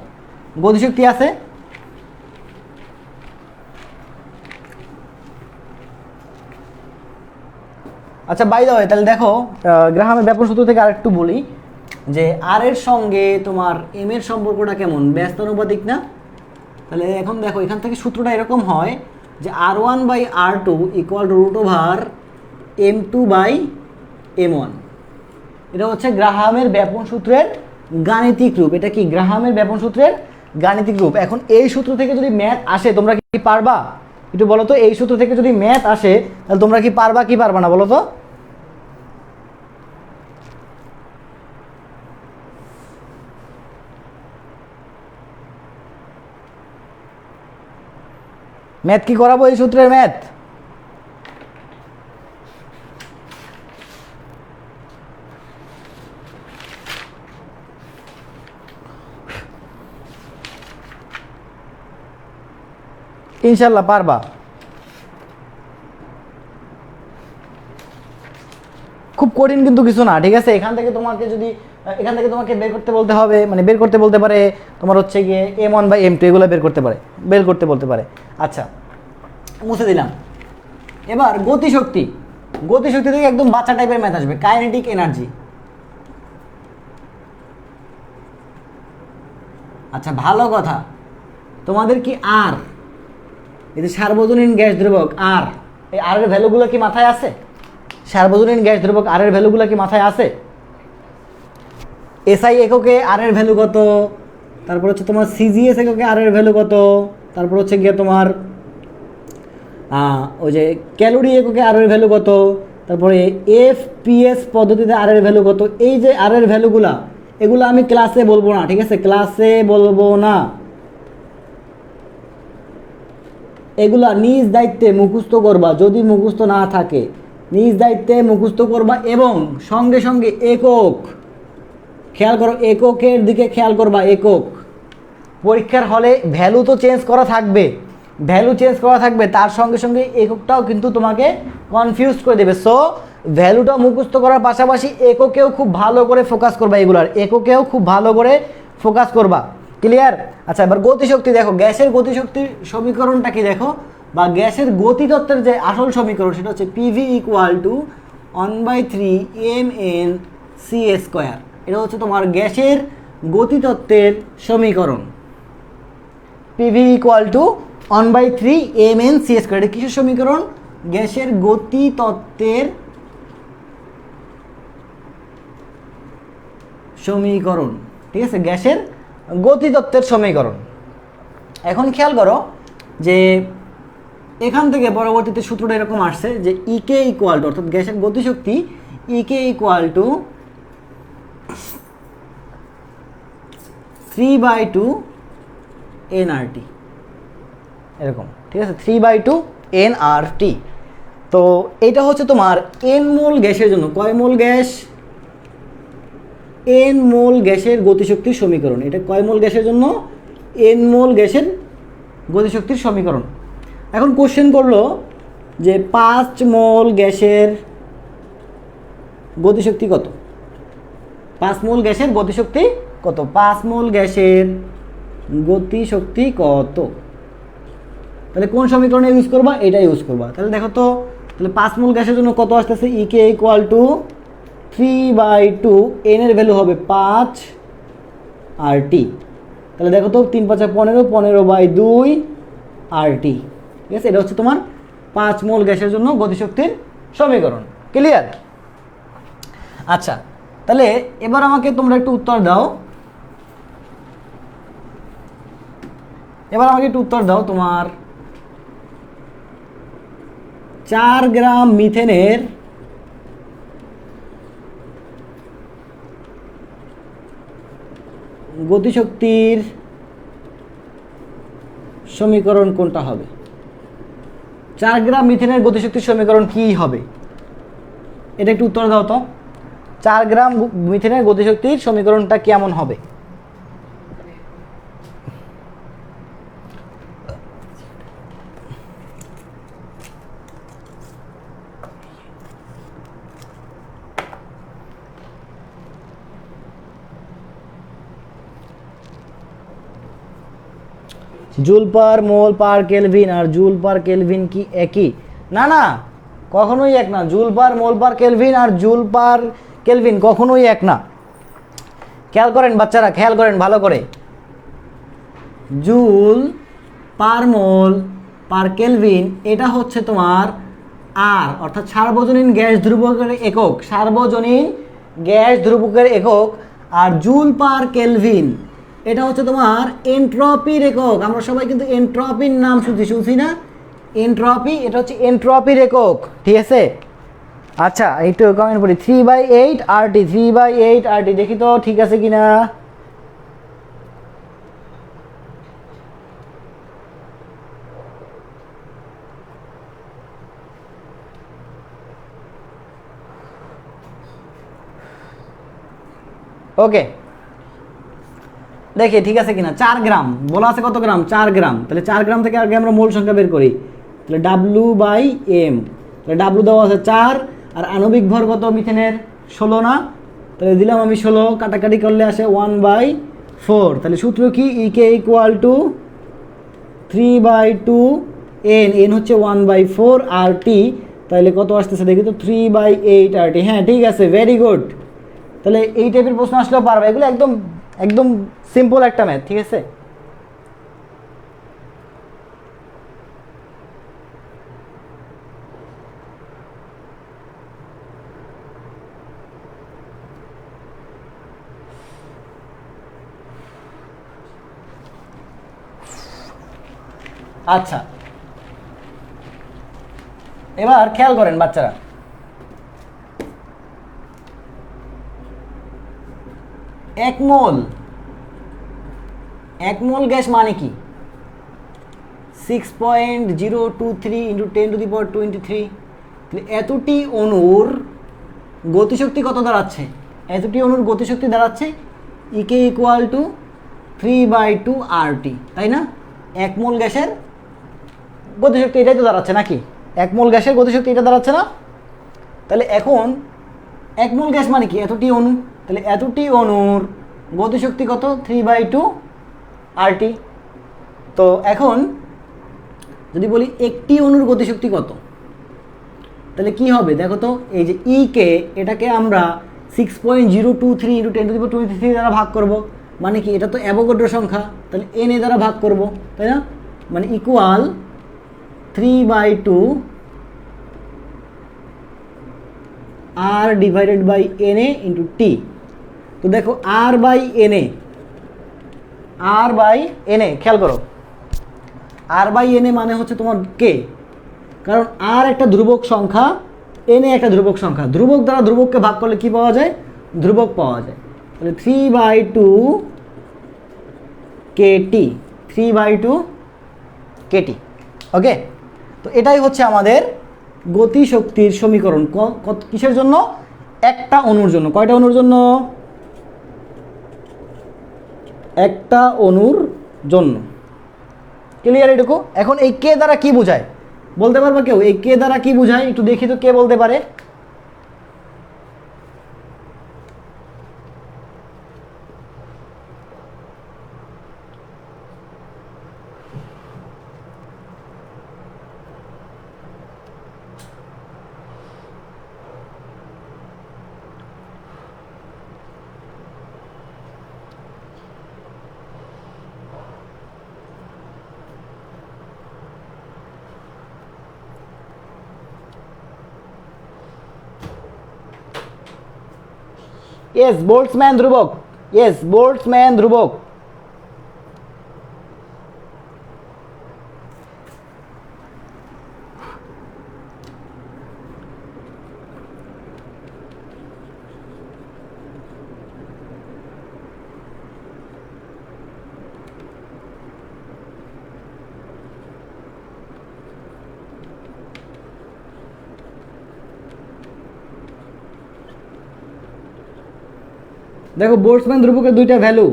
গতিশক্তি আছে। আচ্ছা, বাই দ্য ওয়ে, তাহলে দেখো গ্রাহামের ব্যাপন সূত্র থেকে আরেকটু বলি যে আর এর সঙ্গে তোমার এম এর সম্পর্কটা কেমন? ব্যস্তানুপাতিক না? তাহলে এখন দেখো এখান থেকে সূত্রটা এরকম হয় যে R1/R2 = M2/M1। এটা হচ্ছে গ্রাহামের ব্যাপন সূত্রের গাণিতিক রূপ। এটা কি? গ্রাহামের ব্যাপন সূত্রের গাণিতিক রূপ। এখন এই সূত্র থেকে যদি ম্যাথ আসে তোমরা কি পারবা? একটু বলো তো, এই সূত্র থেকে যদি ম্যাথ আসে তাহলে তোমরা কি পারবা কি পারবা না বলো তো? ম্যাথ কি করাবো এই সূত্রের ম্যাথ? ইনশাল্লাহ পারবা। খুব কঠিন কিন্তু কিছু না। ঠিক আছে, এখান থেকে তোমাকে বের করতে বলতে হবে, মানে বের করতে বলতে পারে তোমার হচ্ছে গিয়ে M1/M2 এগুলো বের করতে বলতে পারে। আচ্ছা, মুছে দিলাম। এবার গতিশক্তি থেকে একদম বাচ্চা টাইপের ম্যাথ আসবে, কাইনেটিক এনার্জি। আচ্ছা, ভালো কথা, তোমাদের কি এই যে সার্বজনীন গ্যাস দ্রবক আর, এই আর এর ভ্যালুগুলো কি মাথায় আছে? সার্বজনীন গ্যাস দ্রবক আর এর ভ্যালুগুলো কি মাথায় আছে? এসআই এককে আর এর ভ্যালু কত, তারপর হচ্ছে তোমার সিজিএস এককে আর এর ভ্যালু কত, তারপর হচ্ছে গিয়ে তোমার ওই যে ক্যালোরি এককে আর এর ভ্যালু কত, তারপরে এফপিএস পদ্ধতিতে আর এর ভ্যালু কত। এই যে আর এর ভ্যালুগুলা, এগুলো আমি ক্লাসে বলবো না, ঠিক আছে? ক্লাসে বলবো না, এগুলা নিজ দায়িত্বে মুখস্থ করবা। যদি মুখস্থ না থাকে নিজ দায়িত্বে মুখস্থ করবা এবং সঙ্গে সঙ্গে একক, খেয়াল করো এককের দিকে খেয়াল করবা। একক পরীক্ষার হলে ভ্যালু তো চেঞ্জ করা থাকবে, ভ্যালু চেঞ্জ করা থাকবে, তার সঙ্গে সঙ্গে এককটাও কিন্তু তোমাকে কনফিউজ করে দেবে। সো ভ্যালুটা মুখস্থ করার পাশাপাশি এককেও খুব ভালো করে ফোকাস করবা, এগুলার এককেও খুব ভালো করে ফোকাস করবা। ক্লিয়ার? আচ্ছা, এবার গতিশক্তি দেখো, গ্যাসের গতিশক্তির সমীকরণটা কি দেখো, বা গ্যাসের গতিতত্ত্বের যে আসল সমীকরণ সেটা হচ্ছে PV equal two 1/3 mn CA square. এটা হচ্ছে তোমার গ্যাসের গতিতত্ত্বের সমীকরণ। PV equal two 1/3 mn CA square. এটা কিসের সমীকরণ? গ্যাসের গতিতত্ত্বের সমীকরণ, ঠিক আছে? গ্যাসের গতিতত্ত্বের সমীকরণ। এখন খেয়াল করো যে এখান থেকে পরবর্তীতে সূত্রটা এরকম আসছে যে ইকে ইকুয়াল টু, অর্থাৎ গ্যাসের গতিশক্তি ইকে ইকুয়াল টু 3/2 nRT, এরকম, ঠিক আছে? 3/2 nRT। তো এটা হচ্ছে তোমার n মোল গ্যাসের জন্য, কয় মোল গ্যাস? n মোল গ্যাসের গতিশক্তির সমীকরণ। এটা কয় মোল গ্যাসের জন্য? n মোল গ্যাসের গতিশক্তির সমীকরণ। এখন কোশ্চেন করলো যে 5 মোল গ্যাসের গতিশক্তি কত? 5 মোল গ্যাসের গতিশক্তি কত? 5 মোল গ্যাসের গতিশক্তি কত? তাহলে কোন সমীকরণে ইউজ করবা? এটা ইউজ করবা। তাহলে দেখো তো, তাহলে 5 মোল গ্যাসের জন্য কত আসতেছে? ইকে ইকুয়াল টু 3/2, n এর ভ্যালু হবে 5 RT। তাহলে দেখো তো 3 5 15, 15/2 RT, ঠিক আছে? এটা হচ্ছে তোমার 5 মোল গ্যাসের জন্য গতিশক্তির সমীকরণ। ক্লিয়ার? আচ্ছা, তাহলে এবার আমাকে তোমরা একটু উত্তর দাও, তোমার 4 গ্রাম মিথেনের গতিশক্তির সমীকরণ কোনটা হবে? 4 গ্রাম মিথেনের গতিশক্তির সমীকরণ কি হবে? এটা একটু উত্তর দাও তো। 4 গ্রাম মিথেনের গতিশক্তির সমীকরণটা কেমন হবে? Joule per mole per kelvin আর জুল পার কেলভিন কি একই? না না, কখনোই এক না। Joule per mole per kelvin আর জুল পার কেলভিন কখনোই এক না। খেয়াল করেন বাচ্চারা, খেয়াল করেন ভালো করে। Joule per mole per kelvin এটা হচ্ছে তোমার আর, অর্থাৎ সার্বজনীন গ্যাস ধ্রুবকের একক, সার্বজনীন গ্যাস ধ্রুবকের একক। আর জুল পার কেলভিন এটা হচ্ছে তোমার এন্ট্রপির একক। আমরা সবাই কিন্তু এন্ট্রপির নাম শুনছি না? এন্ট্রপি, এটা হচ্ছে এন্ট্রপির একক, ঠিক আছে? আচ্ছা, একটু কমেন্ট করি 3/8 RT, 3/8 RT, দেখি তো ঠিক আছে কিনা। ওকে, দেখি ঠিক আছে কিনা। 4 গ্রাম বলা আছে, কত গ্রাম? 4 গ্রাম। তাহলে 4 গ্রাম থেকে আগে আমরা মোল সংখ্যা বের করি। তাহলে W/M, তাহলে W দেওয়া আছে 4, আর আণবিক ভর কত মিথেনের? 16 না? তাহলে দিলাম আমি 16, কাটাকাটি করলে আসে 1/4। তাহলে সূত্র কি? ইকে ইকুয়াল টু 3/2 n, n হচ্ছে 1/4 RT। তাহলে কত আসতেছে দেখি তো? 3/8 RT। হ্যাঁ ঠিক আছে, ভেরি গুড। তাহলে এই টাইপের প্রশ্ন আসলেও পারবে, এগুলো একদম একদম সিম্পল একটা ম্যাথ, ঠিক আছে? আচ্ছা, এবার খেয়াল করেন বাচ্চারা, এক মোল গ্যাস মানে কি? 6.023 ইন্টু 10⁻23। এতটি অণুর গতিশক্তি কত দাঁড়াচ্ছে? এতটি অণুর গতিশক্তি দাঁড়াচ্ছে ইকে ইকুয়াল টু 3/2 RT, তাই না? এক মোল গ্যাসের গতিশক্তি এটাই তো দাঁড়াচ্ছে নাকি? এক মোল গ্যাসের গতিশক্তি এটা দাঁড়াচ্ছে না? তাহলে এখন এক মোল গ্যাস মানে কি? এতটি অণু। তাহলে এতটি অণুর গতিশক্তি কত? 3/2 RT। তো এখন যদি বলি একটি অণুর গতিশক্তি কত, তাহলে কি হবে দেখো তো? এই যে ইকে, এটাকে আমরা 6.023 ইন্টু 10⁻23 দ্বারা ভাগ করব, মানে কি? এটা তো অ্যাভোগাড্রো সংখ্যা, তাহলে এন এ দ্বারা ভাগ করব, তাই না? মানে ইকুয়াল 3/2 আর divided by N A into T. তো দেখো আর বাই এন এ, খেয়াল করো, আর বাই এন এ মানে হচ্ছে তোমার কে, কারণ আর একটা ধ্রুবক সংখ্যা, এন এ একটা ধ্রুবক সংখ্যা, ধ্রুবক দ্বারা ধ্রুবককে ভাগ করলে কি পাওয়া যায়? ধ্রুবক পাওয়া যায়। তাহলে 3/2 কেটি, 3/2 কেটি। ওকে, তো এটাই হচ্ছে আমাদের গতিশক্তির সমীকরণ। কিসের জন্য? একটা অণুর জন্য। কয়টা অণুর জন্য? একটা অণুর জন্য। ক্লিয়ার এটুকু? এখন এই কে দ্বারা কি বোঝায় বলতে পারবে কেউ? এই কে দ্বারা কি বোঝায় একটু দেখি তো, কে বলতে পারে? ইয়েস, বোল্টজম্যান ধ্রুবক। ইয়েস, বোল্টজম্যান ধ্রুবক। দেখো বোল্টজম্যান ধ্রুবকের দুইটা ভ্যালু,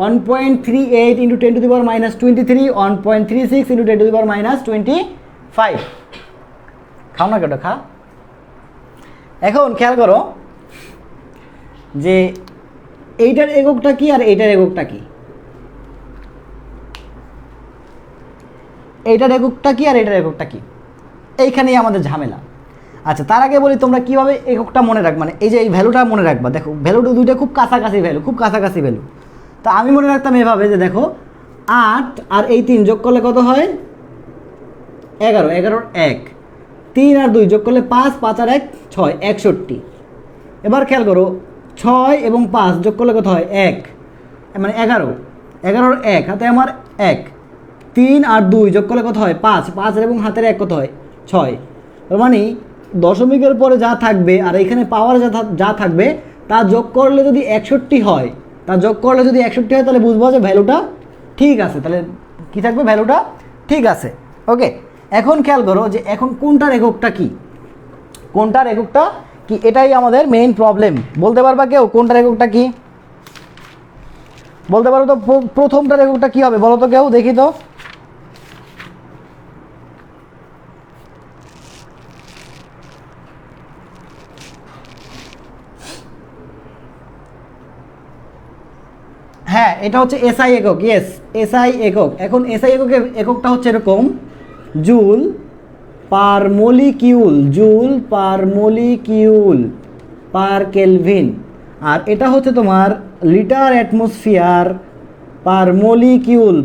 1.38 ইন্টু 10⁻23, 1.36 ইন্টু 10⁻25। খাও না কেটা, খা। এখন খেয়াল করো যে এইটার এককটা কি আর এইটার এককটা কি, এইটার এককটা কি আর এইটার এককটা কি, এইখানেই আমাদের ঝামেলা। আচ্ছা, তার আগে বলি তোমরা কীভাবে এককটা মনে রাখবে, মানে এই যে এই ভ্যালুটা মনে রাখবা। দেখো ভ্যালুটা দুইটা খুব কাছাকাছি ভ্যালু, খুব কাছাকাছি ভ্যালু। তো আমি মনে রাখতাম এভাবে যে দেখো 8 আর এই 3 যোগ করলে কত হয়? 11, 11 1, 3 আর 2 যোগ করলে 5, 5 আর 1 6, 61। এবার খেয়াল করো 6 এবং 5 যোগ করলে কত হয়? 1, মানে 11, 11 1, হাতে আমার 1, 3 আর 2 যোগ করলে কত হয়? 5, 5 এবং হাতের 1 কত হয়? 6। তার মানে দশমিকের পরে যা থাকবে আর এখানে পাওয়ার যা থাকবে তা যোগ করলে যদি 61 হয়, তাহলে বুঝবো যে ভ্যালুটা ঠিক আছে। তাহলে কি থাকবে? ভ্যালুটা ঠিক আছে। ওকে, এখন খেয়াল করো যে এখন কোনটার এককটা কি, কোনটার এককটা কি, এটাই আমাদের মেইন প্রবলেম। বলতে পারবা কেউ কোনটার এককটা কি? বলতে পারো তো প্রথমটার এককটা কি হবে? বলো তো কেউ, দেখি তো। হ্যাঁ, এটা হচ্ছে এসআই একক। ইয়েস, এসআই একক। এখন এসআই এককের এককটা হচ্ছে এরকম, joule per molecule, joule per molecule per kelvin. আর এটা হচ্ছে তোমার litre atmosphere per molecule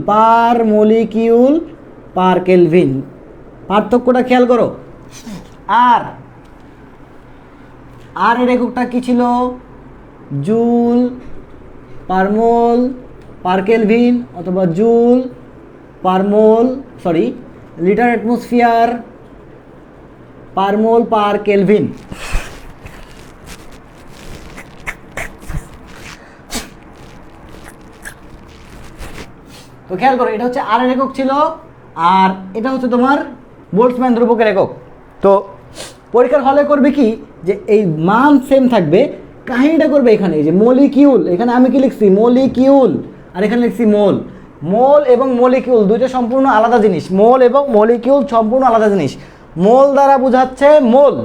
per kelvin. পার্থক্যটা খেয়াল করো। আর এর এককটা কি ছিল? Joule per mole per kelvin অথবা joule per mole, sorry, litre atmosphere per mole per kelvin. তো খেয়াল করো, এটা হচ্ছে আর এর একক ছিল, আর এটা হচ্ছে তোমার বোল্টজম্যান ধ্রুবকের একক। তো পরীক্ষার হলে করবে কি, যে এই মান সেম থাকবে, কাহিনীটা করবে এখানে যে মলিকিউল, এখানে আমি কি লিখছি মলিকিউল, আর এখানে লিখছি মোল। মোল এবং মলিকিউল দুইটা সম্পূর্ণ আলাদা জিনিস, মোল এবং মলিকিউল সম্পূর্ণ আলাদা জিনিস। মোল দ্বারা বোঝাচ্ছে মোল,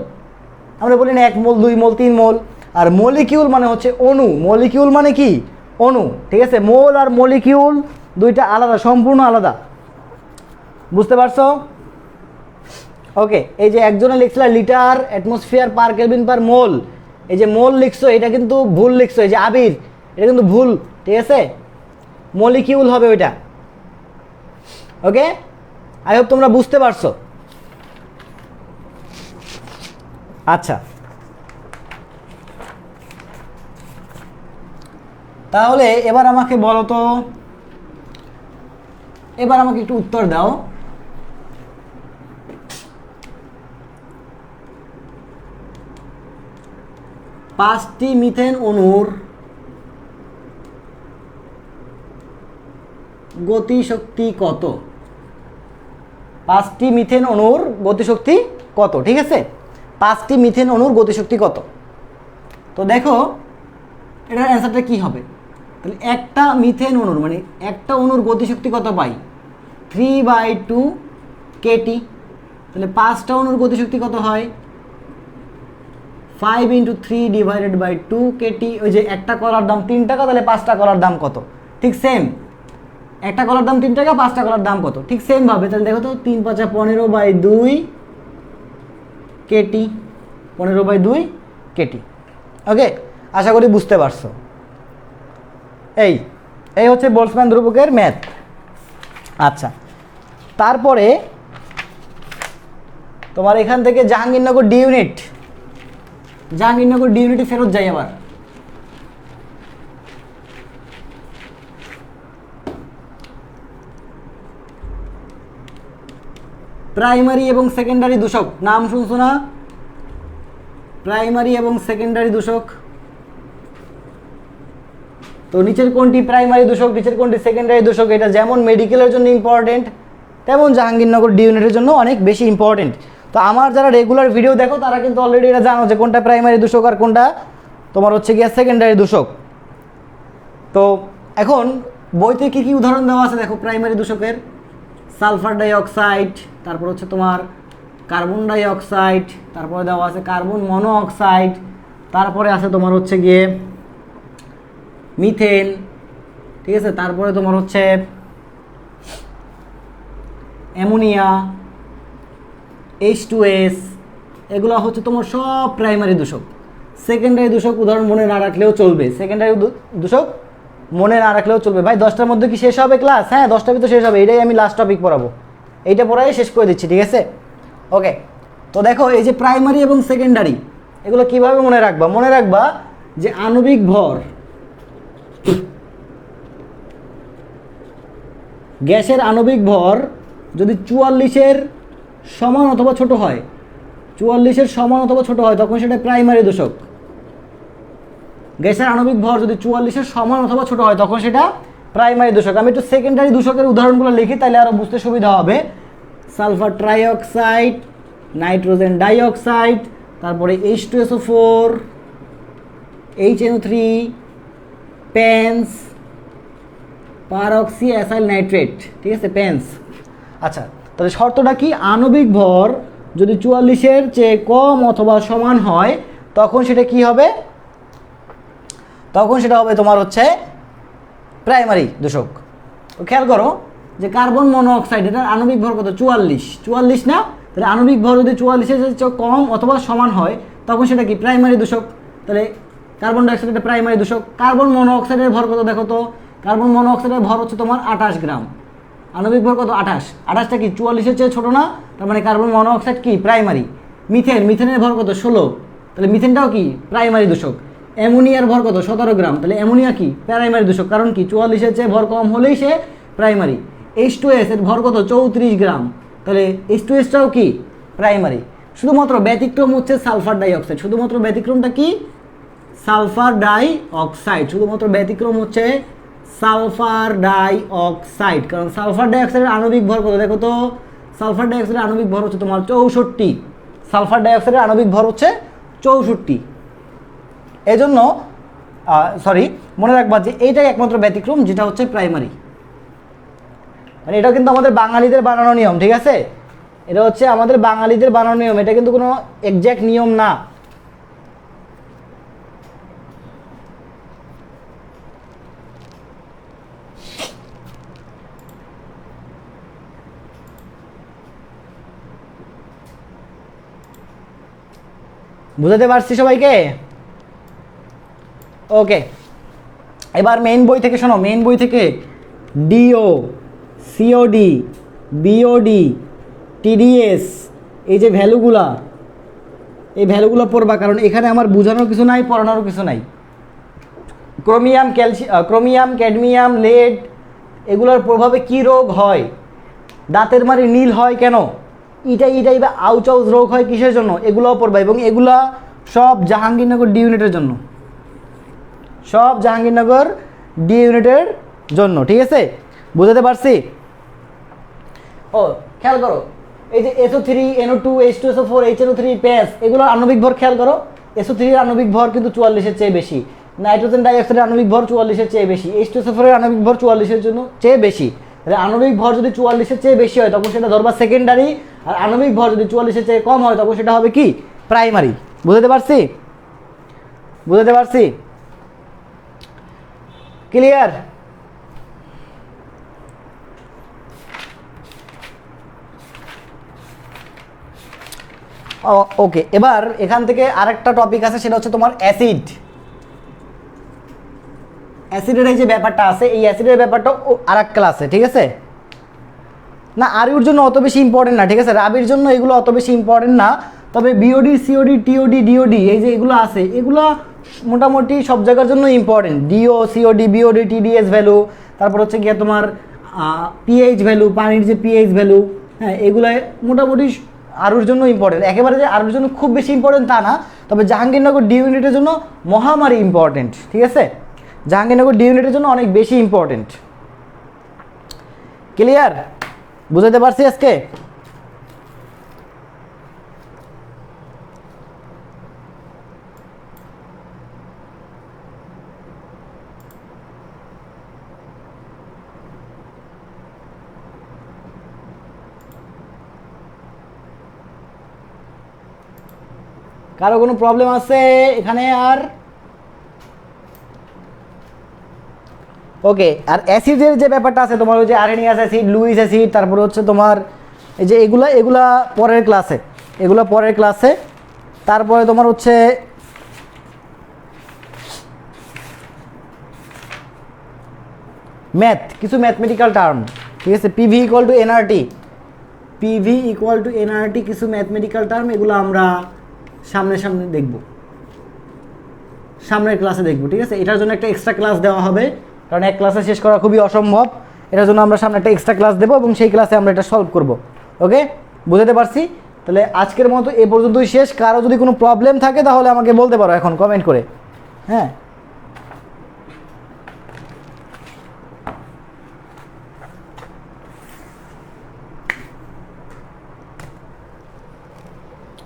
আমরা বলি না 1 মোল 2 মোল 3 মোল, আর মলিকিউল মানে হচ্ছে অণু, মলিকিউল মানে কি অণু, ঠিক আছে। মোল আর মলিকিউল দুইটা আলাদা, সম্পূর্ণ আলাদা, বুঝতে পারছো? ওকে, এই যে একজনে লিখছিল litre atmosphere per kelvin per mole, এই যে মোল লিখছো এটা কিন্তু ভুল লিখছো, এই যে আবির এটা কিন্তু ভুল, ঠিক আছে, মলিকিউল হবে ওইটা। ওকে, আই হোপ তোমরা বুঝতে পারছো। আচ্ছা, তাহলে এবার আমাকে বলো তো, এবার আমাকে একটু উত্তর দাও। পাঁচটি মিথেন অণুর গতিশক্তি কত? 5টি মিথেন অণুর গতিশক্তি কত, ঠিক আছে, 5টি মিথেন অণুর গতিশক্তি কত? তো দেখো এটার অ্যান্সারটা কি হবে, তাহলে একটা মিথেন অণুর মানে একটা অণুর গতিশক্তি কত পাই, 3/2 কেটি। তাহলে 5টা অণুর গতিশক্তি কত হয়, 5 × 3/2 কেটি। ওই যে একটা কলার দাম 3 টাকা, তাহলে 5টা কলার দাম কত, ঠিক সেম, একটা কলার দাম 3 টাকা, 5টা কলার দাম কত, ঠিক সেম ভাবে। তাহলে দেখো তো 3 × 5 = 15/2 কেটি, 15/2 কেটি। ওকে, আশা করি বুঝতে পারছো। এই এই হচ্ছে বোল্টজম্যান ধ্রুবকের ম্যাথ। আচ্ছা, তারপরে তোমার এখান থেকে Jahangirnagar D unit, Jahangirnagar D ইউনিটে ফেরত যাই আবার। প্রাইমারি এবং সেকেন্ডারি দূষক নাম শুনছো না? প্রাইমারি এবং সেকেন্ডারি দূষক। তো নিচের কোনটি প্রাইমারি দূষক, নিচের কোনটি সেকেন্ডারি দূষক, এটা যেমন মেডিকেলের জন্য ইম্পর্টেন্ট তেমন জাহাঙ্গীরনগর ডি ইউনিটের জন্য অনেক বেশি ইম্পর্টেন্ট। তো আমার যারা রেগুলার ভিডিও দেখো তারা কিন্তু অলরেডি এটা জানো যে কোনটা প্রাইমারি দূষক আর কোনটা তোমার হচ্ছে গিয়ে সেকেন্ডারি দূষক। তো এখন বইতে কী কী উদাহরণ দেওয়া আছে দেখো প্রাইমারি দূষকের, সালফার ডাইঅক্সাইড, তারপর হচ্ছে তোমার কার্বন ডাইঅক্সাইড, তারপরে দেওয়া আছে কার্বন মনোঅক্সাইড, তারপরে আছে তোমার হচ্ছে গিয়ে মিথেন, ঠিক আছে, তারপরে তোমার হচ্ছে অ্যামোনিয়া, H2S, এগুলো হচ্ছে তোমার সব প্রাইমারি দূষক। সেকেন্ডারি দূষক উদাহরণ মনে না রাখলেও চলবে, সেকেন্ডারি দূষক মনে না রাখলেও চলবে। ভাই 10টার মধ্যে কি শেষ হবে ক্লাস? হ্যাঁ 10টার ভিতরে শেষ হবে, এটাই আমি লাস্ট টপিক পড়াবো, এইটা পড়াই শেষ করে দিচ্ছি, ঠিক আছে। ওকে, তো দেখো এই যে প্রাইমারি এবং সেকেন্ডারি এগুলো কিভাবে মনে রাখবা, মনে রাখবা যে আণবিক ভর, গ্যাসের আণবিক ভর যদি 44-এর সমান অথবা ছোট হয়, 44-এর সমান অথবা ছোট হয় তখন সেটা প্রাইমারি দূষক। গ্যাসের আণবিক ভর যদি 44-এর সমান অথবা ছোট হয় তখন সেটা প্রাইমারি দূষক। আমি একটু সেকেন্ডারি দূষকের উদাহরণগুলো লিখি তাহলে আরও বুঝতে সুবিধা হবে। সালফার ট্রাইঅক্সাইড, নাইট্রোজেন ডাইঅক্সাইড, তারপরে H2SO4, HNO3, pens, পারঅক্সি acyl nitrate, ঠিক আছে, পেন্স। আচ্ছা, তাহলে শর্তটা কি, আণবিক ভর যদি 44-এর চেয়ে কম অথবা সমান হয় তখন সেটা কি হবে, তখন সেটা হবে তোমার হচ্ছে প্রাইমারি দূষক। তো খেয়াল করো যে কার্বন মনোঅক্সাইড, এটার আণবিক ভর কত, 44 না, তাহলে আণবিক ভর যদি 44-এর চেয়ে কম অথবা সমান হয় তখন সেটা কি প্রাইমারি দূষক। তাহলে কার্বন ডাইঅক্সাইড এটা প্রাইমারি দূষক। কার্বন মনোঅক্সাইডের ভর কত দেখো তো, কার্বন মনোঅক্সাইডের ভর হচ্ছে তোমার 28 গ্রাম, আণবিক ভর কত 28, 28টা কি 44-এর চেয়ে ছোটো না, তার মানে কার্বন মনোঅক্সাইড কি প্রাইমারি। মিথেনের ভর কত 16, তাহলে মিথেনটাও কি প্রাইমারি দূষক। অ্যামোনিয়ার ভর কত 17 গ্রাম, তাহলে অ্যামোনিয়া কি প্রাইমারি দূষক, কারণ কি 44-এর চেয়ে ভর কম হলেই সে প্রাইমারি। H2S এর ভর কত 34 গ্রাম, তাহলে H2S-টাও কি প্রাইমারি। শুধুমাত্র ব্যতিক্রম হচ্ছে সালফার ডাইঅক্সাইড, শুধুমাত্র ব্যতিক্রমটা কি সালফার ডাই অক্সাইড, শুধুমাত্র ব্যতিক্রম হচ্ছে সালফার ডাই অক্সাইড। কারণ সালফার ডাইঅক্সাইডের আণবিক ভর কত দেখো তো, সালফার ডাইঅক্সাইডের আণবিক ভর হচ্ছে তোমার 64, সালফার ডাইঅক্সাইডের আণবিক ভর হচ্ছে 64। এজন্য সরি মনে রাখবা যে এইটাই একমাত্র ব্যতিক্রম যেটা হচ্ছে প্রাইমারি। মানে এটাও কিন্তু আমাদের বাঙালিদের বানানো নিয়ম, ঠিক আছে, এটা হচ্ছে আমাদের বাঙালিদের বানানো নিয়ম, এটা কিন্তু কোনো এক্স্যাক্ট নিয়ম না। বুঝাতে পারছি সবাইকে? ওকে, এবার মেইন বই থেকে শোনো, মেইন বই থেকে ডিও, সিওডি, বিওডি, টিডিএস, এই যে ভ্যালুগুলা, এই ভ্যালুগুলো পড়বা, কারণ এখানে আমার বোঝানোর কিছু নাই, পড়ানোর কিছু নাই। ক্রোমিয়াম, ক্রোমিয়াম, ক্যাডমিয়াম, লেড, এগুলোর প্রভাবে কি রোগ হয়, দাঁতের মাড়ি নীল হয় কেন, ইটাই বা আউচাউজ রোগ হয় কিসের জন্য, এগুলোও পড়বা। এবং এগুলা সব জাহাঙ্গীরনগর ডি ইউনিটের জন্য, সব জাহাঙ্গীরনগর ডি ইউনিটের জন্য, ঠিক আছে, বুঝাতে পারছি? ও খেয়াল করো, এই যে SO3, NO2, H2SO4, HNO3, প্যাস, এগুলোর আণবিক ভর খেয়াল করো। SO3 এর আণবিক ভর কিন্তু 44-এর চেয়ে বেশি, নাইট্রোজেন ডাইঅক্সাইডের আণবিক ভর 44-এর চেয়ে বেশি, H2SO4 এর আণবিক ভর 44-এর জন্য চেয়ে বেশি। তাহলে আণবিক ভর যদি 44-এর চেয়ে বেশি হয় তখন সেটা ধরবা সেকেন্ডারি, আর আণবিক ভর যদি 44-এর চেয়ে কম হয় তখন সেটা হবে কি প্রাইমারি। বুঝতে পারছি? বুঝতে পারছি? ক্লিয়ার? ওকে, এবার এখান থেকে আরেকটা টপিক আছে, সেটা হচ্ছে তোমার অ্যাসিড। অ্যাসিডের এই যে ব্যাপারটা আছে, এই অ্যাসিডের ব্যাপারটা আরেক ক্লাসে, ঠিক আছে না, আরিউর জন্য অত বেশি ইম্পর্টেন্ট না, ঠিক আছে, রাবির জন্য এগুলো অত বেশি ইম্পর্টেন্ট না। তবে বিওডি, সিওডি, টিওডি, ডিওডি, এই যে এগুলো আছে, এগুলো মোটামুটি সব জায়গার জন্য important. DO, COD, BOD, TDS value, তারপর হচ্ছে গিয়ে তোমার পিএইচ ভ্যালু, পানির যে পিএইচ ভ্যালু, হ্যাঁ, এগুলো মোটামুটি আরুর জন্য ইম্পর্টেন্ট। একেবারে যে আরুর জন্য খুব বেশি ইম্পর্টেন্ট তা না, তবে জাহাঙ্গীরনগর ডি ইউনিটের জন্য মহামারী ইম্পর্টেন্ট, ঠিক আছে, জাহাঙ্গীরনগর ডি ইউনিটের জন্য অনেক বেশি ইম্পর্টেন্ট। ক্লিয়ার? বুঝাতে পারছি আজকে? কারো কোনো প্রবলেম আছে এখানে আর? ওকে, আর অ্যাসিডের যে ব্যাপারটা আছে তোমার, ওই যে আর্সেনিয়াস অ্যাসিড, লুইস অ্যাসিড, তারপরে হচ্ছে তোমার এই যে এগুলা পরের ক্লাসে, এগুলো পরের ক্লাসে। তারপরে তোমার হচ্ছে ম্যাথ, কিছু ম্যাথমেটিক্যাল টার্ম, ঠিক আছে, PV equal two nRT, PV equal two nRT, কিছু ম্যাথমেটিক্যাল টার্ম, এগুলো আমরা সামনে দেখব, সামনের ক্লাসে দেখব, ঠিক আছে। এটার জন্য একটা এক্সট্রা ক্লাস দেওয়া হবে, কারণ এক ক্লাসে শেষ করা খুবই অসম্ভব। এটার জন্য আমরা সামনে একটা এক্সট্রা ক্লাস দেবো এবং সেই ক্লাসে আমরা এটা সলভ করব। ওকে, বুঝতে পারছি? তাহলে আজকের মতো এ পর্যন্তই শেষ। কারো যদি কোনো প্রবলেম থাকে তাহলে আমাকে বলতে পারো এখন কমেন্ট করে, হ্যাঁ।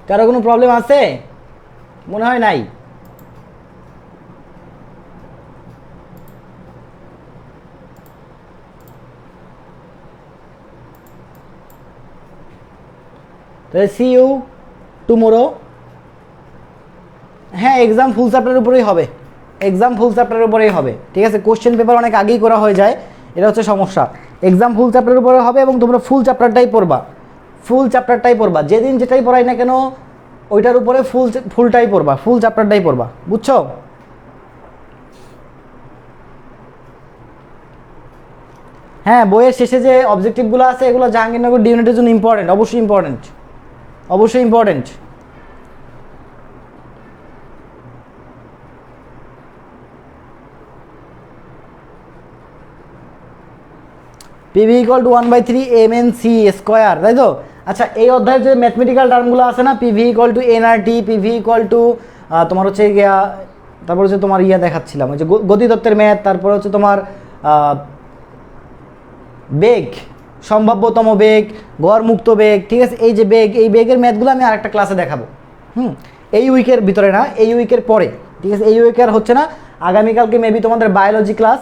কারো কোনো প্রবলেম আছে? মনে হয় নাই। তাহলে সি ইউ টুমোরো। হ্যাঁ, এক্সাম ফুল চ্যাপ্টারের উপরেই হবে, এক্সাম ফুল চ্যাপ্টারের উপরেই হবে, ঠিক আছে। কোশ্চেন পেপার অনেক আগেই করা হয়ে যায়, এটা হচ্ছে সমস্যা। এক্সাম ফুল চ্যাপ্টারের উপরে হবে এবং তোমরা ফুল চ্যাপ্টারটাই পড়বা, ফুল চ্যাপ্টারটাই পড়বা, যেদিন যেটাই পড়াই না কেন ওইটার উপরে ফুলটাই পড়বা, ফুল চ্যাপ্টারটাই পড়বা, বুঝছো? হ্যাঁ, বইয়ের শেষে যে অবজেক্টিভগুলো আছে এগুলো জাহাঙ্গীরনগর ডি ইউনিটের জন্য ইম্পর্টেন্ট, অবশ্যই ইম্পর্টেন্ট, অবশ্যই important. PV equal two 1/3 mnc square, তাই তো? আচ্ছা, এই অধ্যায়ের যে ম্যাথমেটিক্যাল টার্মগুলো আছে না, PV equal two nRT, PV equal two তোমার হচ্ছে গিয়া, তারপর হচ্ছে তোমার দেখাচ্ছিলাম ওই যে গতিতত্ত্বের ম্যাথ, তারপরে হচ্ছে তোমার বেগ, সম্ভাব্যতম বেগ, গড়মুক্ত বেগ, ঠিক আছে? এই যে বেগ, এই বেগের ম্যাথগুলো আমি আরেকটা ক্লাসে দেখাবো। এই উইকের ভিতরে না, এই উইকের পরে, ঠিক আছে? এই উইকে আর হচ্ছে না, আগামীকালকে মেবি তোমাদের বায়োলজি ক্লাস,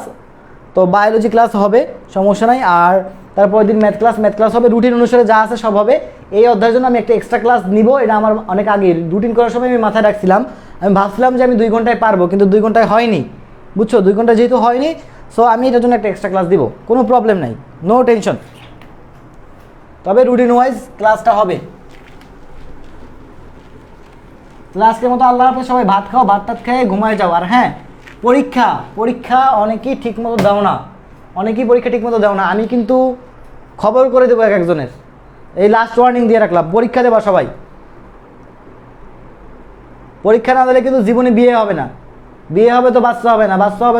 তো বায়োলজি ক্লাস হবে, সমস্যা নাই। আর তারপরের দিন ম্যাথ ক্লাস হবে, রুটিন অনুসারে যা আছে সব হবে। এই অধ্যায়ের জন্য আমি একটা এক্সট্রা ক্লাস নিব, এটা আমার অনেক আগে রুটিন করার সময় আমি মাথায় রাখছিলাম। আমি ভাবছিলাম যে আমি 2 ঘন্টায় পারবো, কিন্তু 2 ঘন্টায় হয়নি, বুঝছো? 2 ঘন্টা যেহেতু হয়নি, সো আমি এটার জন্য একটা এক্সট্রা ক্লাস দিব, কোনো প্রবলেম নাই, নো টেনশন। তবে রুটিন ওয়াইজ ক্লাসটা হবে। আজকের মতো আল্লাহ হাফেজ, সবাই ভাত খাও, ভাত টাত খেয়ে ঘুমায় যাও। আর হ্যাঁ, পরীক্ষা অনেকেই ঠিকমতো দাও না, পরীক্ষা ঠিকমতো দাও না। আমি কিন্তু খবর করে দেবো একজনের, এই লাস্ট ওয়ার্নিং দিয়ে রাখলাম, পরীক্ষা দেবা সবাই। পরীক্ষা না দিলে কিন্তু জীবনে বিয়ে হবে না, বিয়ে হবে তো বাচ্চা হবে না, বাচ্চা হবে